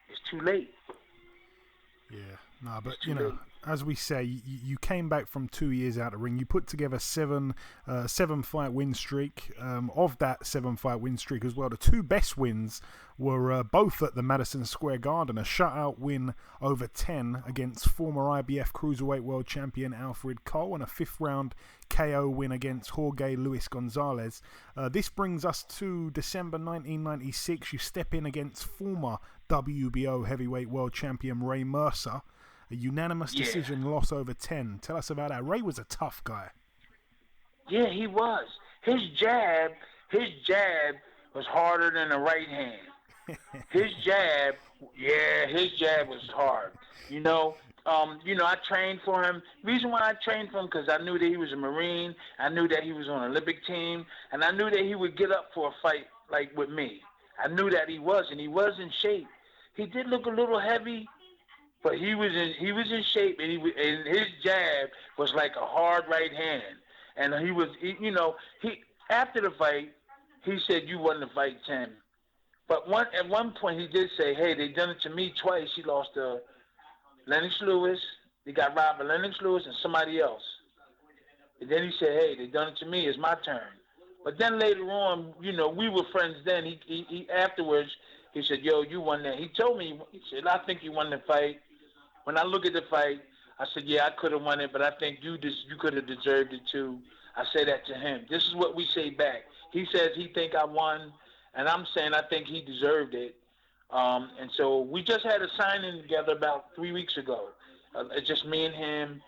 It's too late. Yeah. No, but, you know, as we say, you came back from 2 years out of the ring. You put together seven fight win streak. Of that 7-fight win streak as well, the two best wins were both at the Madison Square Garden. A shutout win over 10 against former IBF Cruiserweight World Champion Alfred Cole, and a 5th round KO win against Jorge Luis Gonzalez. This brings us to December 1996. You step in against former WBO Heavyweight World Champion Ray Mercer. A unanimous decision loss over 10. Tell us about that. Ray was a tough guy. Yeah, he was. His jab was harder than the right hand. His jab was hard. You know, I trained for him. The reason why I trained for him, because I knew that he was a Marine. I knew that he was on an Olympic team, and I knew that he would get up for a fight like with me. I knew that he was, and he was in shape. He did look a little heavy, but he was in shape, and his jab was like a hard right hand. And after the fight, he said, "You won the fight 10." But at one point he did say, "Hey, they done it to me twice." He lost to Lennox Lewis. They got robbed by Lennox Lewis and somebody else. And then he said, "Hey, they done it to me. It's my turn." But then later on, we were friends then. He afterwards, he said, "Yo, you won that." He told me, he said, "I think you won the fight." When I look at the fight, I said, "Yeah, I could have won it, but I think you could have deserved it too." I say that to him. This is what we say back. He says he think I won, and I'm saying I think he deserved it. And so we just had a signing together about 3 weeks ago. It's just me and him,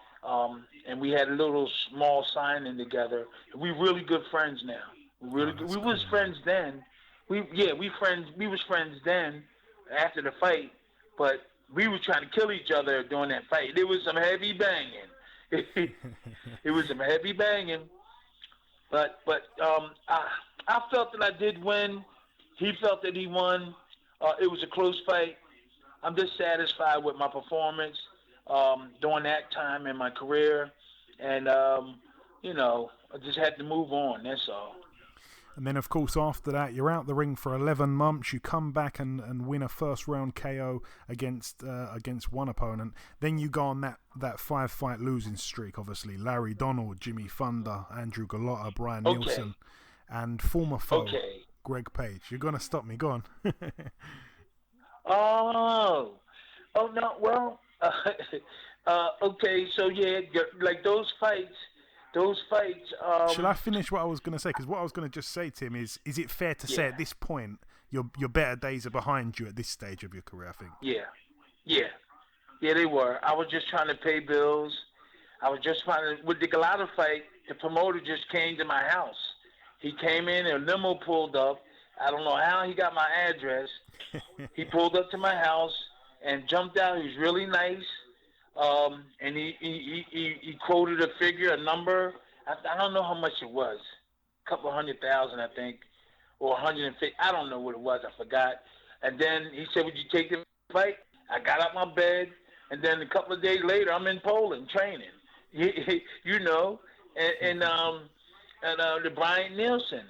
and we had a little small signing together. We really good friends now. We was friends then. We was friends then after the fight, but we were trying to kill each other during that fight. There was some heavy banging. It was some heavy banging. But I felt that I did win. He felt that he won. It was a close fight. I'm just satisfied with my performance during that time in my career. And, I just had to move on. That's all. And then, of course, after that, you're out the ring for 11 months. You come back and win a first-round KO against one opponent. Then you go on that 5-fight losing streak, obviously. Larry Donald, Jimmy Thunder, Andrew Galata, Brian Nielsen, and former foe, Greg Page. You're going to stop me. Go on. Oh, no, well, okay, so yeah, like those fights. Shall I finish what I was going to say? Because what I was going to just say, Tim, is it fair to say at this point your better days are behind you at this stage of your career, I think? Yeah, they were. I was just trying to pay bills. I was just trying to, with the Galata fight, the promoter just came to my house. He came in, a limo pulled up. I don't know how he got my address. He pulled up to my house and jumped out. He was really nice. And he quoted a figure, a number. I don't know how much it was. A couple $100,000, I think, or 150. I don't know what it was. I forgot. And then he said, "Would you take the fight?" I got out my bed, and then a couple of days later, I'm in Poland training. And the Brian Nielsen.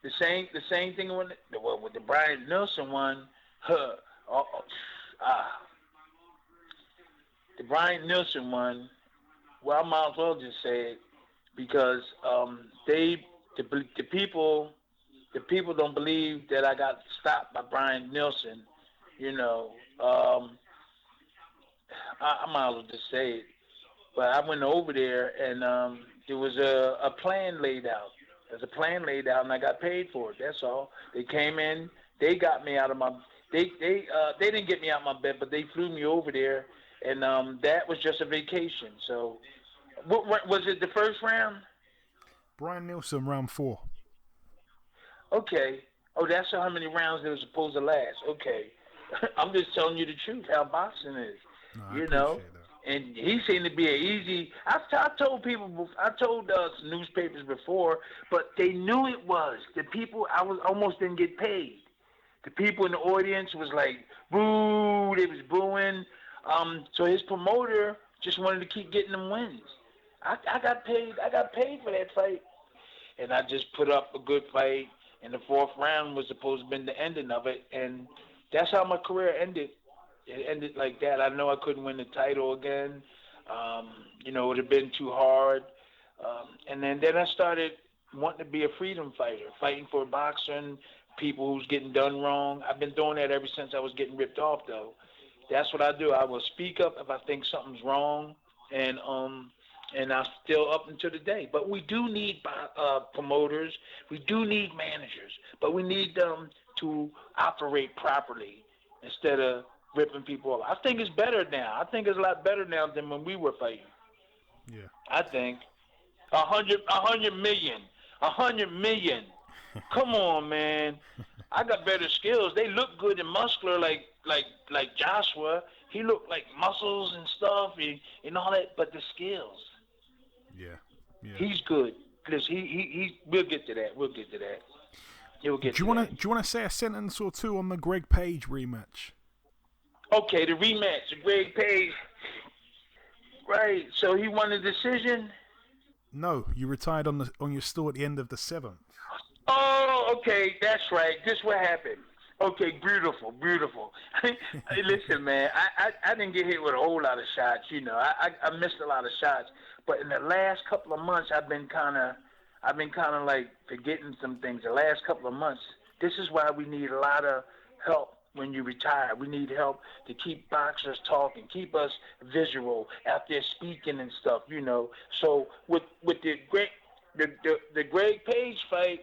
The same thing with the Brian Nelson one. The Brian Nelson one. Well, I might as well just say it because the people don't believe that I got stopped by Brian Nelson. You know, I might as well just say it. But I went over there and there was a plan laid out. There's a plan laid out, and I got paid for it. That's all. They came in, they got me out of my. They didn't get me out of my bed, but they flew me over there, and that was just a vacation. So, what was it? The first round? Brian Nelson, round 4. Okay. Oh, that's how many rounds they were supposed to last. Okay. I'm just telling you the truth, how boxing is. No, I you know. appreciate that. And he seemed to be an easy. I told people, I told newspapers before, but they knew it was. The people, almost didn't get paid. The people in the audience was like, boo, they was booing. So his promoter just wanted to keep getting them wins. I got paid for that fight. And I just put up a good fight. And the 4th round was supposed to be the ending of it. And that's how my career ended. It ended like that. I know I couldn't win the title again. You know, it would have been too hard. And then I started wanting to be a freedom fighter, fighting for boxing, people who's getting done wrong. I've been doing that ever since I was getting ripped off, though. That's what I do. I will speak up if I think something's wrong, and I still up until today. But we do need promoters. We do need managers. But we need them to operate properly instead of ripping people off. I think it's better now. I think it's a lot better now than when we were fighting. Yeah. I think 100 million. Come on, man. I got better skills. They look good and muscular like Joshua. He looked like muscles and stuff and all that, but the skills. Yeah. He's good. Listen, he we'll get to that. He'll get Do you want to say a sentence or two on the Greg Page rematch? Okay, the rematch, the Greg Page. Right. So he won the decision? No, you retired on your still at the end of the 7th. Oh, okay, that's right. This what happened. Okay, beautiful. Hey, listen, man, I didn't get hit with a whole lot of shots. You know, I missed a lot of shots, but in the last couple of months, I've been kind of like forgetting some things. The last couple of months, this is why we need a lot of help when you retire. We need help to keep boxers talking, keep us visual out there speaking and stuff. You know, so with the Greg Page fight.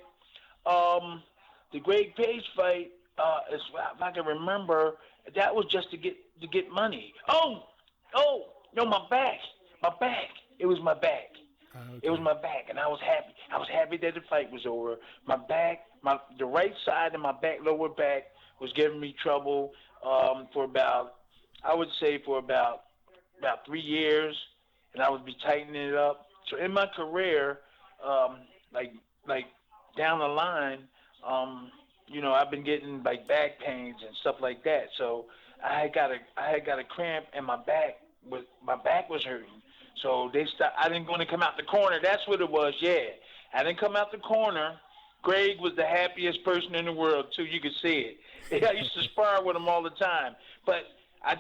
The Greg Page fight, if I can remember, that was just to get money. Oh, no, my back. It was my back. Okay. It was my back, and I was happy. I was happy that the fight was over. My back, the right side of my back, lower back, was giving me trouble for about 3 years, and I would be tightening it up. So in my career, like down the line, you know, I've been getting like back pains and stuff like that. So I had got a cramp, and my back was hurting. So I didn't want to come out the corner. That's what it was. Yeah, I didn't come out the corner. Greg was the happiest person in the world too. You could see it. I used to spar with him all the time. But I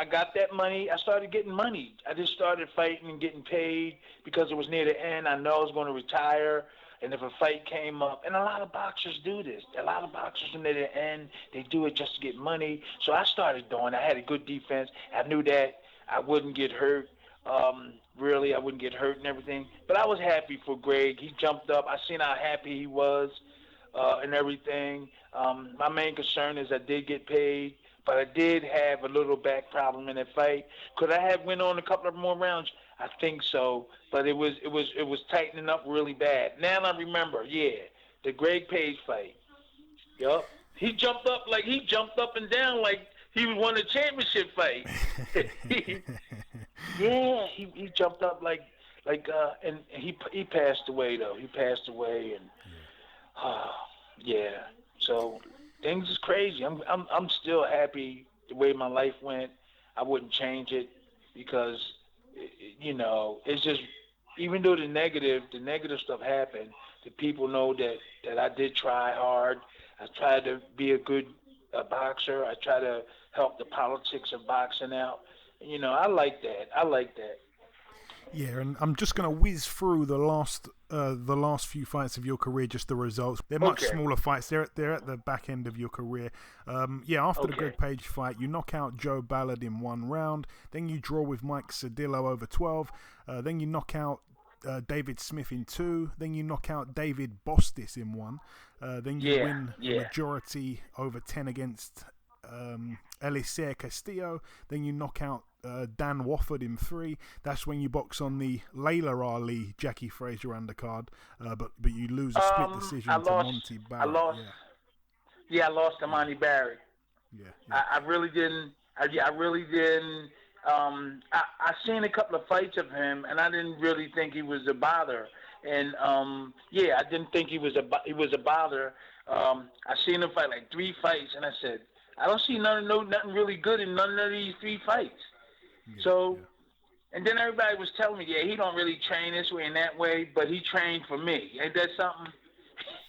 got that money. I started getting money. I just started fighting and getting paid because it was near the end. I know I was going to retire. And if a fight came up, and a lot of boxers do this. A lot of boxers, when they're at the end, they do it just to get money. So I started doing it. I had a good defense. I knew that I wouldn't get hurt. Really, I wouldn't get hurt and everything. But I was happy for Greg. He jumped up. I seen how happy he was and everything. My main concern is I did get paid, but I did have a little back problem in that fight. Could I have went on a couple of more rounds? I think so, but it was tightening up really bad. Now I remember, the Greg Page fight. Yup. He jumped up and down like he was won a championship fight. Yeah, he jumped up and he passed away though. He passed away and So things is crazy. I'm still happy the way my life went. I wouldn't change it because you know, it's just, even though the negative stuff happened, the people know that I did try hard. I tried to be a good boxer. I try to help the politics of boxing out. You know, I like that. Yeah, and I'm just going to whiz through the last few fights of your career, just the results. They're much smaller fights. They're at the back end of your career. After the Greg Page fight, you knock out Joe Ballard in 1 round. Then you draw with Mike Cedillo over 12. Then you knock out David Smith in 2. Then you knock out David Bostis in 1. Then you win the majority over 10 against Eliseo Castillo. Then you knock out Dan Wofford in 3. That's when you box on the Layla Ali Jackie Frazier undercard, but you lose a split decision to Monty Barrett. I lost to Monty Barrett. I really didn't. I really didn't. I seen a couple of fights of him, and I didn't really think he was a bother. And I didn't think he was a bother. I seen him fight like 3 fights, and I said, I don't see nothing really good in none of these 3 fights. And then everybody was telling me, he don't really train this way and that way, but he trained for me. Ain't that something?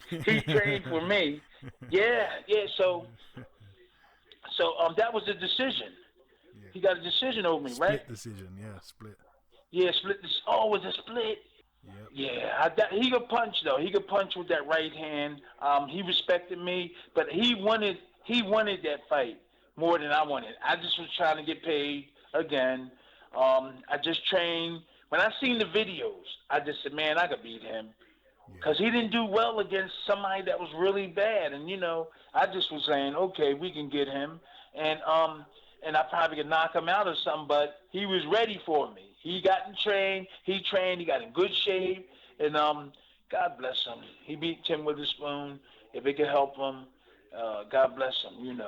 He trained for me. So that was the decision. He got a decision over me, right? Split decision, split. Yeah, split. Oh, it was a split. Yep. He could punch though. He could punch with that right hand. He respected me, but he wanted that fight more than I wanted. I just was trying to get paid again. I just trained. When I seen the videos, I just said, man, I could beat him. Because he didn't do well against somebody that was really bad. And, I just was saying, okay, we can get him. And I probably could knock him out or something, but he was ready for me. He got in trained. He got in good shape. And God bless him. He beat Tim Witherspoon. If it could help him, God bless him,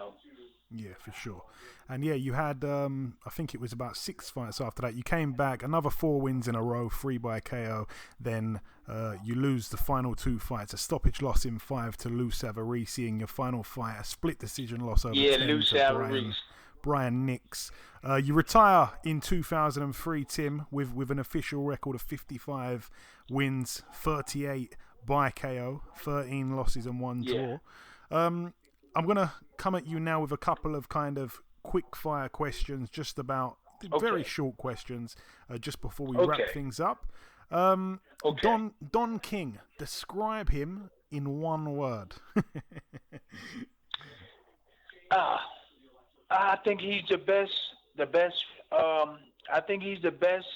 Yeah, for sure. And you had, I think it was about 6 fights after that. You came back, another 4 wins in a row, 3 by KO. Then you lose the final 2 fights, a stoppage loss in 5 to Lou Savarese. In your final fight, a split decision loss over 10 Lou to Brian Nix. You retire in 2003, Tim, with an official record of 55 wins, 38 by KO, 13 losses and 1 draw. I'm going to come at you now with a couple of kind of quick fire questions, just about very short questions, just before we wrap things up. Don King, describe him in 1 word. I think he's the best. I think he's the best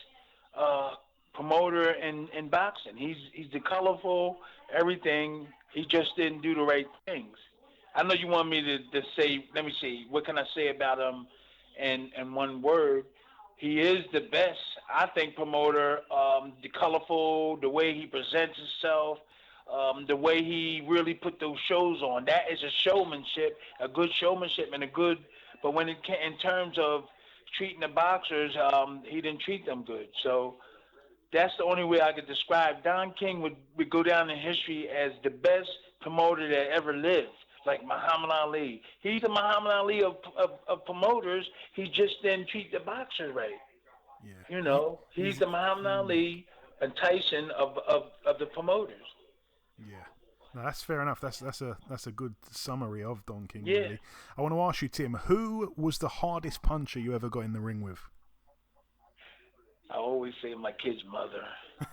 promoter in boxing. He's the colorful everything. He just didn't do the right things. I know you want me to say. Let me see. What can I say about him in 1 word? He is the best, I think, promoter. The colorful, the way he presents himself, the way he really put those shows on. That is a showmanship, a good showmanship, and a good. But when it came in terms of treating the boxers, he didn't treat them good. So that's the only way I could describe. Don King would go down in history as the best promoter that ever lived, like Muhammad Ali. He's the Muhammad Ali of promoters. He just didn't treat the boxers right. He's the Muhammad Ali and Tyson of the promoters. Yeah. No, that's fair enough. That's a good summary of Don King. Really. I want to ask you, Tim, who was the hardest puncher you ever got in the ring with? I always say my kid's mother.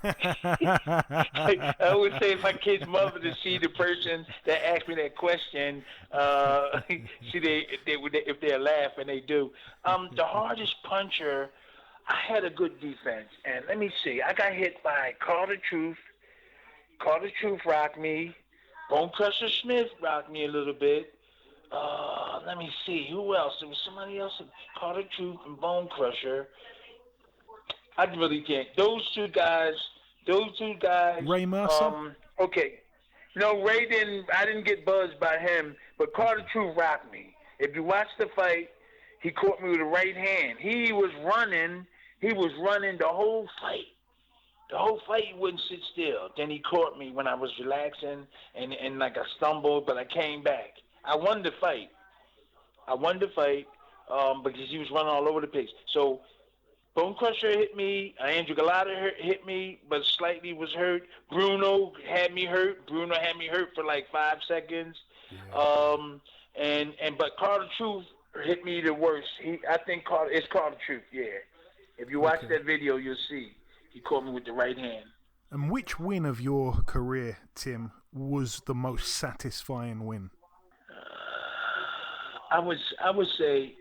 I always say my kid's mother to see the person that asked me that question. See if they're laughing, they do. The hardest puncher, I had a good defense, and let me see. I got hit by Carter Truth. Carter Truth rocked me. Bone Crusher Smith rocked me a little bit. Let me see. Who else? There was somebody else. Carter Truth and Bone Crusher. I really can't. Those two guys. Ray Mercer? Okay. No, Ray didn't. I didn't get buzzed by him, but Carter Truth rocked me. If you watch the fight, he caught me with the right hand. He was running the whole fight. The whole fight, he wouldn't sit still. Then he caught me when I was relaxing, and like I stumbled, but I came back. I won the fight. Because he was running all over the place. So, Bone Crusher hit me. Andrew Galata hit me, but slightly was hurt. Bruno had me hurt. For like 5 seconds. Yeah. But Carter Truth hit me the worst. I think it's Carter Truth. Yeah. If you watch that video, you'll see he caught me with the right hand. And which win of your career, Tim, was the most satisfying win? I would say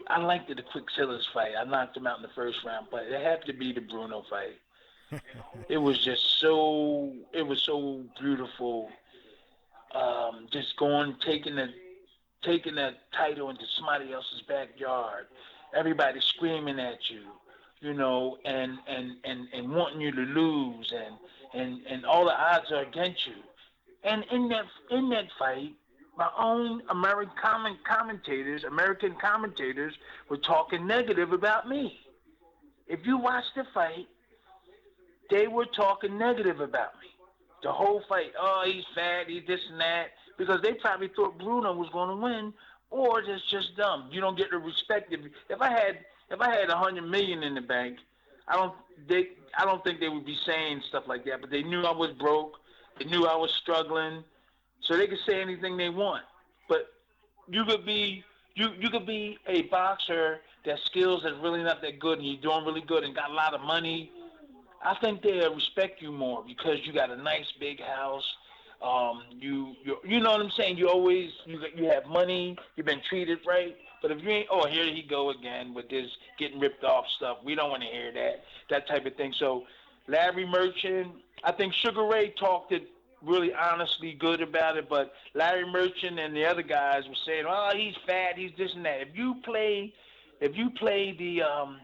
I liked the Quicksilver's fight. I knocked him out in the first round, but it had to be the Bruno fight. It was so beautiful. Just taking the title into somebody else's backyard. Everybody screaming at you, and wanting you to lose, and all the odds are against you. And in that fight, my own American commentators were talking negative about me. If you watch the fight, they were talking negative about me. The whole fight, oh, he's fat, he's this and that, because they probably thought Bruno was going to win, or it's just dumb. You don't get the respect. If I had $100 million in the bank, I don't think they would be saying stuff like that. But they knew I was broke. They knew I was struggling. So they could say anything they want, but you could be a boxer that skills is really not that good, and you're doing really good and got a lot of money. I think they'll respect you more because you got a nice big house. You know what I'm saying. You have money. You've been treated right. But if you ain't, oh, here he go again with this getting ripped off stuff. We don't want to hear that type of thing. So Larry Merchant, I think Sugar Ray talked it really honestly good about it, but Larry Merchant and the other guys were saying, "Oh, he's fat, he's this and that." If you play the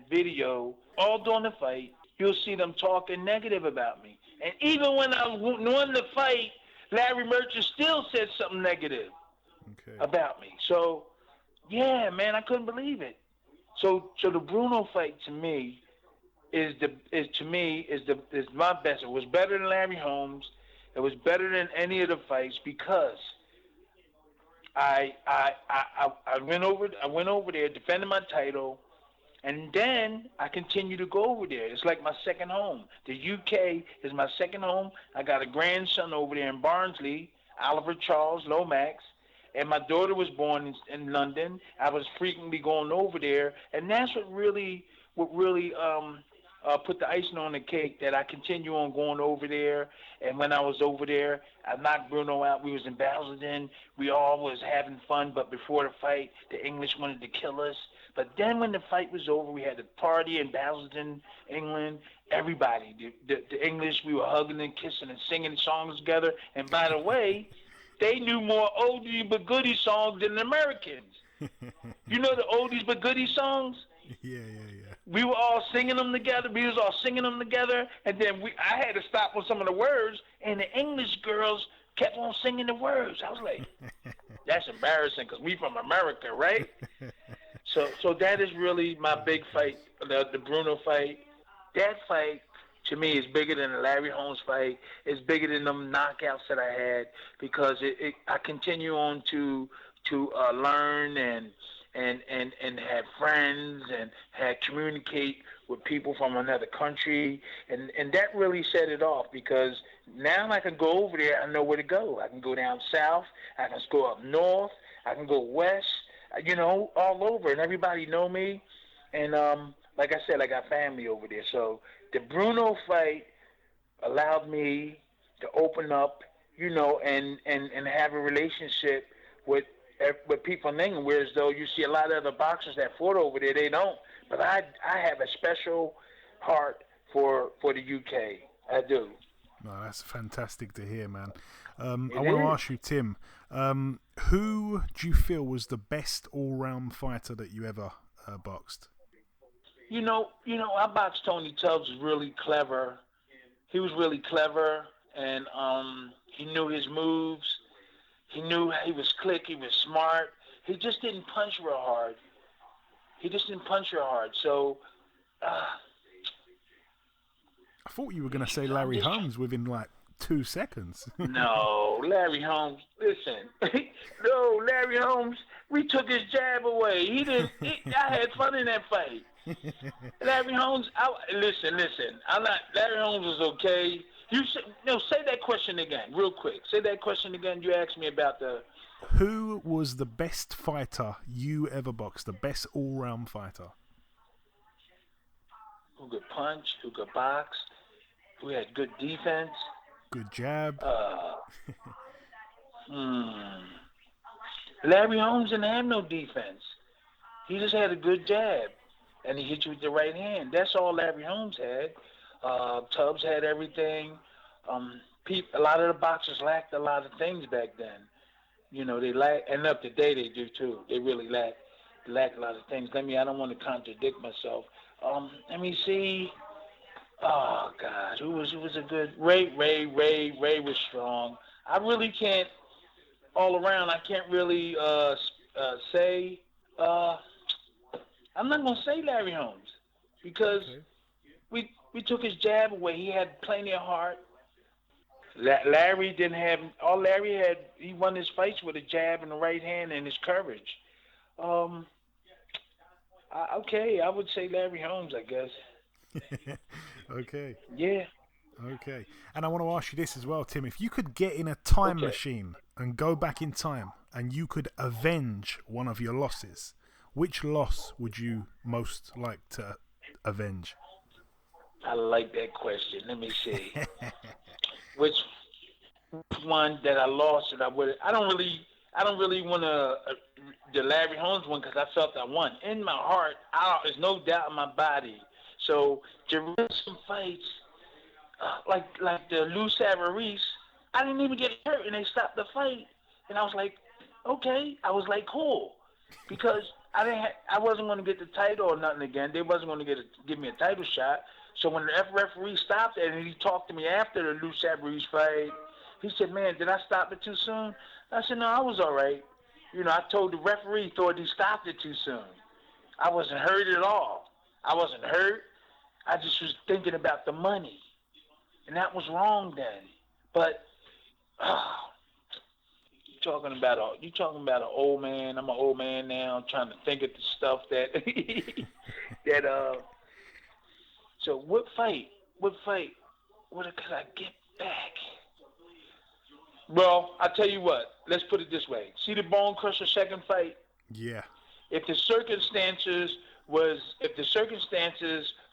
video all during the fight, you'll see them talking negative about me. And even when I won the fight, Larry Merchant still said something negative about me. So, yeah, man, I couldn't believe it. So the Bruno fight to me is my best. It was better than Larry Holmes. It was better than any of the fights because I went over there, defended my title, and then I continue to go over there. It's like my second home. The UK is my second home. I got a grandson over there in Barnsley, Oliver Charles Lomax, and my daughter was born in London. I was frequently going over there, and that's what really put the icing on the cake, that I continue on going over there. And when I was over there, I knocked Bruno out. We was in Basildon. We all was having fun, but before the fight, the English wanted to kill us. But then when the fight was over, we had a party in Basildon, England. Everybody, the English, we were hugging and kissing and singing songs together. And by the way, they knew more oldies but goodies songs than the Americans. You know the oldies but goodies songs? Yeah. We were all singing them together. And then I had to stop on some of the words, and the English girls kept on singing the words. I was like, that's embarrassing because we from America, right? So that is really my big fight, the Bruno fight. That fight, to me, is bigger than the Larry Holmes fight. It's bigger than them knockouts that I had because I continue on to learn and have friends and communicate with people from another country, and that really set it off because now I can go over there. I know where to go. I can go down south. I can go up north. I can go west. All over, and everybody know me. And like I said, I got family over there. So the Bruno fight allowed me to open up, and have a relationship with people in England, whereas though you see a lot of other boxers that fought over there, they don't. But I have a special heart for the UK. I do. No, that's fantastic to hear, man. I want to ask you, Tim, who do you feel was the best all-round fighter that you ever boxed? I boxed Tony Tubbs. Was really clever. He was really clever, and he knew his moves. He knew he was slick. He was smart. He just didn't punch real hard. So, I thought you were going to say Larry Holmes within like 2 seconds. No, Larry Holmes. Listen, no, Larry Holmes. We took his jab away. I had fun in that fight. Larry Holmes, listen. I'm not. Larry Holmes was okay. Say that question again, real quick. Say that question again. You asked me about the. Who was the best fighter you ever boxed? The best all-round fighter? Who could punch? Who could box? Who had good defense? Good jab. Larry Holmes didn't have no defense. He just had a good jab, and he hit you with the right hand. That's all Larry Holmes had. Tubbs had everything. A lot of the boxers lacked a lot of things back then. You know, they lack, and up to date they do too. They really lack a lot of things. I don't want to contradict myself. Let me see. Oh God, who was a good Ray was strong. I really can't all around. I can't really say. I'm not gonna say Larry Holmes because we took his jab away. He had plenty of heart. Larry didn't have all Larry had. He won his fights with a jab in the right hand and his courage. I would say Larry Holmes, I guess. Okay. Yeah. Okay. And I want to ask you this as well, Tim. If you could get in a time machine and go back in time and you could avenge one of your losses, which loss would you most like to avenge? I like that question. Let me see. Which one that I lost that I would? I don't really want to the Larry Holmes one because I felt I won. In my heart, there's no doubt in my body. So there were some fights like the Lou Savarese. I didn't even get hurt, and they stopped the fight, and I was like, okay. I was like, cool, because I wasn't going to get the title or nothing again. They wasn't going to give me a title shot. So when the referee stopped it, and he talked to me after the Lou Savarese fight, he said, man, did I stop it too soon? I said, no, I was all right. You know, I told the referee, thought he stopped it too soon. I wasn't hurt at all. I wasn't hurt. I just was thinking about the money. And that was wrong then. But you talking about an old man. I'm an old man now. I'm trying to think of the stuff that so what fight? What could I get back? Well, I tell you what. Let's put it this way. See the Bone Crusher second fight? Yeah. If the circumstances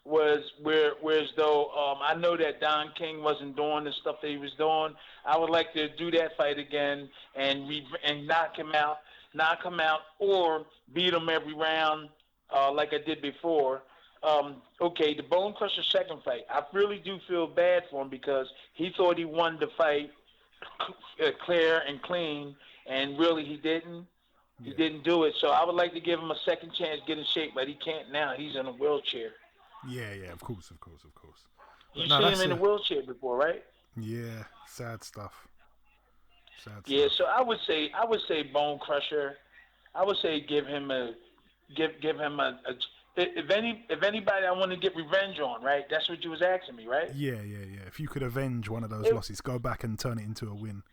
was whereas though I know that Don King wasn't doing the stuff that he was doing, I would like to do that fight again and knock him out or beat him every round like I did before. Okay, the Bone Crusher second fight, I really do feel bad for him because he thought he won the fight clear and clean, and really he didn't. He didn't do it. So I would like to give him a second chance, get in shape, but he can't now. He's in a wheelchair. Yeah, of course. You've seen him in a wheelchair before, right? Yeah, sad stuff. Yeah, so I would say Bone Crusher. I would say give him a if anybody I want to get revenge on, right? That's what you was asking me, right? Yeah. If you could avenge one of those losses, go back and turn it into a win.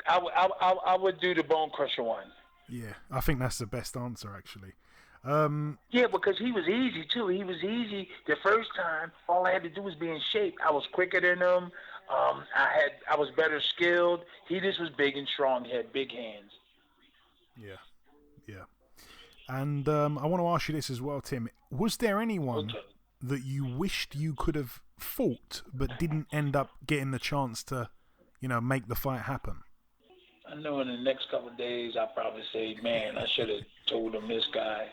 I would do the Bone Crusher one. Yeah, I think that's the best answer, actually. Yeah, because he was easy, too. He was easy the first time. All I had to do was be in shape. I was quicker than him. I was better skilled. He just was big and strong. He had big hands. Yeah. And I want to ask you this as well, Tim. Was there anyone that you wished you could have fought but didn't end up getting the chance to, make the fight happen? I know in the next couple of days I'll probably say, man, I should have told him this guy.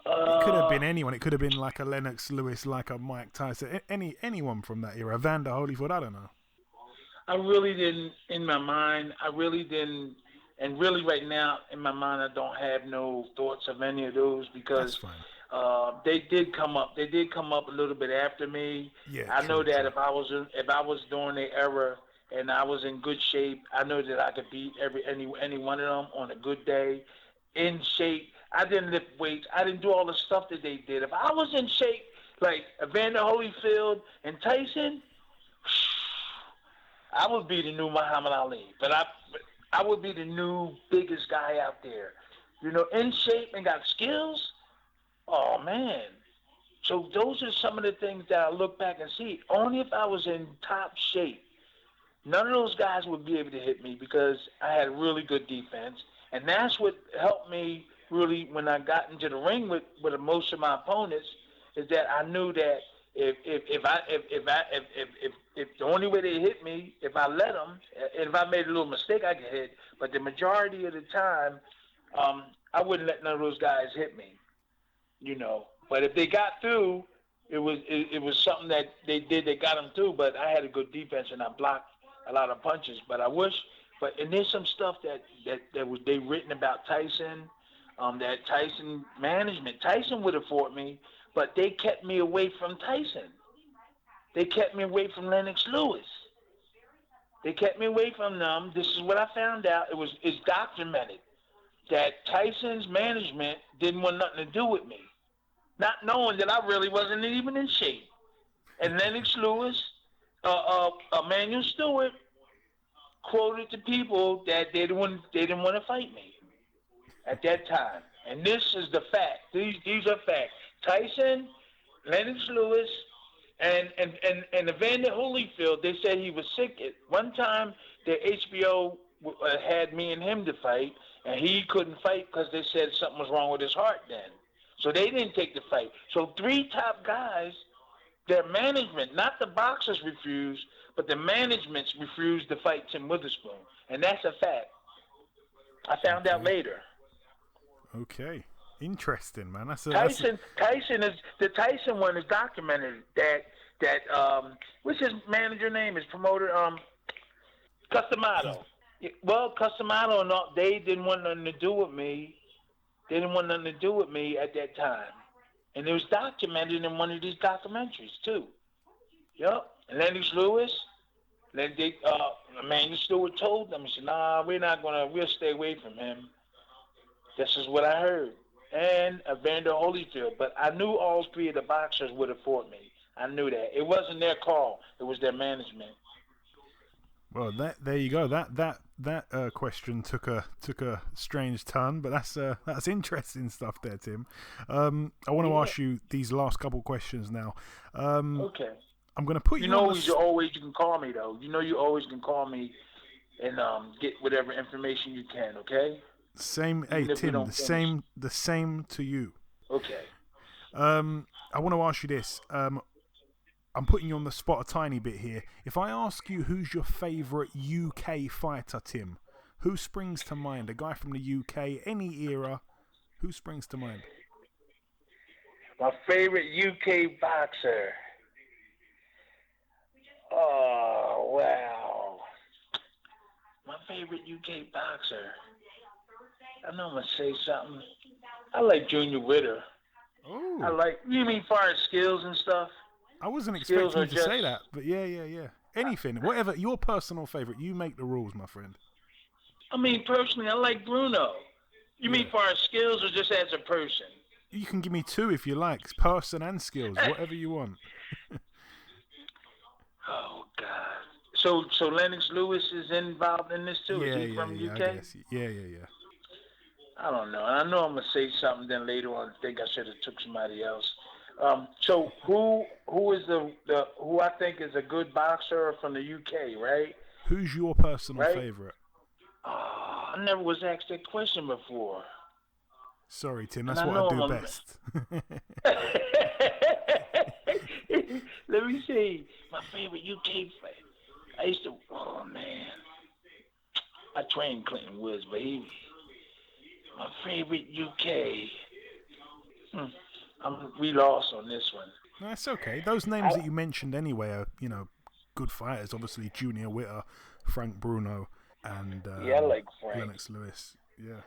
It could have been anyone. It could have been like a Lennox Lewis, like a Mike Tyson, anyone from that era. Evander Holyfield, I don't know. I really didn't, in my mind, and really right now, in my mind, I don't have no thoughts of any of those because they did come up. They did come up a little bit after me. Yeah, I know that if I was during the era and I was in good shape, I know that I could beat any one of them on a good day, in shape. I didn't lift weights. I didn't do all the stuff that they did. If I was in shape like Evander Holyfield and Tyson, I would be the new Muhammad Ali. But I would be the new biggest guy out there. In shape and got skills. Oh man. So those are some of the things that I look back and see. Only if I was in top shape. None of those guys would be able to hit me because I had really good defense, and that's what helped me really when I got into the ring with most of my opponents. Is that I knew that if the only way they hit me, if I let them, and if I made a little mistake, I could hit. But the majority of the time, I wouldn't let none of those guys hit me. But if they got through, it was something that they did. They got them through. But I had a good defense and I blocked a lot of punches. But and there's some stuff that was they written about Tyson, that Tyson management. Tyson would have fought me, but they kept me away from Tyson. They kept me away from Lennox Lewis. They kept me away from them. This is what I found out. It's documented that Tyson's management didn't want nothing to do with me, not knowing that I really wasn't even in shape. And Lennox Lewis, Emanuel Stewart, quoted to people that they didn't want to fight me at that time. And this is the fact. These are facts. Tyson, Lennox Lewis, and Evander Holyfield, they said he was sick. One time, the HBO had me and him to fight, and he couldn't fight because they said something was wrong with his heart then. So they didn't take the fight. So 3 top guys, their management, not the boxers refused, but the managements refused to fight Tim Witherspoon. And that's a fact. I found out later. Okay. Interesting, man. Tyson is the Tyson one is documented that what's his manager name? His promoter, Customato. Well, Customato and all, they didn't want nothing to do with me. They didn't want nothing to do with me at that time. And it was documented in one of these documentaries, too. Yep. And Lennox Lewis, Emanuel Stewart told them, he said, nah, we'll stay away from him. This is what I heard. And Evander Holyfield. But I knew all 3 of the boxers would have fought me. I knew that. It wasn't their call. It was their management. Well, there you go. That question took a strange turn, but that's interesting stuff there, Tim. I want to ask you these last couple questions now. Okay. I'm going to put you. You always can call me though. You always can call me and get whatever information you can. Okay. Same, hey Tim. The same to you. Okay. I want to ask you this. I'm putting you on the spot a tiny bit here. If I ask you who's your favourite UK fighter, Tim, who springs to mind? A guy from the UK, any era, who springs to mind? My favorite UK boxer. Oh, wow. My favorite UK boxer. I know I'm going to say something. I like Junior Witter. Oh. You mean far as skills and stuff? I wasn't expecting you to say that, but yeah. Anything, whatever, your personal favourite. You make the rules, my friend. I mean, personally, I like Bruno. You mean far as skills or just as a person? You can give me 2 if you like, person and skills, whatever you want. Oh, God. So Lennox Lewis is involved in this too? Is he from UK? I guess. Yeah. I don't know. I know I'm going to say something, then later on I think I should have took somebody else. So who is who I think is a good boxer from the UK, right? Who's your personal favourite? Oh, I never was asked that question before. Sorry, Tim. That's what I do best. Let me see. My favorite UK fighter. I used to. Oh man, I trained Clinton Woods, baby. My favorite UK. We lost on this one. No, that's okay. Those names that you mentioned anyway are, good fighters. Obviously, Junior Witter, Frank Bruno, and I like Frank. Lennox Lewis. Yeah.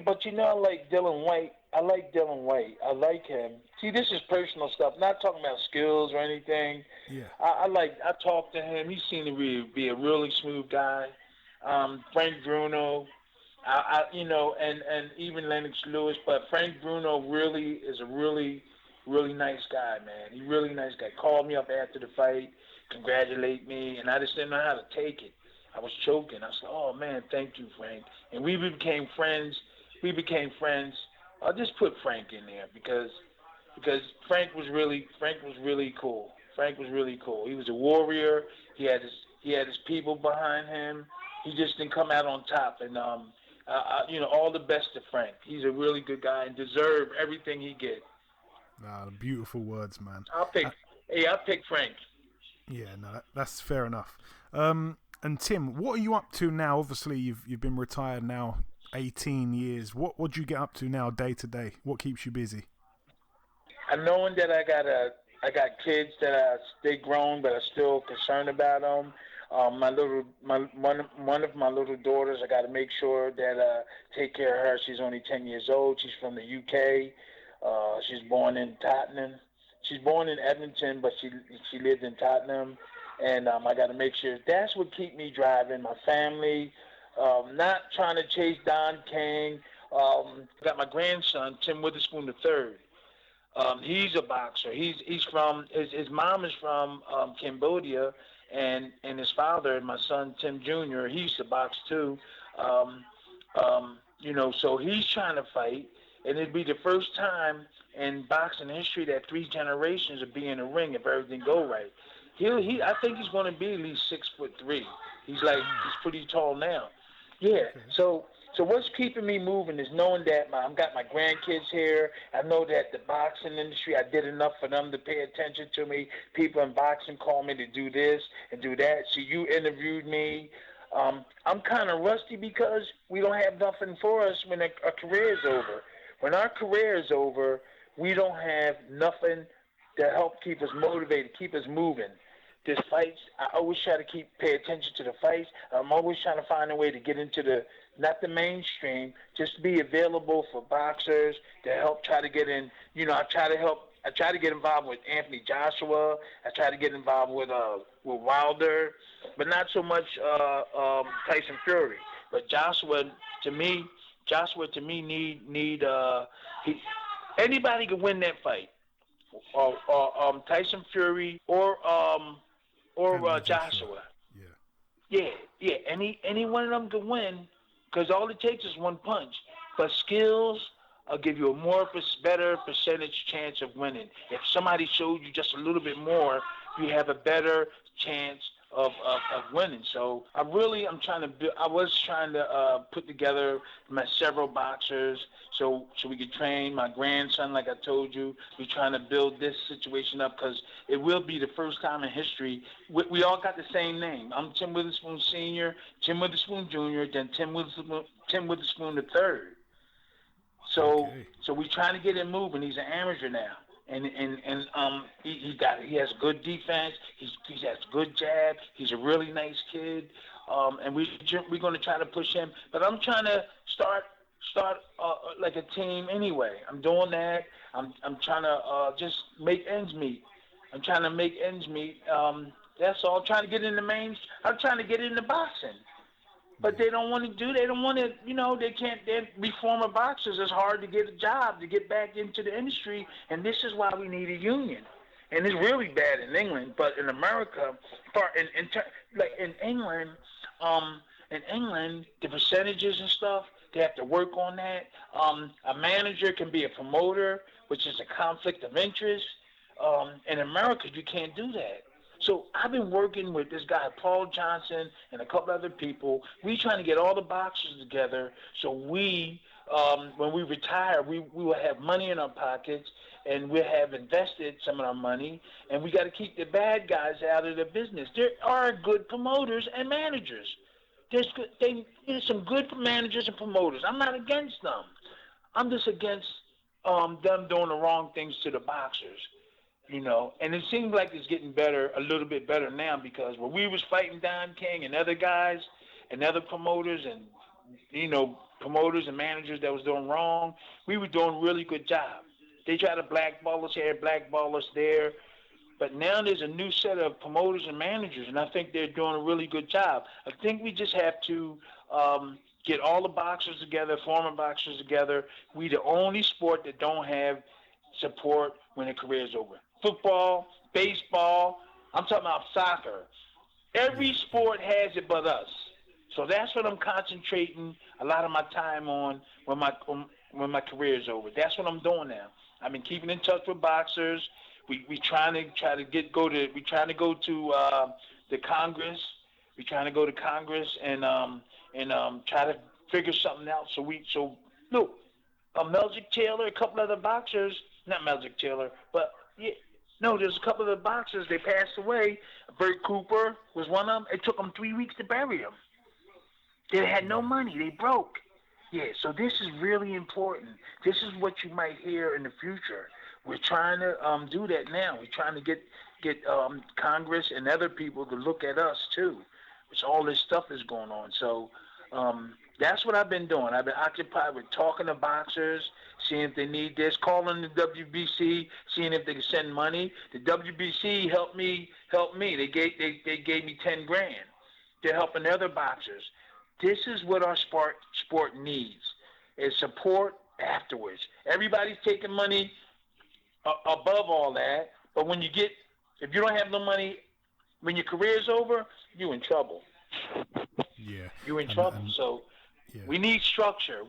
But I like Dylan White. I like Dylan White. I like him. See, this is personal stuff. Not talking about skills or anything. Yeah. I talked to him. He seemed to be a really smooth guy. Frank Bruno. And even Lennox Lewis, but Frank Bruno really is a really, really nice guy, man. He's a really nice guy. Called me up after the fight, congratulate me, and I just didn't know how to take it. I was choking. I said, "Oh man, thank you, Frank." And we became friends. I'll just put Frank in there because Frank was really cool. Frank was really cool. He was a warrior. He had his people behind him. He just didn't come out on top. And all the best to Frank. He's a really good guy and deserves everything he gets. Beautiful words, man. I'll pick Frank. Yeah, no, that's fair enough. And Tim, what are you up to now? Obviously, you've been retired now 18 years. What do you get up to now, day to day? What keeps you busy? And knowing that I got kids that they grown, but I'm still concerned about them. One of my little daughters, I got to make sure that take care of her. She's only 10 years old. She's from the UK. She's born in Tottenham. She's born in Edmonton, but she lived in Tottenham. And I got to make sure that's what keep me driving. My family, not trying to chase Don King. Got my grandson, Tim Witherspoon III. He's a boxer. He's from his mom is from Cambodia, and his father, my son Tim Jr. He used to box too. So he's trying to fight, and it'd be the first time in boxing history that 3 generations would be in the ring if everything go right. I think he's going to be at least 6'3". He's pretty tall now. Yeah. So what's keeping me moving is knowing that I've got my grandkids here. I know that the boxing industry, I did enough for them to pay attention to me. People in boxing call me to do this and do that. So you interviewed me. I'm kind of rusty because we don't have nothing for us when our career is over. When our career is over, we don't have nothing to help keep us motivated, keep us moving. There's fights. I always try to pay attention to the fights. I'm always trying to find a way to get into not the mainstream, just be available for boxers to help try to get in. I try to get involved with Anthony Joshua. I try to get involved with Wilder, but not so much Tyson Fury. But Joshua to me need anybody can win that fight. Tyson Fury or Joshua. Yeah. Any one of them can win because all it takes is one punch. But skills will give you a better percentage chance of winning. If somebody showed you just a little bit more, you have a better chance of winning. So I was trying to put together my several boxers so we could train my grandson. Like I told you, we're trying to build this situation up because it will be the first time in history. We all got the same name. I'm Tim Witherspoon Sr., Tim Witherspoon Jr., then Tim Witherspoon III. So we're trying to get him moving. He's an amateur now. And he has good defense. He has good jab. He's a really nice kid, and we're going to try to push him. But I'm trying to start like a team anyway. I'm doing that. I'm trying to just make ends meet. That's all. I'm trying to get in the main. I'm trying to get into boxing. But they don't want to they don't want to, they can't, we former boxers, it's hard to get a job, to get back into the industry, and this is why we need a union. And it's really bad in England, but in America, in England, the percentages and stuff, they have to work on that. A manager can be a promoter, which is a conflict of interest. In America, you can't do that. So I've been working with this guy, Paul Johnson, and a couple other people. We trying to get all the boxers together so when we retire, we will have money in our pockets, and we'll have invested some of our money, and we got to keep the bad guys out of the business. There are good promoters and managers. There's some good managers and promoters. I'm not against them. I'm just against them doing the wrong things to the boxers. And it seems like it's getting better, a little bit better now, because when we was fighting Don King and other guys and other promoters and, promoters and managers that was doing wrong, we were doing a really good job. They try to blackball us here, blackball us there. But now there's a new set of promoters and managers, and I think they're doing a really good job. I think we just have to get all the boxers together, former boxers together. We the only sport that don't have support when the career is over. Football, baseball, I'm talking about soccer. Every sport has it but us. So that's what I'm concentrating a lot of my time on when when my career is over. That's what I'm doing now. I've been keeping in touch with boxers. We trying to go to the Congress. We trying to go to Congress and try to figure something out. So look, Melzik Taylor, a couple other boxers, not Melzik Taylor, but yeah, no, there's a couple of the boxers. They passed away. Bert Cooper was one of them. It took them 3 weeks to bury him. They had no money. They broke. Yeah, so this is really important. This is what you might hear in the future. We're trying to do that now. We're trying to get Congress and other people to look at us too, which all this stuff is going on. So that's what I've been doing. I've been occupied with talking to boxers, seeing if they need this, calling the WBC, seeing if they can send money. The WBC helped me. They gave me $10,000. They're helping other boxers. This is what our sport needs, is support afterwards. Everybody's taking money above all that, but if you don't have no money, when your career's over, you're in trouble. Yeah. You're in trouble. So yeah. We need structure.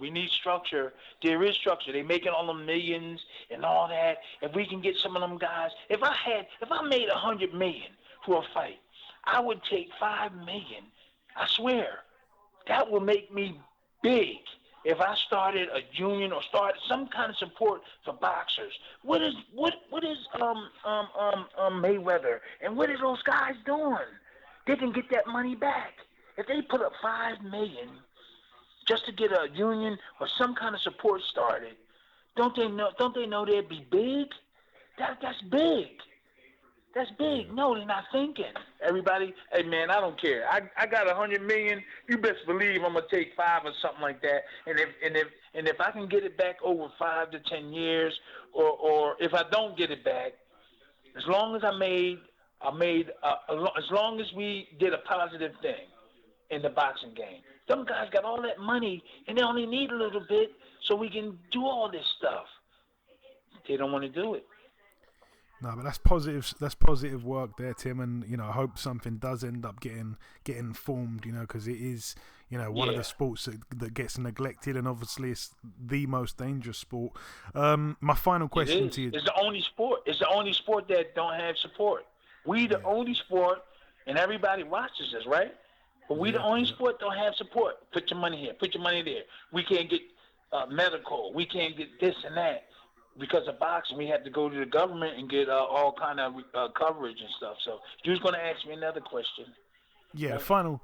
There is structure. They're making all the millions and all that. If we can get some of them guys, if I made $100 million for a fight, I would take $5 million. I swear. That will make me big if I started a union or started some kind of support for boxers. What is Mayweather and what are those guys doing? They can get that money back. If they put up $5 million just to get a union or some kind of support started, don't they know they'd be big? That's big. That's big. No, they're not thinking. Everybody, hey man, I don't care. I got $100 million. You best believe I'm gonna take 5 or something like that. And if I can get it back over 5 to 10 years, or if I don't get it back, as long as as long as we did a positive thing in the boxing game. Some guys got all that money and they only need a little bit so we can do all this stuff. They don't want to do it. No, but that's positive. That's positive work there, Tim. And I hope something does end up getting formed. Because it is, one of the sports that gets neglected, and obviously it's the most dangerous sport. My final question to you: It's the only sport. It's the only sport that don't have support. We the only sport, and everybody watches us, right? But we the only sport don't have support. Put your money here. Put your money there. We can't get medical. We can't get this and that. Because of boxing, we had to go to the government and get all kind of coverage and stuff. So you was going to ask me another question. Yeah, final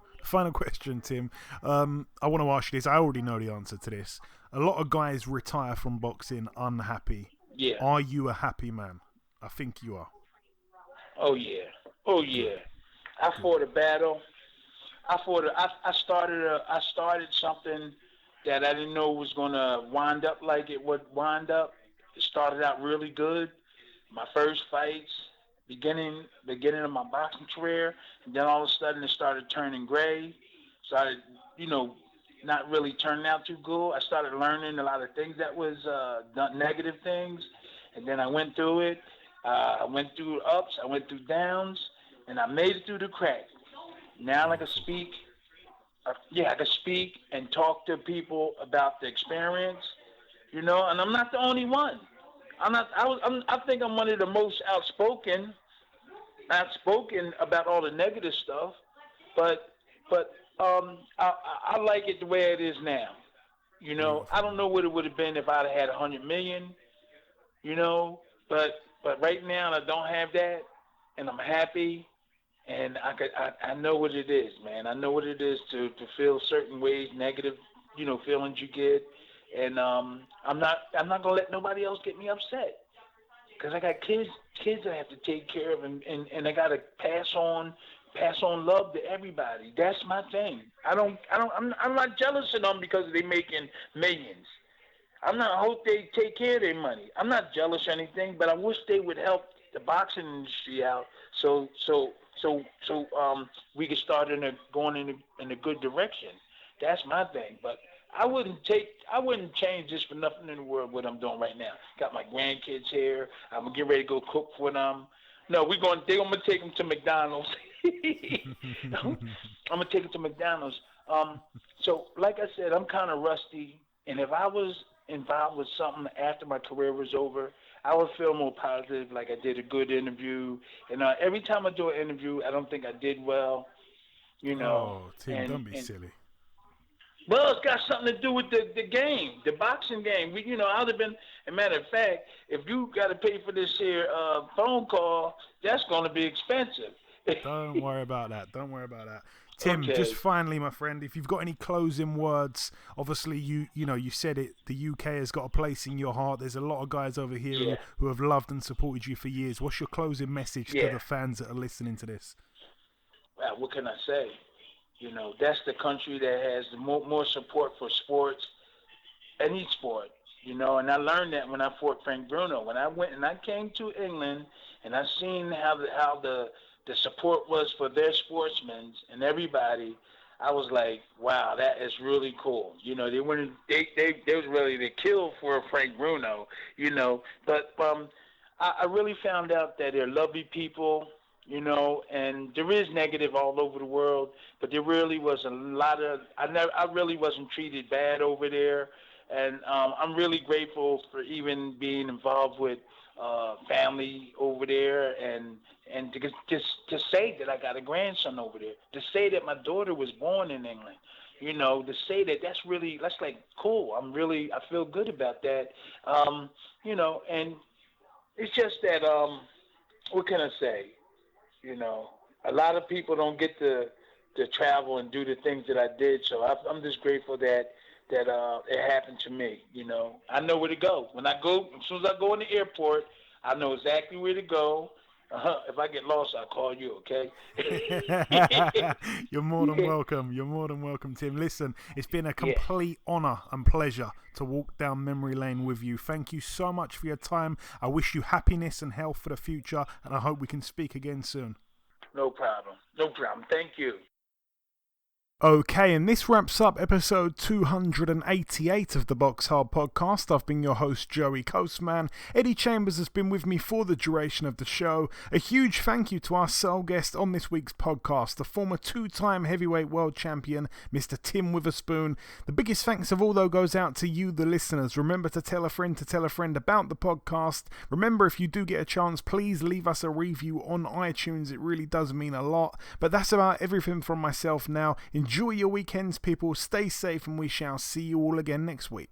question, Tim. I want to ask you this. I already know the answer to this. A lot of guys retire from boxing unhappy. Yeah. Are you a happy man? I think you are. Oh yeah. I fought a battle. I started something that I didn't know was going to wind up like it would wind up. It started out really good. My first fights, beginning of my boxing career, and then all of a sudden it started turning gray. Started, not really turning out too good. I started learning a lot of things that was negative things, and then I went through it. I went through ups, I went through downs, and I made it through the crack. Now I can speak. I can speak and talk to people about the experience. And I'm not the only one. I think I'm one of the most outspoken about all the negative stuff, but I like it the way it is now. I don't know what it would have been if I'd had $100 million. But right now I don't have that, and I'm happy, and I know what it is, man. I know what it is to feel certain ways, negative, feelings you get. And I'm not gonna let nobody else get me upset, because I got kids I have to take care of, and I gotta pass on love to everybody. That's my thing. I'm not jealous of them because they're making millions. I hope they take care of their money. I'm not jealous or anything, but I wish they would help the boxing industry out so we could start going in a good direction. That's my thing. But I wouldn't change this for nothing in the world what I'm doing right now. Got my grandkids here. I'm gonna get ready to go cook for them. No, they're gonna take them to McDonald's. I'm gonna take them to McDonald's. So like I said, I'm kind of rusty, and if I was involved with something after my career was over, I would feel more positive, like I did a good interview. And every time I do an interview, I don't think I did well, you know. Oh, Tim, don't be silly. Well, it's got something to do with the game, the boxing game. I would have been, a matter of fact, if you got to pay for this here phone call, that's going to be expensive. Don't worry about that. Don't worry about that. Tim, Okay. just finally, my friend, if you've got any closing words, obviously you said it, the UK has got a place in your heart. There's a lot of guys over here who have loved and supported you for years. What's your closing message to the fans that are listening to this? Well, what can I say? That's the country that has the more support for sports, any sport, and I learned that when I fought Frank Bruno. When I went and I came to England and I seen how the support was for their sportsmen and everybody, I was like, wow, that is really cool. They was ready to kill for Frank Bruno, But I really found out that they're lovely people, and there is negative all over the world, but there really was a lot of, I really wasn't treated bad over there. And I'm really grateful for even being involved with family over there, and to say that I got a grandson over there, to say that my daughter was born in England, to say that's like cool. I feel good about that, and it's just that, what can I say? A lot of people don't get to travel and do the things that I did, so I'm just grateful that it happened to me. I know where to go. As soon as I go in the airport, I know exactly where to go. If I get lost, I'll call you, okay? You're more than welcome. You're more than welcome, Tim. Listen, it's been a complete honor and pleasure to walk down memory lane with you. Thank you so much for your time. I wish you happiness and health for the future, and I hope we can speak again soon. No problem. No problem. Thank you. Okay, and this wraps up episode 288 of the BoxHard Podcast. I've been your host, Joey Coastman. Eddie Chambers has been with me for the duration of the show. A huge thank you to our sole guest on this week's podcast, the former two-time heavyweight world champion, Mr. Tim Witherspoon. The biggest thanks of all, though, goes out to you, the listeners. Remember to tell a friend about the podcast. Remember, if you do get a chance, please leave us a review on iTunes. It really does mean a lot. But that's about everything from myself now. Enjoy your weekends, people. Stay safe, and we shall see you all again next week.